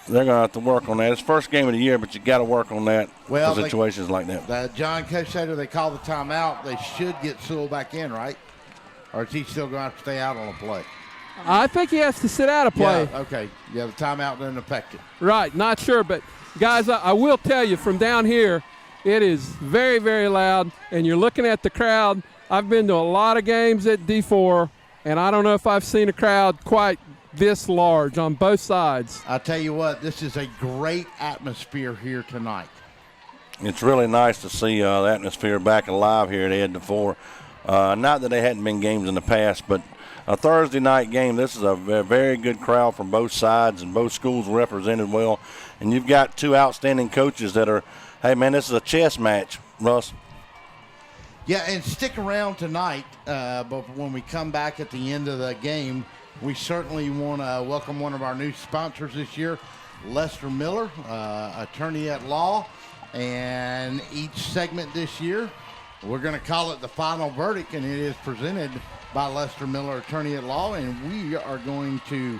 They're going to have to work on that. It's first game of the year, but you got to work on that Well, for situations like that. John Cosater, they call the timeout. They should get Sewell back in, right? Or is he still going to have to stay out on a play? I think he has to sit out a play. Yeah, okay. Yeah, the timeout doesn't affect it. Right, not sure. But, guys, I will tell you from down here, it is very, very loud, and you're looking at the crowd. I've been to a lot of games at D4, and I don't know if I've seen a crowd quite this large on both sides. I tell you what, this is a great atmosphere here tonight. It's really nice to see the atmosphere back alive here at Ed D4. Not that they hadn't been games in the past, but a Thursday night game, this is a very good crowd from both sides, and both schools represented well. And you've got 2 outstanding coaches that are, hey, man, this is a chess match, Russ. Yeah, and stick around tonight. But when we come back at the end of the game, we certainly want to welcome one of our new sponsors this year, Lester Miller, attorney at law. And each segment this year, we're going to call it the final verdict, and it is presented by Lester Miller, attorney at law. And we are going to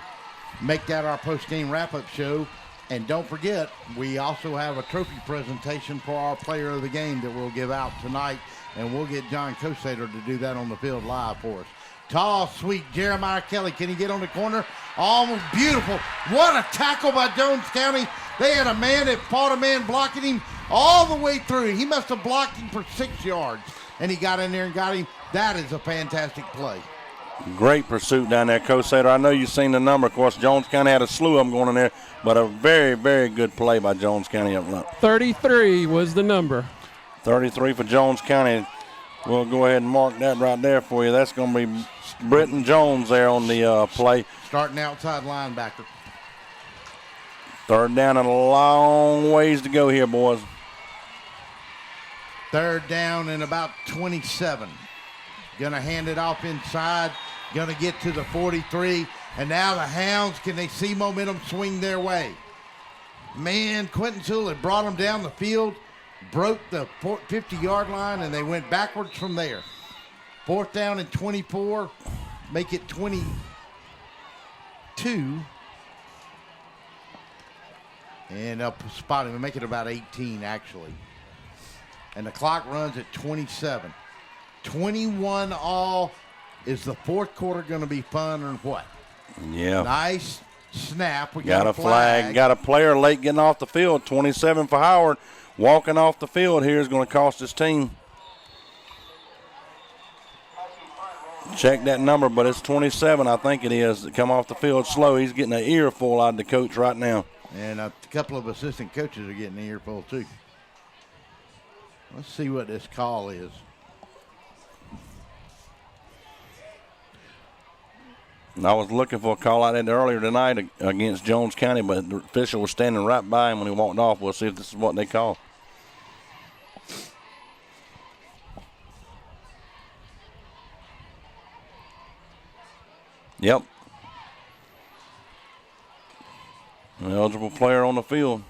make that our post-game wrap-up show. And don't forget, we also have a trophy presentation for our player of the game that we'll give out tonight. And we'll get John Cosater to do that on the field live for us. Tall, sweet Jeremiah Kelly. Can he get on the corner? Almost beautiful. What a tackle by Jones County. They had a man that fought a man blocking him all the way through. He must have blocked him for 6 yards. And he got in there and got him. That is a fantastic play. Great pursuit down there, Cosater. I know you've seen the number. Of course, Jones County had a slew of them going in there, but a very, very good play by Jones County up front. 33 was the number. 33 for Jones County. We'll go ahead and mark that right there for you. That's going to be Britton Jones there on the play. Starting outside linebacker. 3rd down and a long ways to go here, boys. 3rd down and about 27. Going to hand it off inside. Going to get to the 43. And now the Hounds, can they see momentum swing their way? Man, Quentin Sewell had brought them down the field, broke the 50-yard line, and they went backwards from there. 4th down and 24. Make it 22. And up spot him and make it about 18, actually. And the clock runs at 27. 21 all. Is the 4th quarter going to be fun or what? Yeah. Nice snap. We got a flag. Got a player late getting off the field. 27 for Howard. Walking off the field here is going to cost his team. Check that number, but it's 27, I think it is, to come off the field slow. He's getting an earful out of the coach right now. And a couple of assistant coaches are getting an earful too. Let's see what this call is. And I was looking for a call out there earlier tonight against Jones County, but the official was standing right by him when he walked off. We'll see if this is what they call. Yep. An eligible player on the field.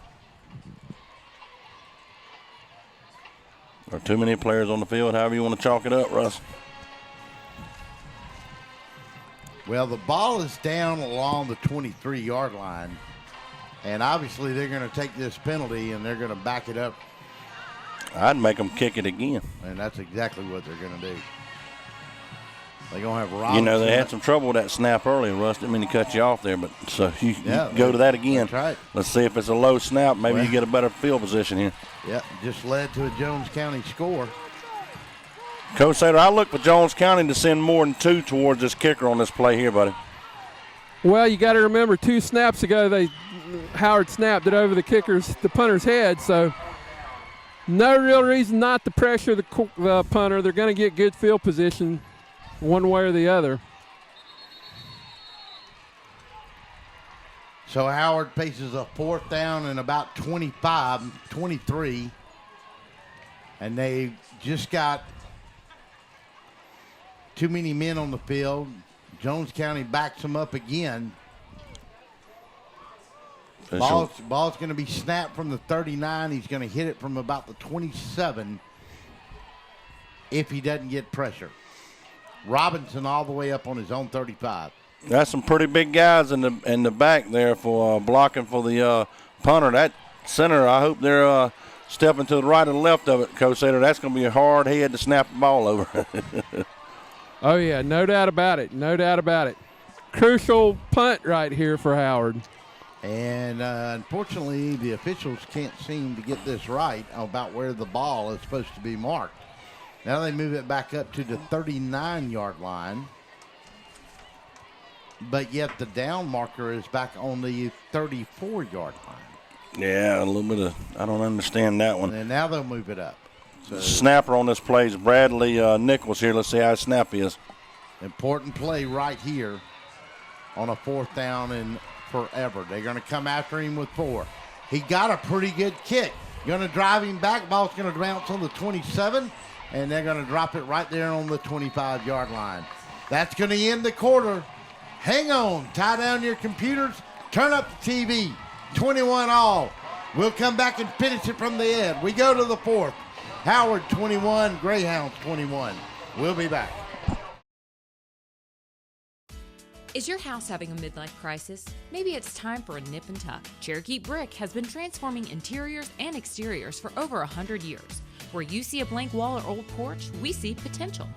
There are too many players on the field, however you want to chalk it up, Russ. Well, the ball is down along the 23-yard line, and obviously they're going to take this penalty and they're going to back it up. I'd make them kick it again. And that's exactly what they're going to do. They're going to have Robinson. You know, they had some trouble with that snap earlier, Russ. Didn't mean to cut you off there, but so you go to that again. That's right. Let's see if it's a low snap. Maybe you get a better field position here. Yeah, just led to a Jones County score. Coach Sater, I look for Jones County to send more than 2 towards this kicker on this play here, buddy. Well, you got to remember 2 snaps ago, Howard snapped it over the punter's head, so no real reason not to pressure the punter. They're going to get good field position one way or the other. So Howard faces a 4th down and about 23, and they just got too many men on the field. Jones County backs them up again. Ball's going to be snapped from the 39. He's going to hit it from about the 27 if he doesn't get pressure. Robinson all the way up on his own 35. That's some pretty big guys in the back there for blocking for the punter. That center, I hope they're stepping to the right and left of it, Coach Sater. That's going to be a hard head to snap the ball over. Oh, yeah, no doubt about it. No doubt about it. Crucial punt right here for Howard. And unfortunately, the officials can't seem to get this right about where the ball is supposed to be marked. Now they move it back up to the 39-yard line. But yet the down marker is back on the 34-yard line. Yeah, a little bit of, I don't understand that one. And now they'll move it up. So snapper on this play is Bradley Nichols here. Let's see how his snap is. Important play right here on a 4th down and forever. They're going to come after him with 4. He got a pretty good kick. Going to drive him back. Ball's going to bounce on the 27, and they're going to drop it right there on the 25-yard line. That's going to end the quarter. Hang on. Tie down your computers. Turn up the TV. 21 all. We'll come back and finish it from the end. We go to the 4th. Howard 21, Greyhounds 21. We'll be back. Is your house having a midlife crisis? Maybe it's time for a nip and tuck. Cherokee Brick has been transforming interiors and exteriors for over 100 years. Where you see a blank wall or old porch, we see potential.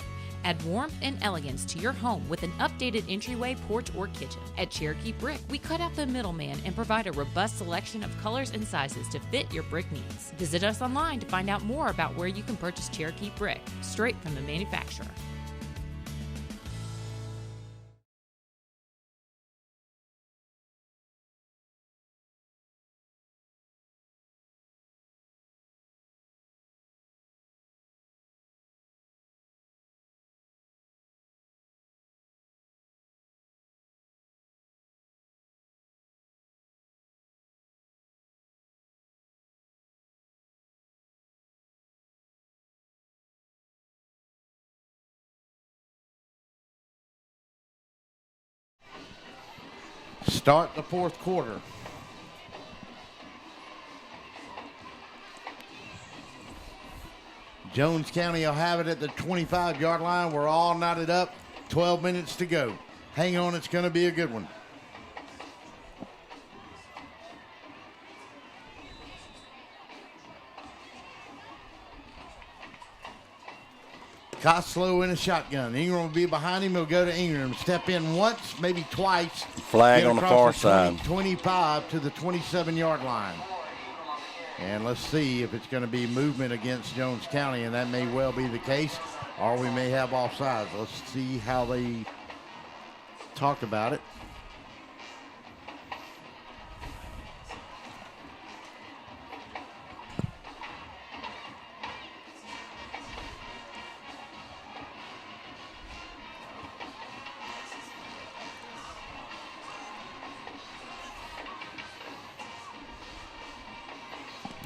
Add warmth and elegance to your home with an updated entryway, porch, or kitchen. At Cherokee Brick, we cut out the middleman and provide a robust selection of colors and sizes to fit your brick needs. Visit us online to find out more about where you can purchase Cherokee Brick, straight from the manufacturer. Start the 4th quarter. Jones County will have it at the 25-yard line. We're all knotted up. 12 minutes to go. Hang on, it's going to be a good one. Koslow in a shotgun. Ingram will be behind him. He'll go to Ingram. Step in once, maybe twice. Flag on the far side. 25 to the 27-yard line. And let's see if it's going to be movement against Jones County, and that may well be the case, or we may have offsides. Let's see how they talk about it.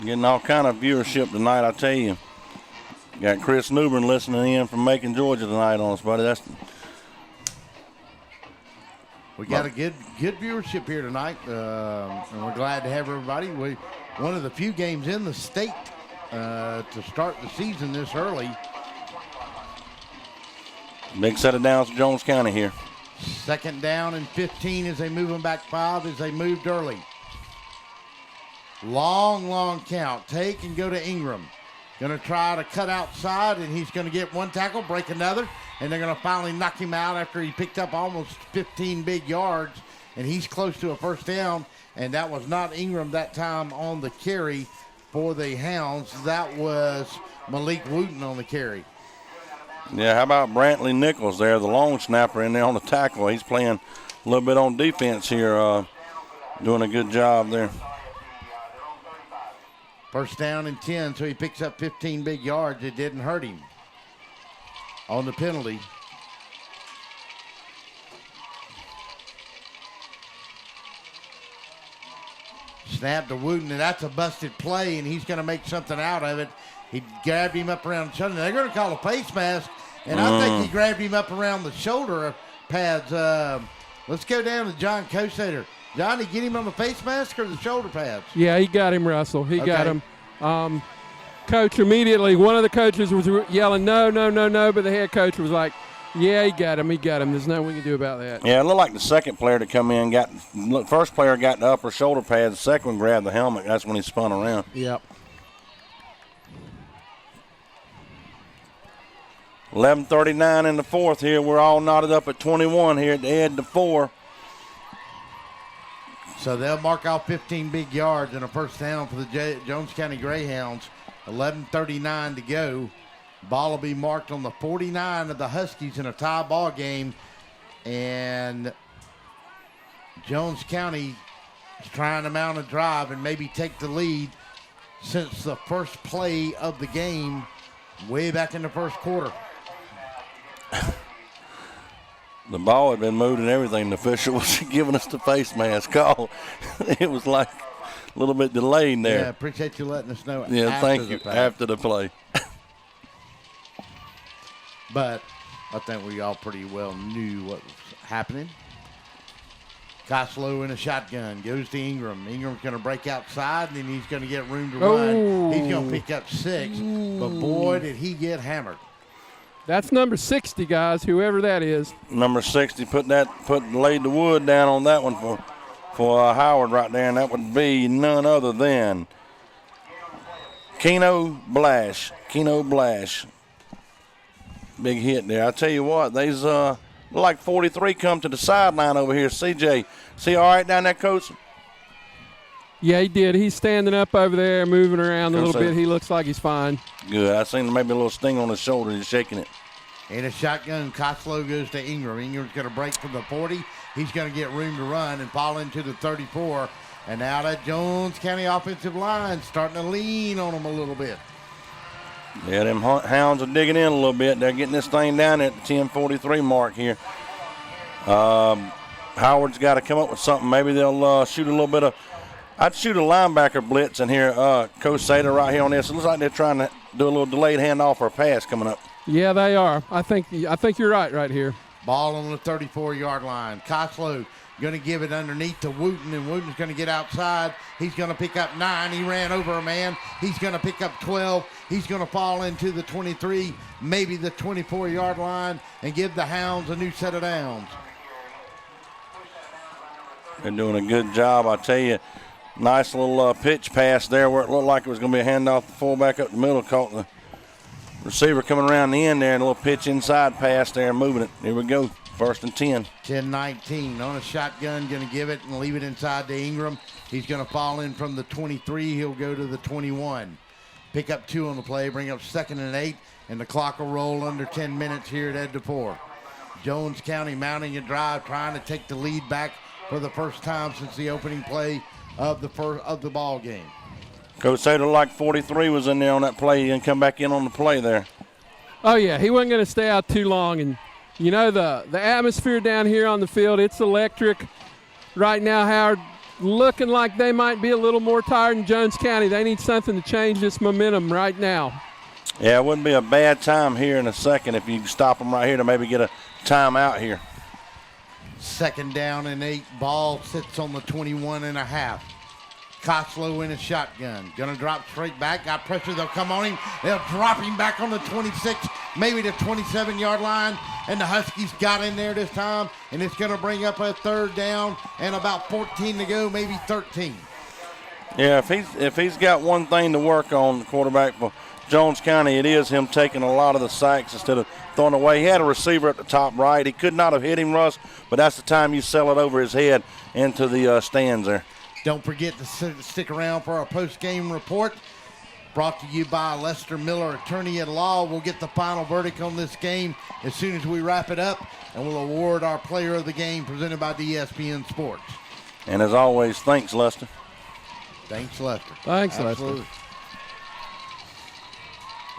Getting all kind of viewership tonight, I tell you. Got Chris Newbern listening in from Macon, Georgia tonight on us, buddy. We got a good viewership here tonight, and we're glad to have everybody. One of the few games in the state to start the season this early. Big set of downs to Jones County here. 2nd down and 15 as they move them back 5 as they moved early. Long count. Take and go to Ingram. Going to try to cut outside, and he's going to get one tackle, break another, and they're going to finally knock him out after he picked up almost 15 big yards, and he's close to a 1st down, and that was not Ingram that time on the carry for the Hounds. That was Malik Wooten on the carry. Yeah, how about Brantley Nichols there, the long snapper in there on the tackle. He's playing a little bit on defense here, doing a good job there. First down and 10, so he picks up 15 big yards. It didn't hurt him on the penalty. Snap to Wooten, and that's a busted play, and he's going to make something out of it. He grabbed him up around the shoulder. They're going to call a face mask, and I think he grabbed him up around the shoulder pads. Let's go down to John Cosater. Johnny, get him on the face mask or the shoulder pads? Yeah, he got him, Russell. He got him. Coach immediately, one of the coaches was yelling, no, but the head coach was like, yeah, he got him. There's nothing we can do about that. Yeah, it looked like the second player to come in first player got the upper shoulder pads, the second one grabbed the helmet. That's when he spun around. Yep. 11:39 in the fourth here. We're all knotted up at 21 here at the end of 4. So they'll mark out 15 big yards and a first down for the Jones County Greyhounds. 11:39 to go. Ball will be marked on the 49 of the Huskies in a tie ball game. And Jones County is trying to mount a drive and maybe take the lead since the first play of the game way back in the first quarter. The ball had been moved and everything. The official was giving us the face mask call. It was like a little bit delayed there. Yeah, appreciate you letting us know. Yeah, thank you. After the play. But I think we all pretty well knew what was happening. Koslow in a shotgun, goes to Ingram. Ingram's going to break outside, and then he's going to get room to run. He's going to pick up 6. But, boy, did he get hammered. That's number 60, guys, whoever that is. Number 60 laid the wood down on that one for Howard right there, and that would be none other than Keno Blash. Big hit there. I tell you what, there's like 43 come to the sideline over here. CJ, see all right down there, Coach? Yeah, he did. He's standing up over there, moving around a little bit. He looks like he's fine. Good. I seen maybe a little sting on his shoulder. He's shaking it. In a shotgun, Koslow goes to Ingram. Ingram's going to break from the 40. He's going to get room to run and fall into the 34. And now that Jones County offensive line starting to lean on him a little bit. Yeah, them Hounds are digging in a little bit. They're getting this thing down at the 10:43 mark here. Howard's got to come up with something. Maybe they'll shoot a little bit of – I'd shoot a linebacker blitz in here. Coach Sater right here on this. It looks like they're trying to do a little delayed handoff or a pass coming up. Yeah, they are. I think you're right here. Ball on the 34-yard line. Koslow going to give it underneath to Wooten, and Wooten's going to get outside. He's going to pick up 9. He ran over a man. He's going to pick up 12. He's going to fall into the 23, maybe the 24-yard line, and give the Hounds a new set of downs. They're doing a good job, I tell you. Nice little pitch pass there where it looked like it was going to be a handoff. The fullback up the middle caught the receiver coming around the end there, and a little pitch inside pass there, moving it. Here we go. First and 10. 10-19 on a shotgun, going to give it and leave it inside to Ingram. He's going to fall in from the 23. He'll go to the 21. Pick up 2 on the play, bring up 2nd and 8, and the clock will roll under 10 minutes here at Ed DeFore. Jones County mounting a drive, trying to take the lead back for the first time since the opening play of the ball game. Coach Sater, like 43 was in there on that play and come back in on the play there. Oh, yeah, he wasn't going to stay out too long. And, you know, the atmosphere down here on the field, it's electric. Right now, Howard looking like they might be a little more tired than Jones County. They need something to change this momentum right now. Yeah, it wouldn't be a bad time here in a second if you can stop them right here to maybe get a timeout here. 2nd down and 8. Ball sits on the 21.5. Koslow in a shotgun. Going to drop straight back. Got pressure. They'll come on him. They'll drop him back on the 26, maybe the 27-yard line. And the Huskies got in there this time. And it's going to bring up a 3rd down and about 14 to go, maybe 13. Yeah, if he's got one thing to work on, the quarterback for Jones County, it is him taking a lot of the sacks instead of throwing away. He had a receiver at the top right. He could not have hit him, Russ, but that's the time you sell it over his head into the stands there. Don't forget to stick around for our post-game report. brought to you by Lester Miller, attorney at law. We'll get the final verdict on this game as soon as we wrap it up, and we'll award our player of the game presented by ESPN Sports. And as always, thanks, Lester. Thanks, Lester. Thanks, Absolutely. Lester.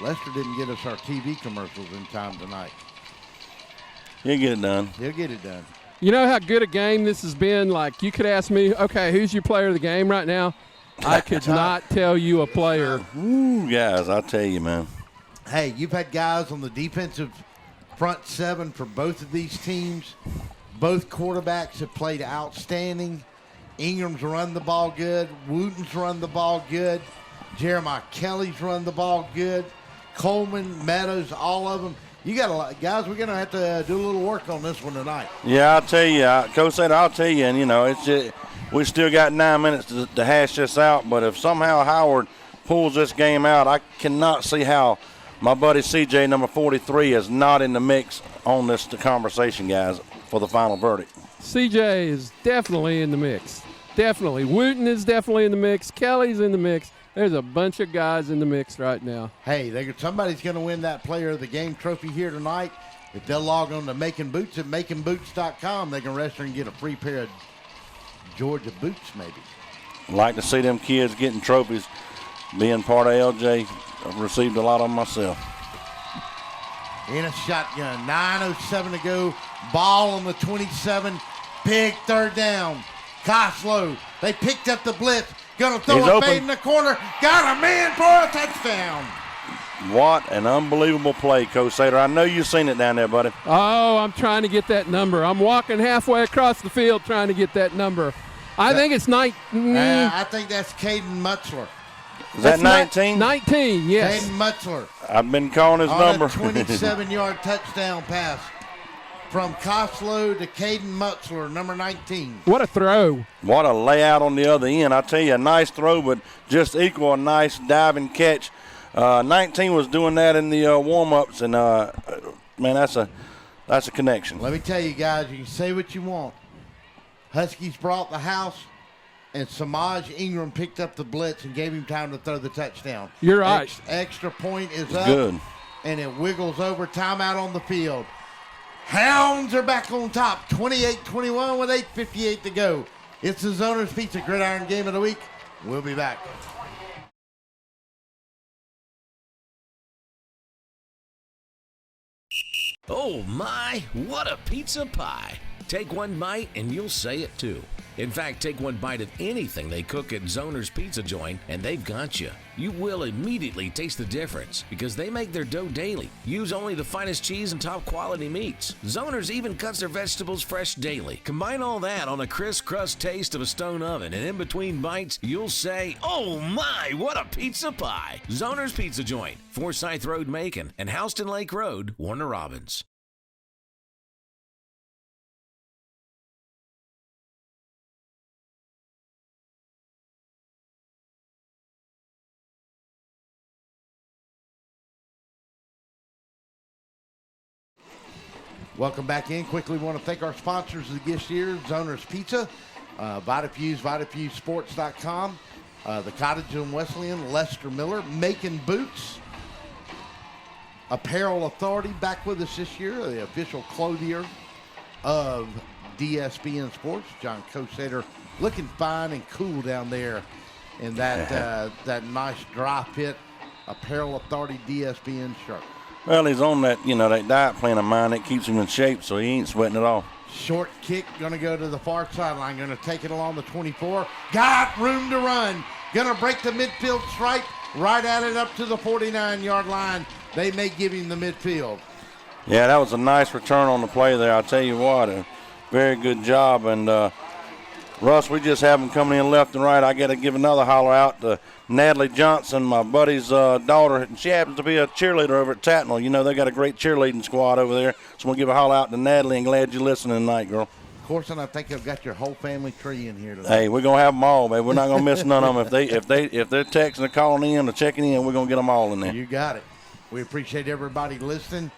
Lester didn't get us our TV commercials in time tonight. He'll get it done. He'll get it done. You know how good a game this has been? Like, you could ask me, okay, who's your player of the game right now? I could not tell you a player. Ooh, guys, I'll tell you, man. Hey, you've had guys on the defensive front seven for both of these teams. Both quarterbacks have played outstanding. Ingram's run the ball good. Wooten's run the ball good. Jeremiah Kelly's run the ball good. Coleman, Meadows, all of them. You got a lot, guys. We're going to have to do a little work on this one tonight. Yeah, I'll tell you, Coach said, I'll tell you, and it's just, we still got 9 minutes to hash this out. But if somehow Howard pulls this game out, I cannot see how my buddy CJ, number 43, is not in the mix on this conversation, guys, for the final verdict. CJ is definitely in the mix. Definitely. Wooten is definitely in the mix. Kelly's in the mix. There's a bunch of guys in the mix right now. Hey, somebody's going to win that player of the game trophy here tonight. If they'll log on to Making Boots at makingboots.com, they can register and get a free pair of Georgia boots maybe. Like to see them kids getting trophies. Being part of LJ, I've received a lot of them myself. In a shotgun, 9:07 to go. Ball on the 27. Big third down. Koslow, they picked up the blitz. Going to throw a fade in the corner. Got a man for a touchdown. What an unbelievable play, Coach Sater. I know you've seen it down there, buddy. Oh, I'm trying to get that number. I'm walking halfway across the field trying to get that number. I think it's 19. I think that's Caden Mutzler. Is that 19? 19, yes. Caden Mutzler. I've been calling his number. A 27-yard touchdown pass from Koslow to Caden Mutzler, number 19. What a throw. What a layout on the other end. I tell you, a nice throw, but just equal a nice diving catch. 19 was doing that in the warm-ups, and, man, that's a connection. Let me tell you, guys, you can say what you want. Huskies brought the house, and Samaj Ingram picked up the blitz and gave him time to throw the touchdown. You're right. Extra point is up. Good. And it wiggles over. Timeout on the field. Hounds are back on top, 28-21 with 8:58 to go. It's the Zoners Pizza Gridiron Game of the Week. We'll be back. Oh my, what a pizza pie. Take one bite and you'll say it too. In fact, take one bite of anything they cook at Zoner's Pizza Joint and they've got you. You will immediately taste the difference because they make their dough daily. Use only the finest cheese and top quality meats. Zoner's even cuts their vegetables fresh daily. Combine all that on a crisp crust taste of a stone oven, and in between bites, you'll say, oh my, what a pizza pie. Zoner's Pizza Joint, Forsyth Road, Macon, and Houston Lake Road, Warner Robins. Welcome back in. Quickly want to thank our sponsors this year, Zoner's Pizza, Vitafuse, VitaFuseSports.com, the Cottage in Wesleyan, Lester Miller, Making Boots, Apparel Authority back with us this year, the official clothier of DSBN Sports. John Cosater looking fine and cool down there in that that nice dry fit Apparel Authority DSBN shirt. Well, he's on that, that diet plan of mine that keeps him in shape, so he ain't sweating at all. Short kick, going to go to the far sideline, going to take it along the 24. Got room to run. Going to break the midfield stripe, right at it up to the 49-yard line. They may give him the midfield. Yeah, that was a nice return on the play there. I'll tell you what, a very good job. And, Russ, we just have them coming in left and right. I got to give another holler out to Natalie Johnson, my buddy's daughter. And she happens to be a cheerleader over at Tatnall. They got a great cheerleading squad over there. So we'll give a holler out to Natalie, and glad you're listening tonight, girl. Of course, and I think I've got your whole family tree in here today. Hey, we're going to have them all, baby. We're not going to miss none of them. If they're texting or calling in or checking in, we're going to get them all in there. You got it. We appreciate everybody listening.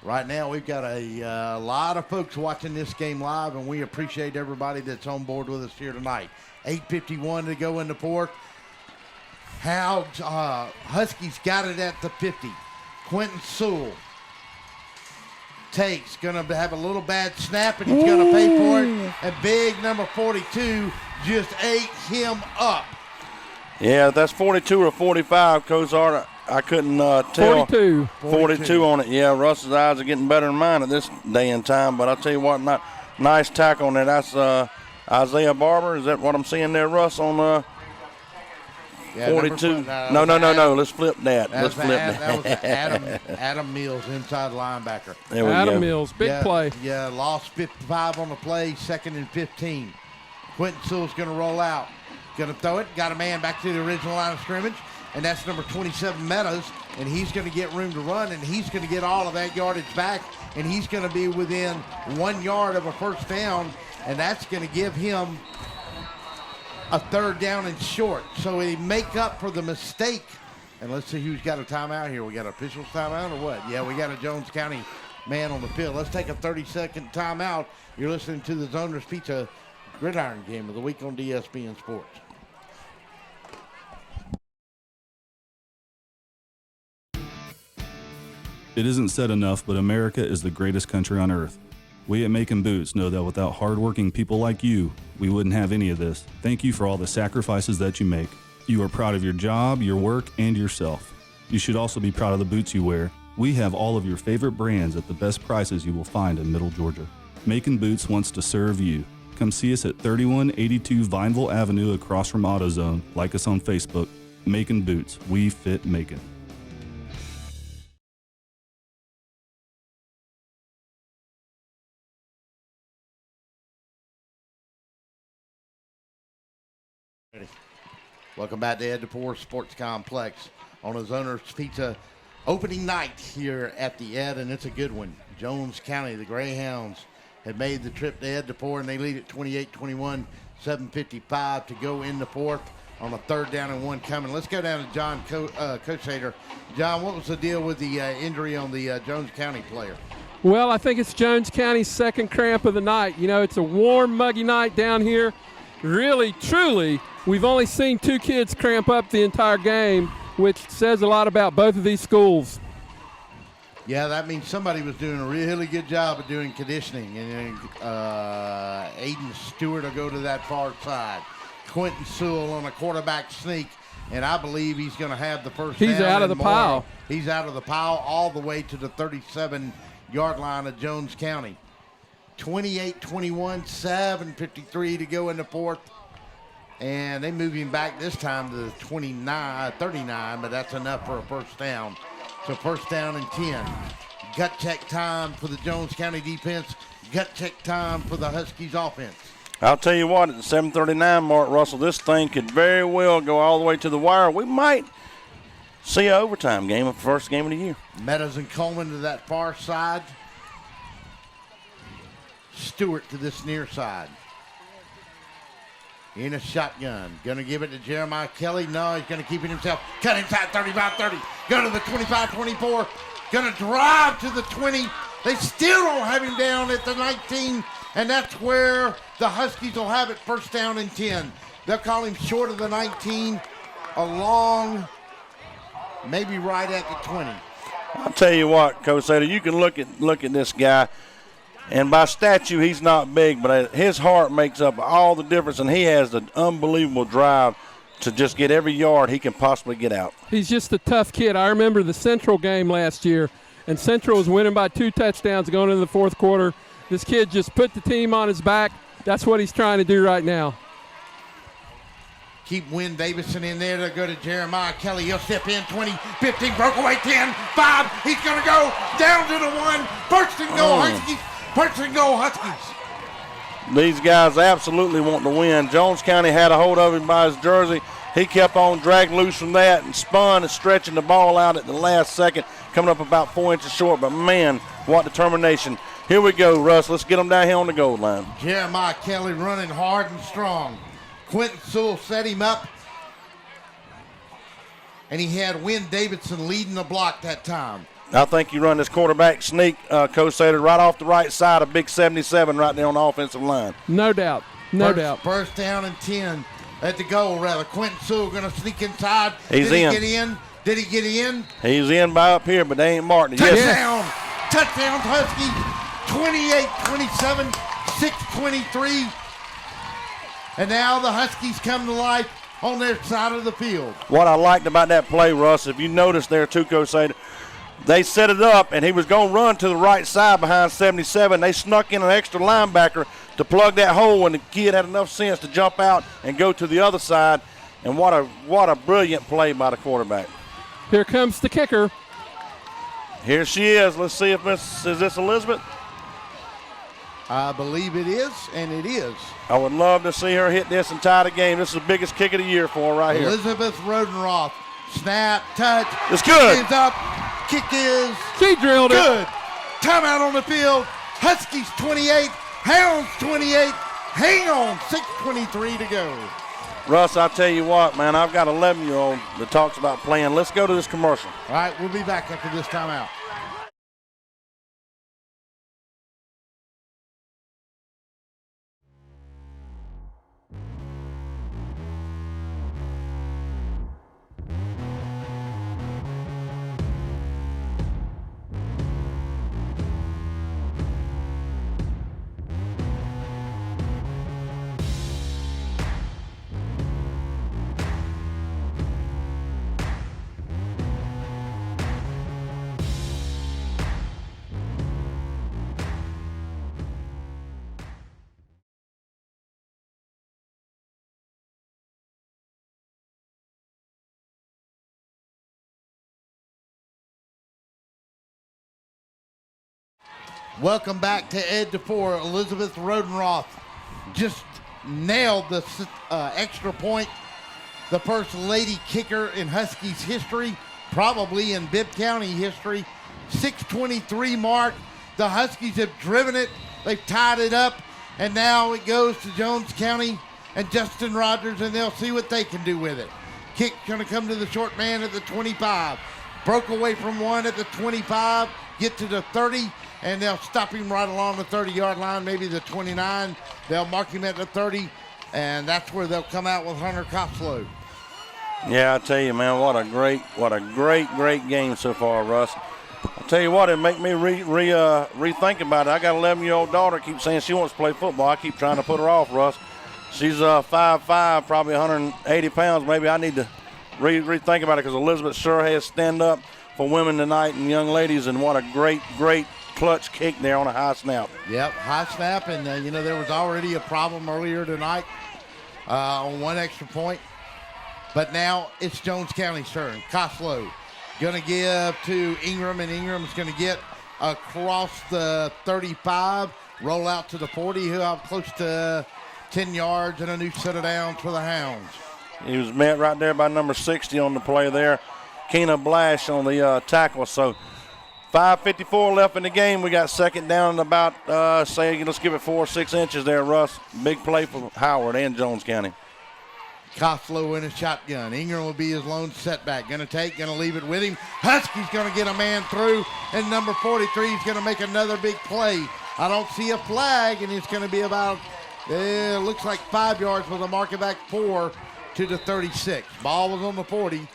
Right now, we've got a lot of folks watching this game live, and we appreciate everybody that's on board with us here tonight. 8:51 to go in the fourth. How Huskies got it at the 50. Quentin Sewell takes, going to have a little bad snap, and he's going to pay for it. And big number 42 just ate him up. Yeah, that's 42 or 45, Cozart. I couldn't tell. 42 on it. Yeah, Russ's eyes are getting better than mine at this day and time. But I'll tell you what, nice tackle on there. That's Isaiah Barber. Is that what I'm seeing there, Russ, on 42? No. Let's flip that. That was Adam Mills, inside linebacker. There we Adam go. Mills, big play. Yeah, lost 55 on the play, 2nd and 15. Quentin Sewell's going to roll out. Going to throw it. Got a man back to the original line of scrimmage, and that's number 27, Meadows, and he's going to get room to run, and he's going to get all of that yardage back, and he's going to be within 1 yard of a first down, and that's going to give him a 3rd down and short. So he make up for the mistake. And let's see who's got a timeout here. We got an official's timeout or what? Yeah, we got a Jones County man on the field. Let's take a 30-second timeout. You're listening to the Zoners Pizza Gridiron Game of the Week on DSBN Sports. It isn't said enough, but America is the greatest country on earth. We at Macon Boots know that without hardworking people like you, we wouldn't have any of this. Thank you for all the sacrifices that you make. You are proud of your job, your work, and yourself. You should also be proud of the boots you wear. We have all of your favorite brands at the best prices you will find in Middle Georgia. Macon Boots wants to serve you. Come see us at 3182 Vineville Avenue across from AutoZone. Like us on Facebook. Macon Boots. We fit Macon. Welcome back to Ed DePore Sports Complex on a Zoners Pizza opening night here at the Ed, and it's a good one. Jones County, the Greyhounds, have made the trip to Ed DePore, and they lead at 28-21, 7:55 to go in the fourth on a 3rd down and 1 coming. Let's go down to John Coachader. John, what was the deal with the injury on the Jones County player? Well, I think it's Jones County's 2nd cramp of the night. You know, it's a warm, muggy night down here. Really, truly, we've only seen 2 kids cramp up the entire game, which says a lot about both of these schools. Yeah, that means somebody was doing a really good job of doing conditioning. And Aiden Stewart will go to that far side. Quentin Sewell on a quarterback sneak, and I believe he's going to have the first down. He's out of the pile. He's out of the pile all the way to the 37-yard line of Jones County. 28-21, 7:53 to go in the fourth. And they move him back this time to the 39, but that's enough for a first down. So first down and 10. Gut check time for the Jones County defense. Gut check time for the Huskies offense. I'll tell you what, at the 7:39 mark, Russell, this thing could very well go all the way to the wire. We might see an overtime game, a first game of the year. Meadows and Coleman to that far side. Stewart to this near side. In a shotgun. Going to give it to Jeremiah Kelly. No, he's going to keep it himself. Cut inside 35-30. Go to the 25-24. Going to drive to the 20. They still don't have him down at the 19. And that's where the Huskies will have it first down and 10. They'll call him short of the 19. Along, maybe right at the 20. I'll tell you what, Coach Sater, you can look at this guy. And by stature, he's not big, but his heart makes up all the difference, and he has an unbelievable drive to just get every yard he can possibly get out. He's just a tough kid. I remember the Central game last year, and Central was winning by 2 touchdowns going into the fourth quarter. This kid just put the team on his back. That's what he's trying to do right now. Keep Wynn Davison in there to go to Jeremiah Kelly. He'll step in, 20, 15, broke away, 10, 5. He's going to go down to the 1. First and goal, Huskies. First and goal, Huskies. These guys absolutely want to win. Jones County had a hold of him by his jersey. He kept on dragging loose from that and spun and stretching the ball out at the last second, coming up about 4 inches short. But, man, what determination. Here we go, Russ. Let's get them down here on the goal line. Jeremiah Kelly running hard and strong. Quentin Sewell set him up. And he had Wynn Davidson leading the block that time. I think you run this quarterback sneak, Coach Sater, right off the right side of big 77 right there on the offensive line. No doubt. No doubt. First down and 10. at the goal, rather. Quentin Sewell going to sneak inside. He's Did in. he get in? Did he get in? He's in by up here, but they ain't marking it. Touchdown. Touchdown, Huskies. 28-27, 6:23. And now the Huskies come to life on their side of the field. What I liked about that play, Russ, if you notice there, Tuco said they set it up, and he was going to run to the right side behind 77. They snuck in an extra linebacker to plug that hole, and the kid had enough sense to jump out and go to the other side. And what a brilliant play by the quarterback. Here comes the kicker. Here she is. Let's see if is this Elizabeth? I believe it is, and it is. I would love to see her hit this and tie the game. This is the biggest kick of the year for her right here. Elizabeth Rodenroth. Snap, touch. It's good. Hands up. Kick is She drilled good. it. Timeout on the field. Huskies 28, Hounds 28. Hang on, 6:23 to go. Russ, I'll tell you what, man, I've got an 11-year-old that talks about playing. Let's go to this commercial. All right, we'll be back after this timeout. Welcome back to Ed DeFore. Elizabeth Rodenroth just nailed the extra point. The first lady kicker in Huskies history, probably in Bibb County history. 6:23 mark. The Huskies have driven it. They've tied it up. And now it goes to Jones County and Justin Rogers, and they'll see what they can do with it. Kick going to come to the short man at the 25. Broke away from one at the 25. Get to the 30. And they'll stop him right along the 30-yard line, maybe the 29. They'll mark him at the 30, and that's where they'll come out with Hunter Koslow. Yeah, I tell you, man, what a great game so far, Russ. I'll tell you what, it make me rethink about it. I got an 11-year-old daughter, keeps saying she wants to play football. I keep trying to put her off, Russ. She's 5'5", probably 180 pounds. Maybe I need to rethink about it because Elizabeth sure has stand up for women tonight and young ladies, and what a great clutch kick there on a high snap. Yep, high snap, and there was already a problem earlier tonight on one extra point. But now it's Jones County's turn. Koslow going to give to Ingram, and Ingram's going to get across the 35, roll out to the 40. He'll have close to 10 yards and a new set of downs for the Hounds. He was met right there by number 60 on the play there. Keena Blash on the tackle. So 5:54 left in the game. We got second down and about, let's give it 4 or 6 inches there, Russ. Big play for Howard and Jones County. Koslow in a shotgun. Ingram will be his lone setback. Going to leave it with him. Huskies going to get a man through, and number 43 is going to make another big play. I don't see a flag, and it's going to be about, looks like 5 yards with a marker back 4 to the 36. Ball was on the 40.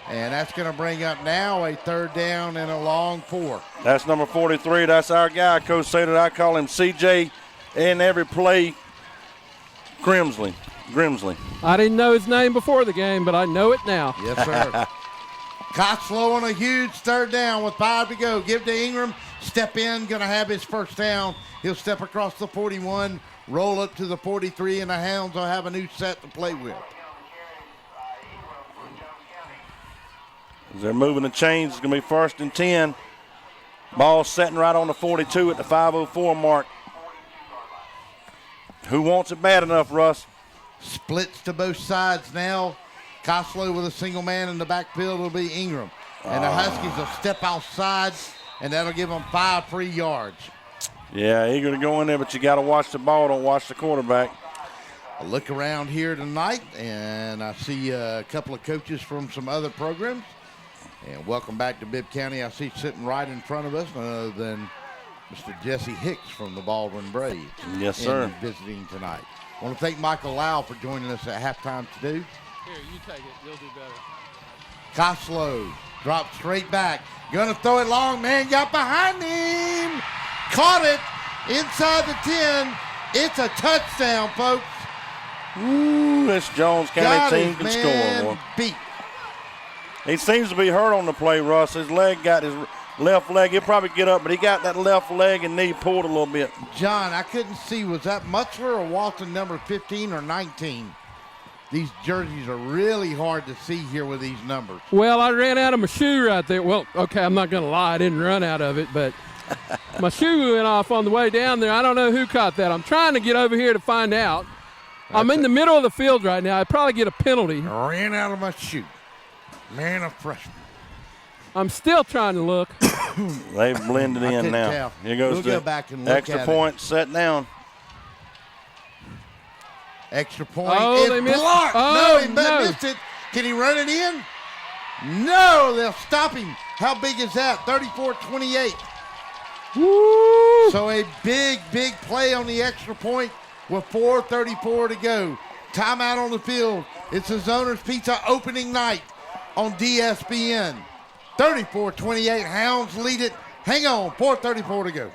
And that's going to bring up now a third down and a long 4. That's number 43. That's our guy, Coach Sater. I call him CJ in every play. Grimsley. I didn't know his name before the game, but I know it now. Yes, sir. Koslow on a huge third down with 5 to go. Give to Ingram. Step in. Going to have his first down. He'll step across the 41, roll up to the 43, and the Hounds will have a new set to play with. As they're moving the chains, it's going to be 1st and 10. Ball setting right on the 42 at the 5:04 mark. Who wants it bad enough, Russ? Splits to both sides now. Koslow with a single man in the backfield will be Ingram. And the Huskies will step outside, and that'll give them 5 free yards. Yeah, eager to go in there, but you got to watch the ball. Don't watch the quarterback. I look around here tonight, and I see a couple of coaches from some other programs. And welcome back to Bibb County. I see sitting right in front of us none other than Mr. Jesse Hicks from the Baldwin Braves. Yes, sir. Visiting tonight. I want to thank Michael Lau for joining us at halftime today. Here, you take it. You'll do better. Koslow drops straight back. Gonna throw it long. Man got behind him. Caught it inside the 10. It's a touchdown, folks. Ooh, this Jones County team can score. Boy. Beat. He seems to be hurt on the play, Russ. His leg got his left leg. He'll probably get up, but he got that left leg and knee pulled a little bit. John, I couldn't see. Was that Mutzler or Walton number 15 or 19? These jerseys are really hard to see here with these numbers. Well, I ran out of my shoe right there. Well, okay, I'm not going to lie. I didn't run out of it, but my shoe went off on the way down there. I don't know who caught that. I'm trying to get over here to find out. I'm in the middle of the field right now. I'd probably get a penalty. I ran out of my shoe. Man, a freshman. I'm still trying to look. They've blended in now. Tell. Here goes we'll the go back and look extra at point it. set down. Extra point. Oh, it's they missed. blocked. Oh, He no. missed it. Can he run it in? No, they'll stop him. How big is that? 34-28. Woo! So a big, big play on the extra point with 4:34 to go. Timeout on the field. It's the Zoners Pizza opening night on DSBN. 34-28. Hounds lead it. Hang on. 4:34 to go.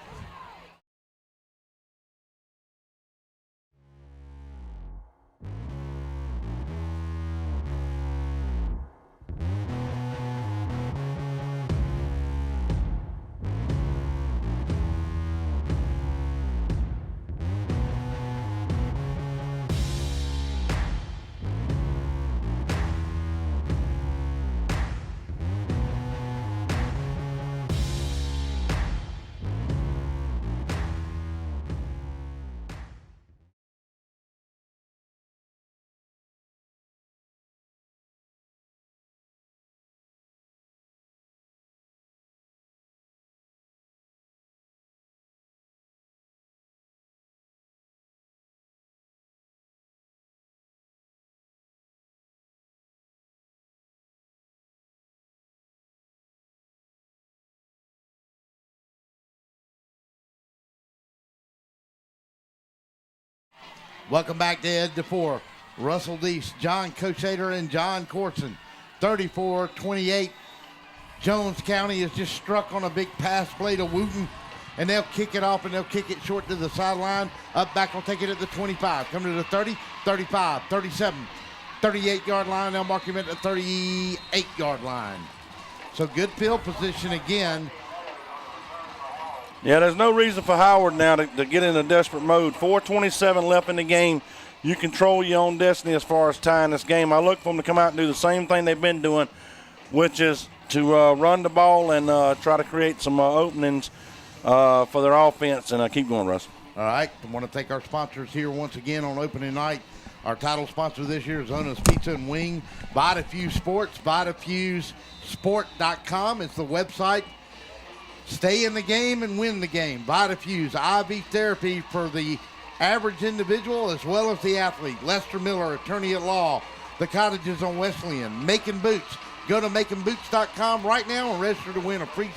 Welcome back to Ed DeFore. Russell Deese, John Kochater, and John Corson. 34-28. Jones County has just struck on a big pass play to Wooten, and they'll kick it off, and they'll kick it short to the sideline. Up back, will take it at the 25. Come to the 30, 35, 37, 38-yard line. They'll mark him at the 38-yard line. So good field position again. Yeah, there's no reason for Howard now to get in a desperate mode. 4:27 left in the game. You control your own destiny as far as tying this game. I look for them to come out and do the same thing they've been doing, which is to run the ball and try to create some openings for their offense. And keep going, Russ. All right. I want to thank our sponsors here once again on opening night. Our title sponsor this year is Zona's Pizza and Wing. VitaFuse Sports, VitaFuseSport.com is the website. Stay in the game and win the game. VitaFuse, IV therapy for the average individual as well as the athlete. Lester Miller, attorney at law. The Cottages on Wesleyan. Macon Boots. Go to MaconBoots.com right now and register to win a free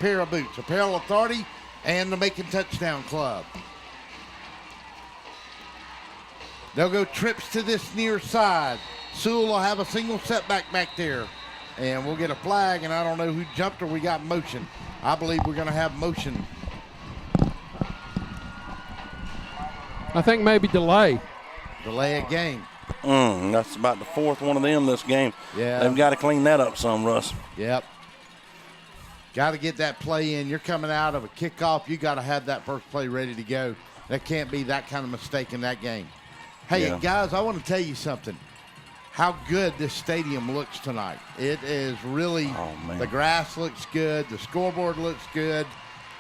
pair of boots. Apparel Authority and the Macon Touchdown Club. They'll go trips to this near side. Sewell will have a single setback back there. And we'll get a flag, and I don't know who jumped or we got motion. I believe we're going to have motion. I think maybe delay. Delay a game. That's about the fourth one of them this game. Yeah. They've got to clean that up some, Russ. Yep. Got to get that play in. You're coming out of a kickoff. You got to have that first play ready to go. There can't be that kind of mistake in that game. Hey, guys, I want to tell you something. How good this stadium looks tonight. It is really, the grass looks good. The scoreboard looks good.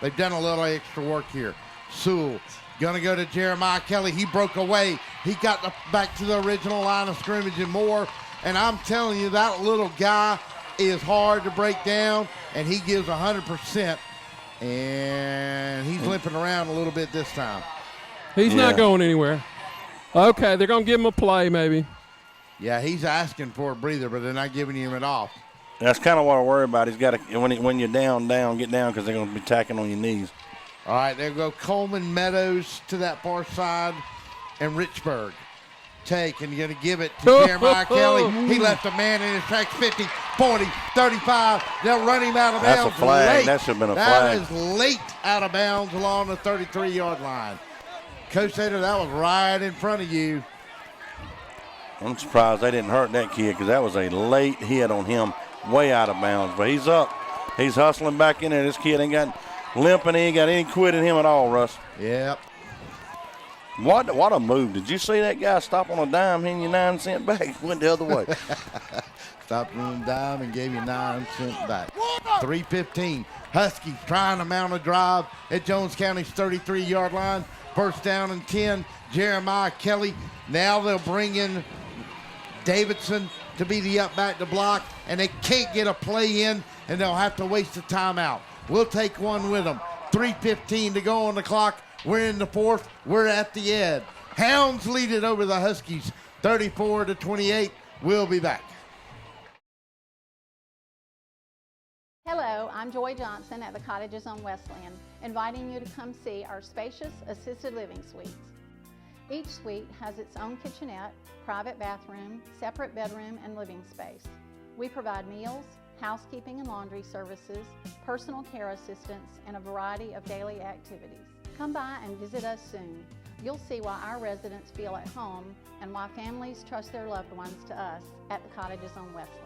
They've done a little extra work here. Sewell going to go to Jeremiah Kelly. He broke away. He got back to the original line of scrimmage and more. And I'm telling you, that little guy is hard to break down, and he gives 100%. And he's limping around a little bit this time. He's not going anywhere. Okay, they're going to give him a play maybe. Yeah, he's asking for a breather, but they're not giving him it off. That's kind of what I worry about. He's got to, when you're down, get down, because they're going to be tacking on your knees. All right, there go Coleman Meadows to that far side. and Richburg. Take, and you're going to give it to Jeremiah Kelly. He left a man in his tracks, 50, 40, 35. They'll run him out of bounds. That's a flag. Late. That should have been a flag. That is late out of bounds along the 33-yard line. Coach Sater, that was right in front of you. I'm surprised they didn't hurt that kid because that was a late hit on him, way out of bounds. But he's up. He's hustling back in there. This kid ain't got limping. He ain't got any quit in him at all, Russ. Yep. What a move. Did you see that guy stop on a dime, hand you 9 cents back? Went the other way. Stopped on a dime and gave you 9 cents back. 3:15. Huskies trying to mount a drive at Jones County's 33-yard line. First down and 10. Jeremiah Kelly. Now they'll bring in Davidson to be the up back to block, and they can't get a play in, and they'll have to waste a timeout. We'll take one with them. 3:15 to go on the clock. We're in the fourth. We're at the end. Hounds lead it over the Huskies, 34-28. We'll be back. Hello, I'm Joy Johnson at the Cottages on Westland, inviting you to come see our spacious assisted living suites. Each suite has its own kitchenette, private bathroom, separate bedroom, and living space. We provide meals, housekeeping and laundry services, personal care assistance, and a variety of daily activities. Come by and visit us soon. You'll see why our residents feel at home and why families trust their loved ones to us at the Cottages on Westland.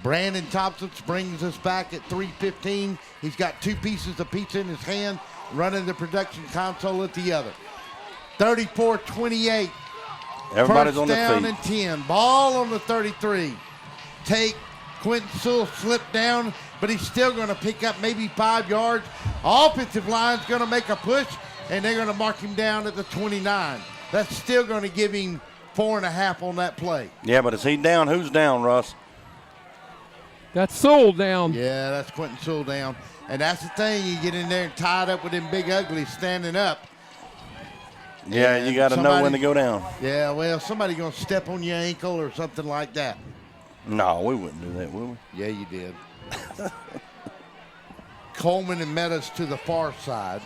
Brandon Thompson brings us back at 3:15. He's got 2 pieces of pizza in his hand, running the production console at the other. 34-28. Everybody's First on their down feet. and 10. Ball on the 33. Take. Quentin Sewell slipped down, but he's still going to pick up maybe 5 yards. Offensive line's going to make a push, and they're going to mark him down at the 29. That's still going to give him 4.5 on that play. Yeah, but is he down? Who's down, Russ? That's Sewell down. Yeah, that's Quentin Sewell down. And that's the thing. You get in there and tied up with them big uglies standing up. Yeah, you got to know when to go down. Yeah, well, somebody going to step on your ankle or something like that. No, we wouldn't do that, would we? Yeah, you did. Coleman and Meadows to the far side.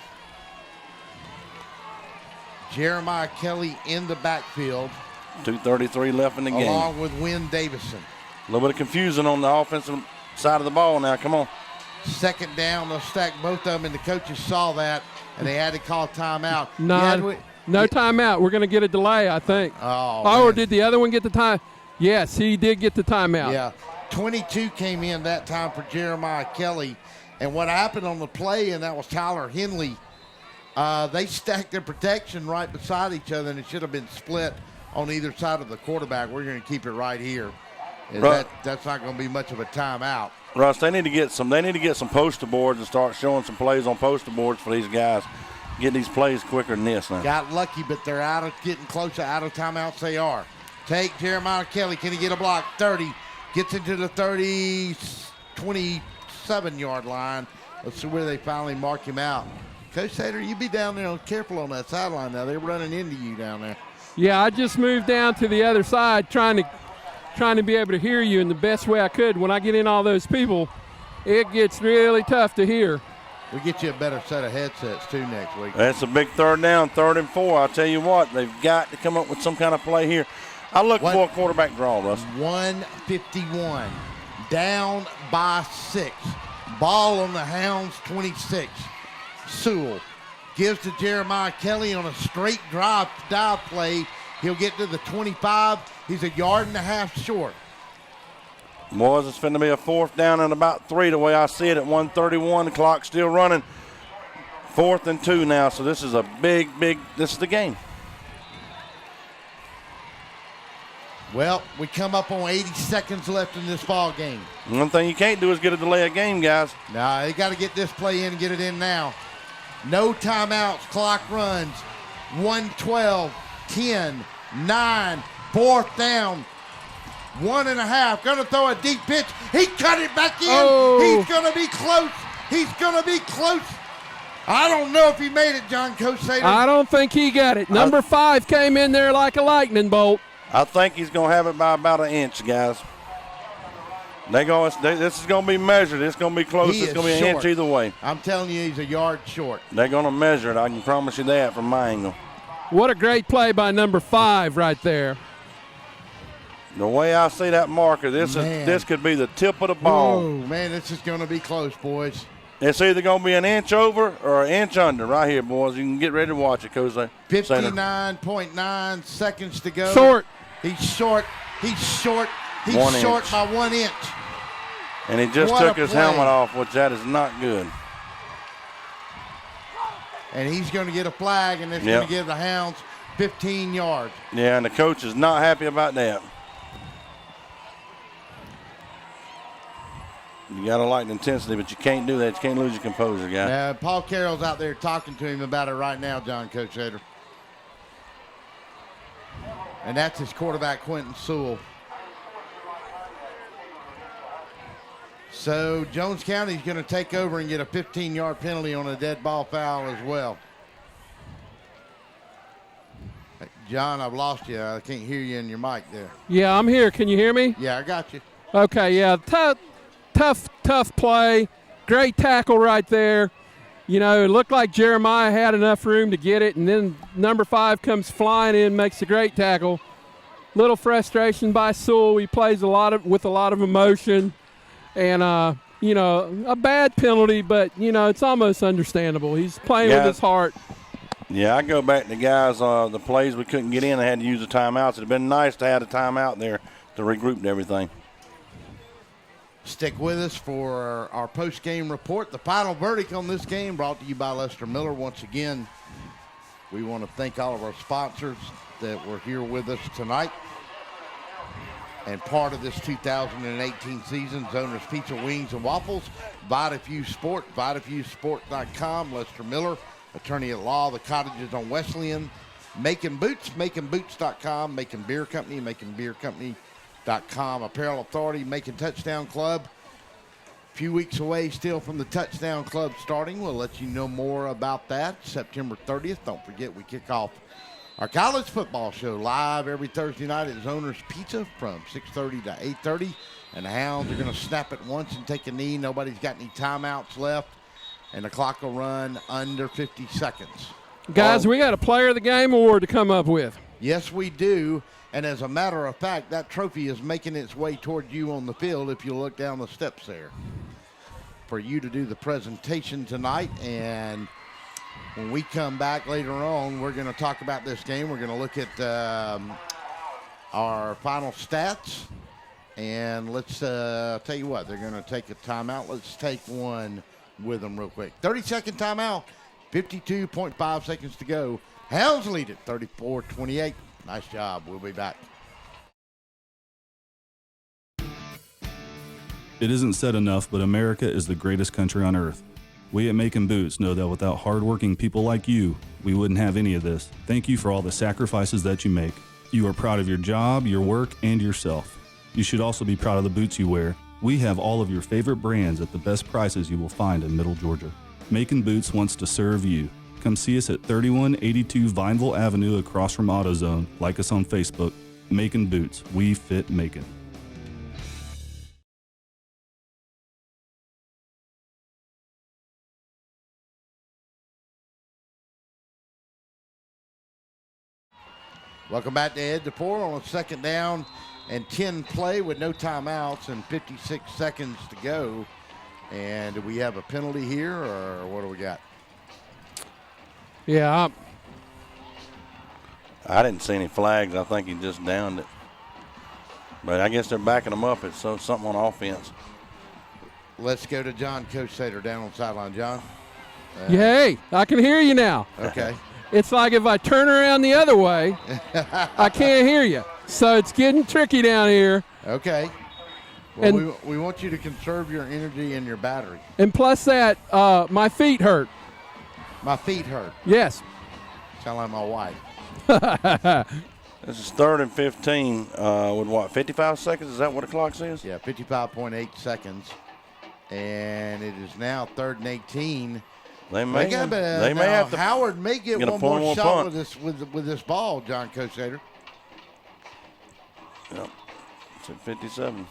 Jeremiah Kelly in the backfield. 2:33 left in the game. Along with Wynn Davison. A little bit of confusion on the offensive side of the ball now. Come on. Second down, they'll stack both of them, and the coaches saw that, and they had to call timeout. No timeout. We're going to get a delay, I think. Or did the other one get the time? Yes, he did get the timeout. Yeah. 22 came in that time for Jeremiah Kelly. And what happened on the play, and that was Tyler Henley, they stacked their protection right beside each other, and it should have been split on either side of the quarterback. We're going to keep it right here. That's not going to be much of a timeout. Russ, they need to get some poster boards and start showing some plays on poster boards for these guys. Get these plays quicker than this now. Got lucky, but they're getting closer out of timeouts. They are. Take Jeremiah Kelly. Can he get a block? 30. Gets into the 27-yard line. Let's see where they finally mark him out. Coach Sater, you be down there careful on that sideline now. They're running into you down there. Yeah, I just moved down to the other side trying to be able to hear you in the best way I could. When I get in all those people, it gets really tough to hear. We'll get you a better set of headsets, too, next week. That's a big third down, 3rd and 4. I'll tell you what, they've got to come up with some kind of play here. I look for a quarterback draw, Russ. 151. Down by 6. Ball on the Hounds, 26. Sewell gives to Jeremiah Kelly on a straight dive play. He'll get to the 25. He's 1.5 yards short. Boys, it's going to be a 4th down and about 3 the way I see it at 1:31. The clock's still running. 4th and 2 now, so this is a big, this is the game. Well, we come up on 80 seconds left in this ball game. One thing you can't do is get a delay of game, guys. No, they got to get this play in and get it in now. No timeouts. Clock runs. 1:12, 10, 9, 4th down. 1.5. Going to throw a deep pitch. He cut it back in. Oh. He's going to be close. He's going to be close. I don't know if he made it, John Coach Sater. I don't think he got it. Number 5 came in there like a lightning bolt. I think he's going to have it by about an inch, guys. This is going to be measured. It's going to be close. It's going to be an inch either way. I'm telling you, he's a yard short. They're going to measure it. I can promise you that from my angle. What a great play by number 5 right there. The way I see that marker, this could be the tip of the ball. Oh, man, this is going to be close, boys. It's either going to be an inch over or an inch under right here, boys. You can get ready to watch it, Coach. 59.9 seconds to go. Short. He's short. He's short. He's 1 short inch. by 1 inch. And he just What took a his play. helmet off, which that is not good. And he's going to get a flag, and it's Yep. going to give the Hounds 15 yards. Yeah, and the coach is not happy about that. You got to like the intensity, but you can't do that. You can't lose your composure, guy. Paul Carroll's out there talking to him about it right now, John Coach Hader. And that's his quarterback, Quentin Sewell. So Jones County's going to take over and get a 15-yard penalty on a dead ball foul as well. Hey, John, I've lost you. I can't hear you in your mic there. Yeah, I'm here. Can you hear me? Yeah, I got you. Okay, yeah. Tough play. Great tackle right there. You know, it looked like Jeremiah had enough room to get it, and then number 5 comes flying in, makes a great tackle. Little frustration by Sewell. He plays with a lot of emotion. And, you know, a bad penalty, but, you know, it's almost understandable. He's playing with his heart. Yeah, I go back to guys, the plays we couldn't get in, they had to use the timeouts. It would have been nice to have a timeout there to regroup and everything. Stick with us for our post-game report. The final verdict on this game brought to you by Lester Miller. Once again, we want to thank all of our sponsors that were here with us tonight. And part of this 2018 season, Zoner's Pizza, Wings, and Waffles, VitaFuse Sport, VitaFuseSport.com, Lester Miller, attorney at law, The Cottages on Wesleyan, Making Boots, MakingBoots.com, Making Beer Company, MakingBeerCompany.com, Apparel Authority, Making Touchdown Club. A few weeks away still from the Touchdown Club starting. We'll let you know more about that September 30th. Don't forget, we kick off our college football show live every Thursday night at Zoner's Pizza from 6:30 to 8:30. And the Hounds are going to snap it once and take a knee. Nobody's got any timeouts left. And the clock will run under 50 seconds. Guys, we got a Player of the Game award to come up with. Yes, we do. And as a matter of fact, that trophy is making its way toward you on the field if you look down the steps there. For you to do the presentation tonight. And when we come back later on, we're going to talk about this game. We're going to look at our final stats. And let's tell you what, they're going to take a timeout. Let's take one with them real quick. 30-second timeout, 52.5 seconds to go. Hounds lead it 34-28. Nice job. We'll be back. It isn't said enough, but America is the greatest country on earth. We at Making Boots know that without hardworking people like you, we wouldn't have any of this. Thank you for all the sacrifices that you make. You are proud of your job, your work, and yourself. You should also be proud of the boots you wear. We have all of your favorite brands at the best prices you will find in Middle Georgia. Making Boots wants to serve you. Come see us at 3182 Vineville Avenue across from AutoZone. Like us on Facebook. Making Boots. We fit Macon. Welcome back to Ed DePore on a second down and 10 play with no timeouts and 56 seconds to go. And do we have a penalty here, or what do we got? Yeah. I didn't see any flags. I think he just downed it. But I guess they're backing him up. It's something on offense. Let's go to John Coach Sater down on the sideline. John? Hey, I can hear you now. Okay. It's like if I turn around the other way, I can't hear you. So it's getting tricky down here. Okay. Well, And- we want you to conserve your energy and your battery. And plus that, my feet hurt. My feet hurt. Yes. Sound like my wife. This is 3rd and 15 with what, 55 seconds? Is that what the clock says? Yeah, 55.8 seconds. And it is now 3rd and 18. They may have to. Howard may get one more shot with this ball, John Cosader. Yep. It's at 57.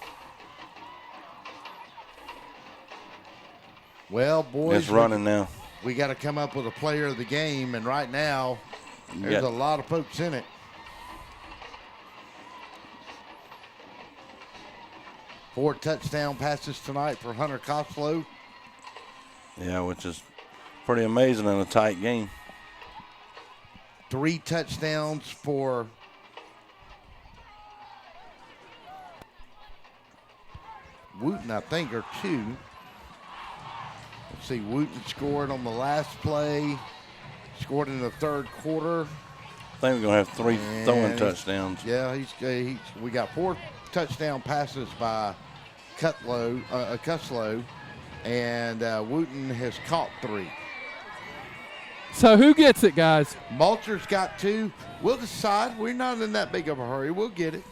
Well, boys. It's running now. We got to come up with a player of the game, and right now there's a lot of folks in it. Four touchdown passes tonight for Hunter Koslow. Yeah, which is pretty amazing in a tight game. 3 touchdowns for Wooten, I think, or 2. Let's see, Wooten scored on the last play, scored in the 3rd quarter. I think we're going to have 3 throwing touchdowns. Yeah, we got 4 touchdown passes by Koslow, and Wooten has caught 3. So who gets it, guys? Malter's got 2. We'll decide. We're not in that big of a hurry. We'll get it.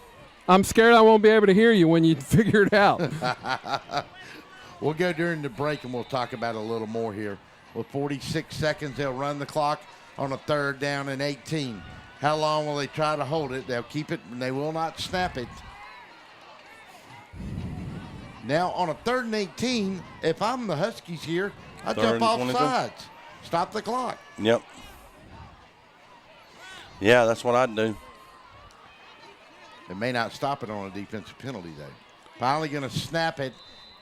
I'm scared I won't be able to hear you when you figure it out. We'll go during the break, and we'll talk about it a little more here. With 46 seconds, they'll run the clock on a 3rd down and 18. How long will they try to hold it? They'll keep it, and they will not snap it. Now, on a 3rd and 18, if I'm the Huskies here, I jump off 22. sides. Stop the clock. Yep. Yeah, that's what I'd do. They may not stop it on a defensive penalty, though. Finally going to snap it,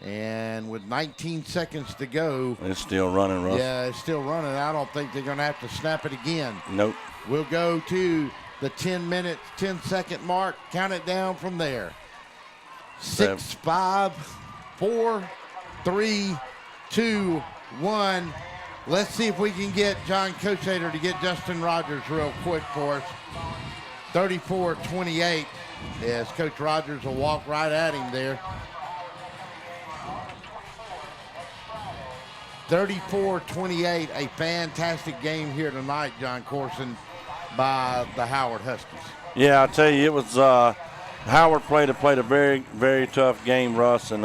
and with 19 seconds to go. It's still running, Russ. Yeah, it's still running. I don't think they're going to have to snap it again. Nope. We'll go to the 10-second mark. Count it down from there. 6, 5, 4, 3, 2, 1. Let's see if we can get John Cosader to get Justin Rogers real quick for us. 34-28. Yes, Coach Rogers will walk right at him there. 34-28, a fantastic game here tonight, John Corson, by the Howard Huskies. Yeah, I tell you, it was Howard played a very, very tough game, Russ, and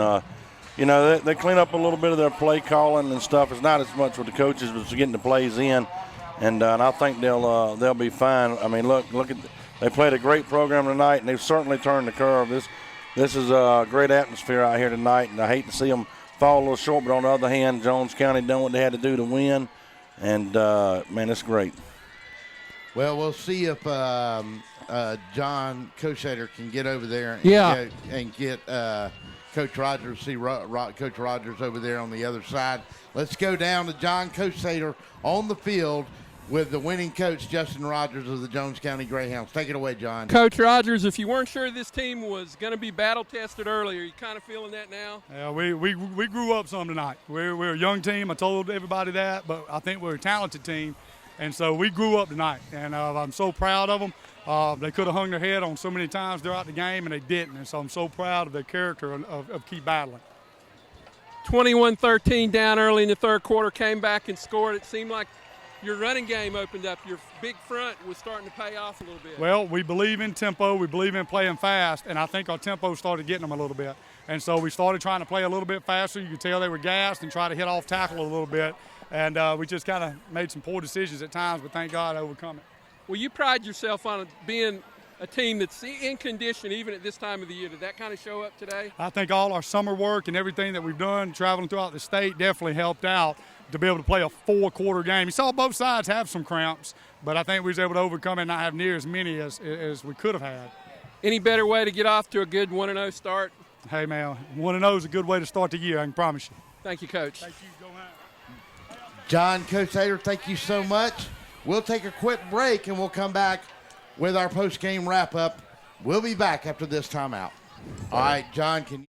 they clean up a little bit of their play calling and stuff. It's not as much with the coaches, but it's getting the plays in, and I think they'll be fine. I mean, look at. They played a great program tonight, and they've certainly turned the curve. This is a great atmosphere out here tonight, and I hate to see them fall a little short, but on the other hand, Jones County done what they had to do to win, and, man, it's great. Well, we'll see if John Cosader can get over there and get Coach Rogers, Coach Rogers over there on the other side. Let's go down to John Cosader on the field with the winning coach, Justin Rogers of the Jones County Greyhounds. Take it away, John. Coach Rogers, if you weren't sure this team was going to be battle-tested earlier, you kind of feeling that now? Yeah, we grew up some tonight. We're a young team. I told everybody that, but I think we're a talented team. And so we grew up tonight, and I'm so proud of them. They could have hung their head on so many times throughout the game, and they didn't. And so I'm so proud of their character of keep battling. 21-13 down early in the 3rd quarter, came back and scored. It seemed like your running game opened up. Your big front was starting to pay off a little bit. Well, we believe in tempo. We believe in playing fast, and I think our tempo started getting them a little bit. And so we started trying to play a little bit faster. You could tell they were gassed and try to hit off tackle a little bit. And we just kind of made some poor decisions at times, but thank God I overcome it. Well, you pride yourself on being a team that's in condition even at this time of the year. Did that kind of show up today? I think all our summer work and everything that we've done traveling throughout the state definitely helped out to be able to play a 4-quarter game. You saw both sides have some cramps, but I think we was able to overcome it and not have near as many as we could have had. Any better way to get off to a good 1-0 start? Hey, man, 1-0 is a good way to start the year, I can promise you. Thank you, Coach. Thank you. Go ahead. John Cosader, thank you so much. We'll take a quick break, and we'll come back with our post-game wrap-up. We'll be back after this timeout. All right, John, can you?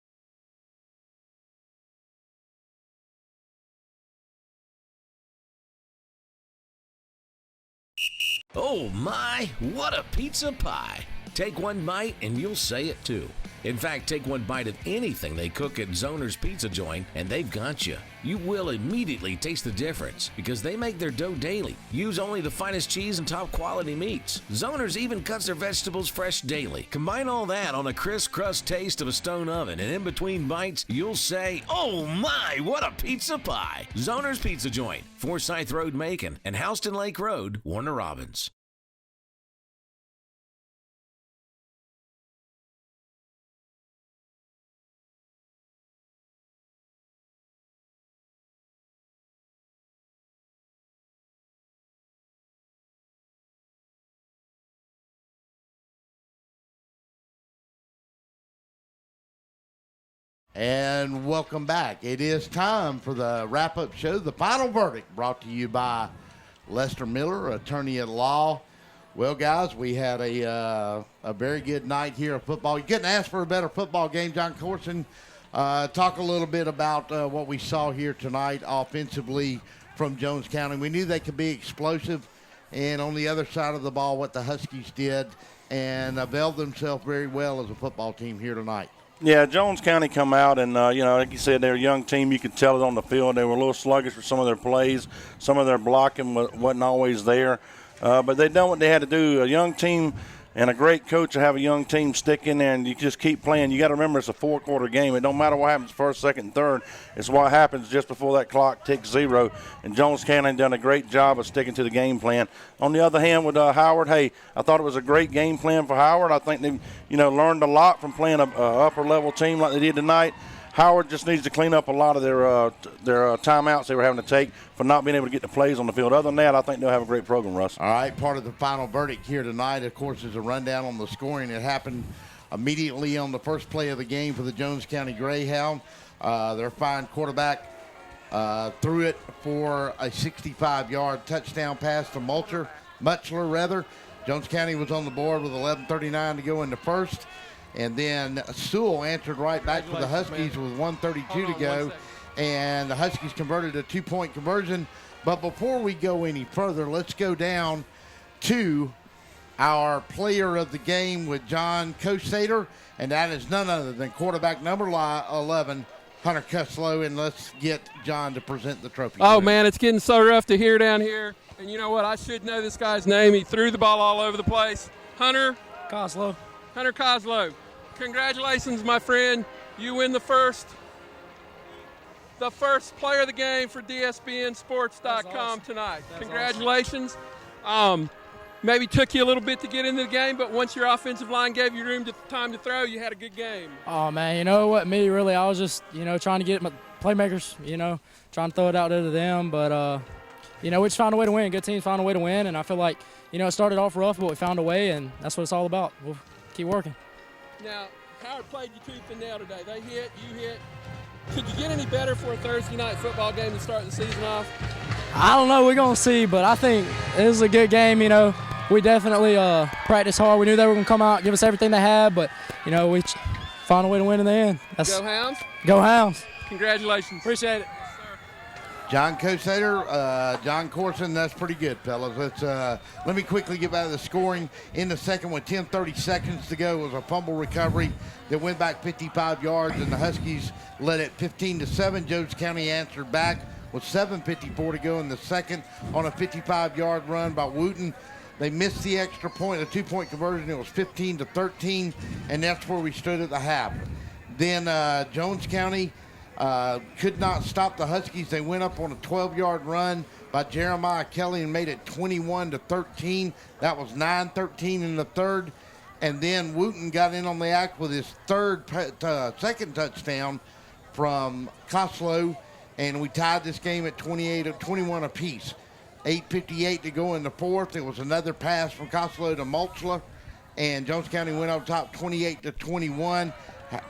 Oh my, what a pizza pie. Take one bite and you'll say it too. In fact, take one bite of anything they cook at Zoner's Pizza Joint and they've got you. You will immediately taste the difference because they make their dough daily. Use only the finest cheese and top quality meats. Zoner's even cuts their vegetables fresh daily. Combine all that on a crisp crust taste of a stone oven, and in between bites, you'll say, "Oh my, what a pizza pie!" Zoner's Pizza Joint, Forsyth Road, Macon, and Houston Lake Road, Warner Robins. And welcome back. It is time for the wrap-up show, The Final Verdict, brought to you by Lester Miller, attorney at law. Well, guys, we had a very good night here of football. You couldn't ask for a better football game. John Corson, talk a little bit about what we saw here tonight offensively from Jones County. We knew they could be explosive, and on the other side of the ball, what the Huskies did and availed themselves very well as a football team here tonight. Yeah, Jones County come out and, like you said, they're a young team. You could tell it on the field. They were a little sluggish for some of their plays. Some of their blocking wasn't always there. But they done what they had to do. A young team and a great coach to have a young team stick in there, and you just keep playing. You got to remember it's a four-quarter game. It don't matter what happens first, second, and third. It's what happens just before that clock ticks zero. And Jones County done a great job of sticking to the game plan. On the other hand, with Howard, hey, I thought it was a great game plan for Howard. I think they, learned a lot from playing a upper-level team like they did tonight. Howard just needs to clean up a lot of their timeouts they were having to take for not being able to get the plays on the field. Other than that, I think they'll have a great program, Russ. All right, part of the final verdict here tonight, of course, is a rundown on the scoring. It happened immediately on the first play of the game for the Jones County Greyhound. Their fine quarterback threw it for a 65-yard touchdown pass to Mutchler. Jones County was on the board with 11:39 to go in the first. And then Sewell answered right back for the Huskies with 1:32 to go. And the Huskies converted a 2-point conversion. But before we go any further, let's go down to our player of the game with John Kosater. And that is none other than quarterback number 11, Hunter Cuslow. And let's get John to present the trophy. Oh, man, it's getting so rough to hear down here. And you know what? I should know this guy's name. He threw the ball all over the place. Hunter Coslow. Congratulations, my friend. You win the first player of the game for DSBNsports.com tonight. Congratulations. Awesome. Maybe took you a little bit to get into the game, but once your offensive line gave you time to throw, you had a good game. Oh, man, you know what? I was just, trying to get my playmakers, trying to throw it out there to them. But, we just found a way to win. Good teams found a way to win, and I feel like, it started off rough, but we found a way, and that's what it's all about. We'll keep working. Now, Howard played you tooth and nail today. They hit, you hit. Could you get any better for a Thursday night football game to start the season off? I don't know. We're going to see, but I think it was a good game. We definitely practiced hard. We knew they were going to come out, give us everything they had, but, we found a way to win in the end. Go Hounds. Go Hounds. Congratulations. Appreciate it. John Kosater, John Corson, that's pretty good, fellas. Let me quickly get back to the scoring. In the second, with 10:30 seconds to go, was a fumble recovery that went back 55 yards, and the Huskies led it 15-7. Jones County answered back with 7:54 to go in the second on a 55-yard run by Wooten. They missed the extra point, a 2-point conversion. It was 15-13, and that's where we stood at the half. Then Jones County could not stop the Huskies. They went up on a 12-yard run by Jeremiah Kelly and made it 21-13. That was 9:13 in the third. And then Wooten got in on the act with his second touchdown from Coslow, and we tied this game at 21 apiece. 8:58 to go in the fourth. It was another pass from Coslow to Mutchler, and Jones County went up top 28-21.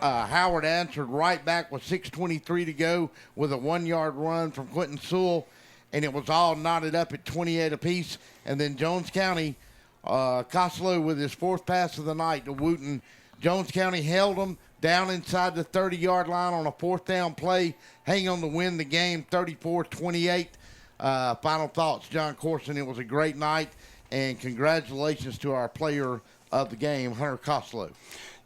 Howard answered right back with 6:23 to go with a 1-yard run from Quentin Sewell, and it was all knotted up at 28 apiece. And then Jones County, Coslow with his fourth pass of the night to Wooten. Jones County held them down inside the 30-yard line on a fourth down play, hang on to win the game 34-28. Final thoughts, John Corson. It was a great night, and congratulations to our player of the game, Hunter Costello.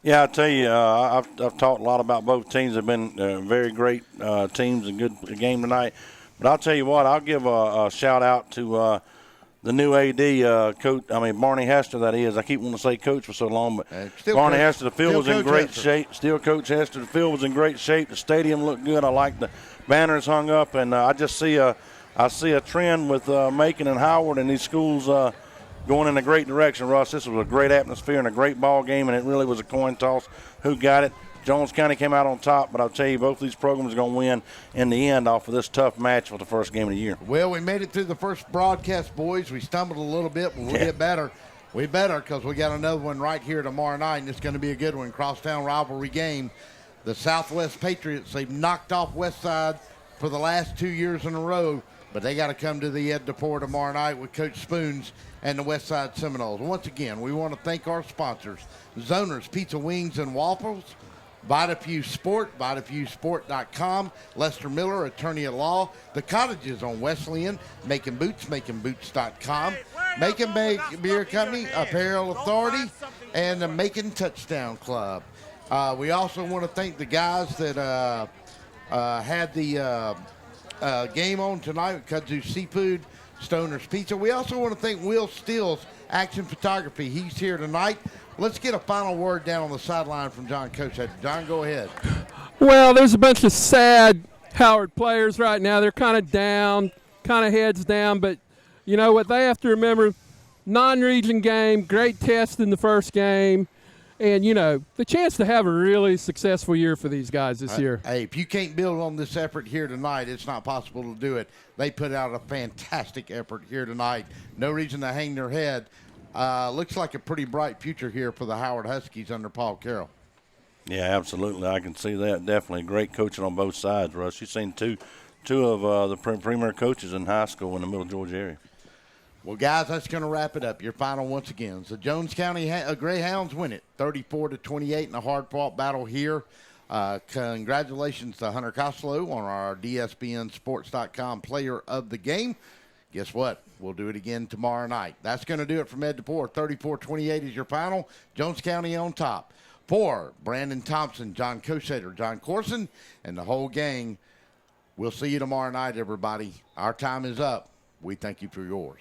Yeah, I tell you, I've talked a lot about both teams. They've been very great teams and good game tonight. But I'll tell you what, I'll give a shout out to the new AD coach. I mean, Barney Hester, that is. I keep wanting to say coach for so long, but Barney Hester, the field was in great shape. Still Coach Hester, the field was in great shape. The stadium looked good. I like the banners hung up, and I just see a trend with Macon and Howard and these schools going in a great direction, Russ. This was a great atmosphere and a great ball game, and it really was a coin toss who got it. Jones County came out on top, but I'll tell you, both of these programs are going to win in the end off of this tough match for the first game of the year. Well, we made it through the first broadcast, boys. We stumbled a little bit, but we'll get better. We better because we got another one right here tomorrow night, and it's going to be a good one. Crosstown rivalry game. The Southwest Patriots, they've knocked off Westside for the last 2 years in a row, but they got to come to the Ed DePore tomorrow night with Coach Spoons and the Westside Seminoles. Once again, we want to thank our sponsors, Zoners Pizza, Wings, and Waffles, VitaFuse Sport, VitaFuseSport.com, Lester Miller, attorney at law, The Cottages on Wesleyan, Making Boots, MakingBoots.com, Macon Beer Company, Apparel Authority, and the Macon Touchdown Club. We also want to thank the guys that had the game on tonight with Kudzu Seafood, Stoner's Pizza. We also want to thank Will Steele's Action Photography. He's here tonight. Let's get a final word down on the sideline from John Koschetter. John, go ahead. Well, there's a bunch of sad Howard players right now. They're kind of down, kind of heads down. But you know what they have to remember, non-region game, great test in the first game. And, you know, the chance to have a really successful year for these guys this year. Hey, if you can't build on this effort here tonight, it's not possible to do it. They put out a fantastic effort here tonight. No reason to hang their head. Looks like a pretty bright future here for the Howard Huskies under Paul Carroll. Yeah, absolutely. I can see that. Definitely great coaching on both sides, Russ. You've seen two of the premier coaches in high school in the Middle Georgia area. Well, guys, that's going to wrap it up. Your final once again. So Jones County Greyhounds win it 34-28 in a hard-fought battle here. Congratulations to Hunter Costello on our DSBNSports.com player of the game. Guess what? We'll do it again tomorrow night. That's going to do it from Ed DePore. 34-28 is your final. Jones County on top. For Brandon Thompson, John Koschetter, John Corson, and the whole gang, we'll see you tomorrow night, everybody. Our time is up. We thank you for yours.